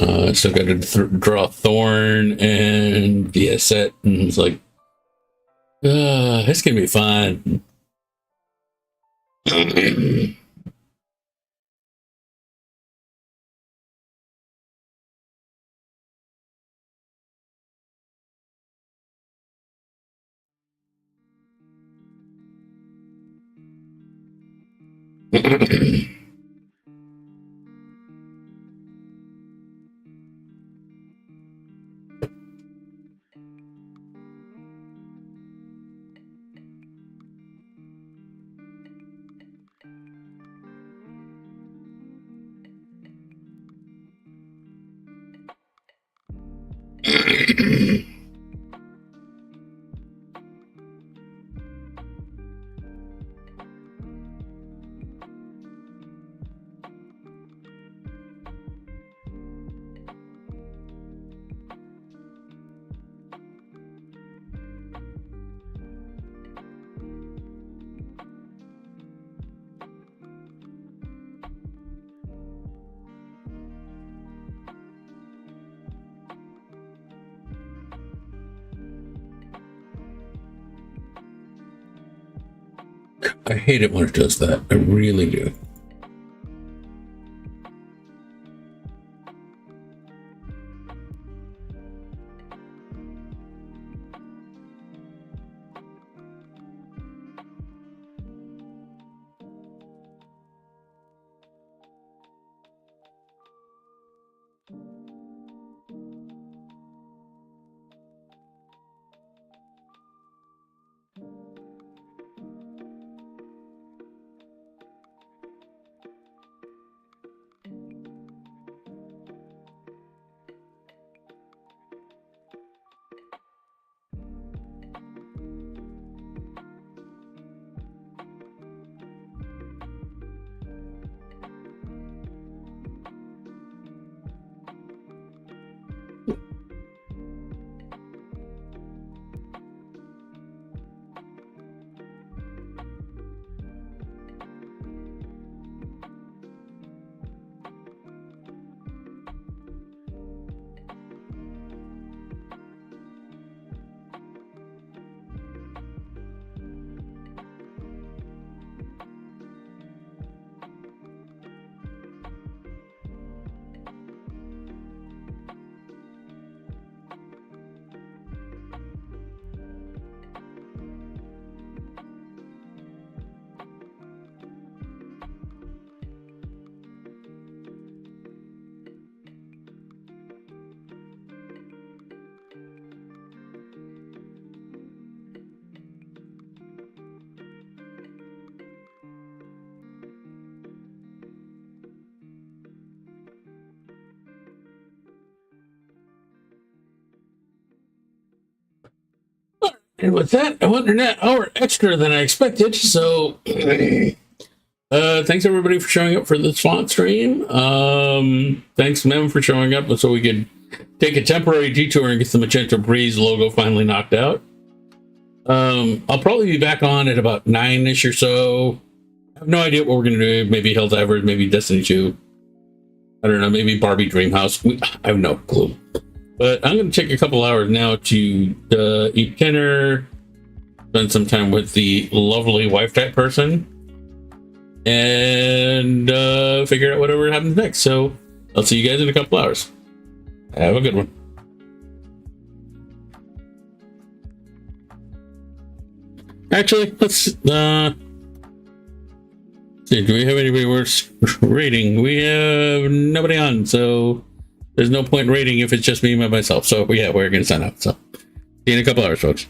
I still got to draw Thorn and be a set, and it's like, it's gonna be fun. I hate it when it does that. I really do. And with that, I went an hour extra than I expected. So, thanks everybody for showing up for this font stream. Thanks, Mem, for showing up so we could take a temporary detour and get the Magenta Breeze logo finally knocked out. I'll probably be back on at about 9-ish or so. I have no idea what we're going to do. Maybe Helldivers, maybe Destiny 2. I don't know, maybe Barbie Dreamhouse. I have no clue. But I'm going to take a couple hours now to eat dinner, spend some time with the lovely wife-type person, and figure out whatever happens next. So I'll see you guys in a couple hours. Have a good one. Actually, let's see. Do we have anybody worth rating? We have nobody on, so there's no point rating if it's just me by myself. So yeah, we're gonna sign out. So see you in a couple hours, folks.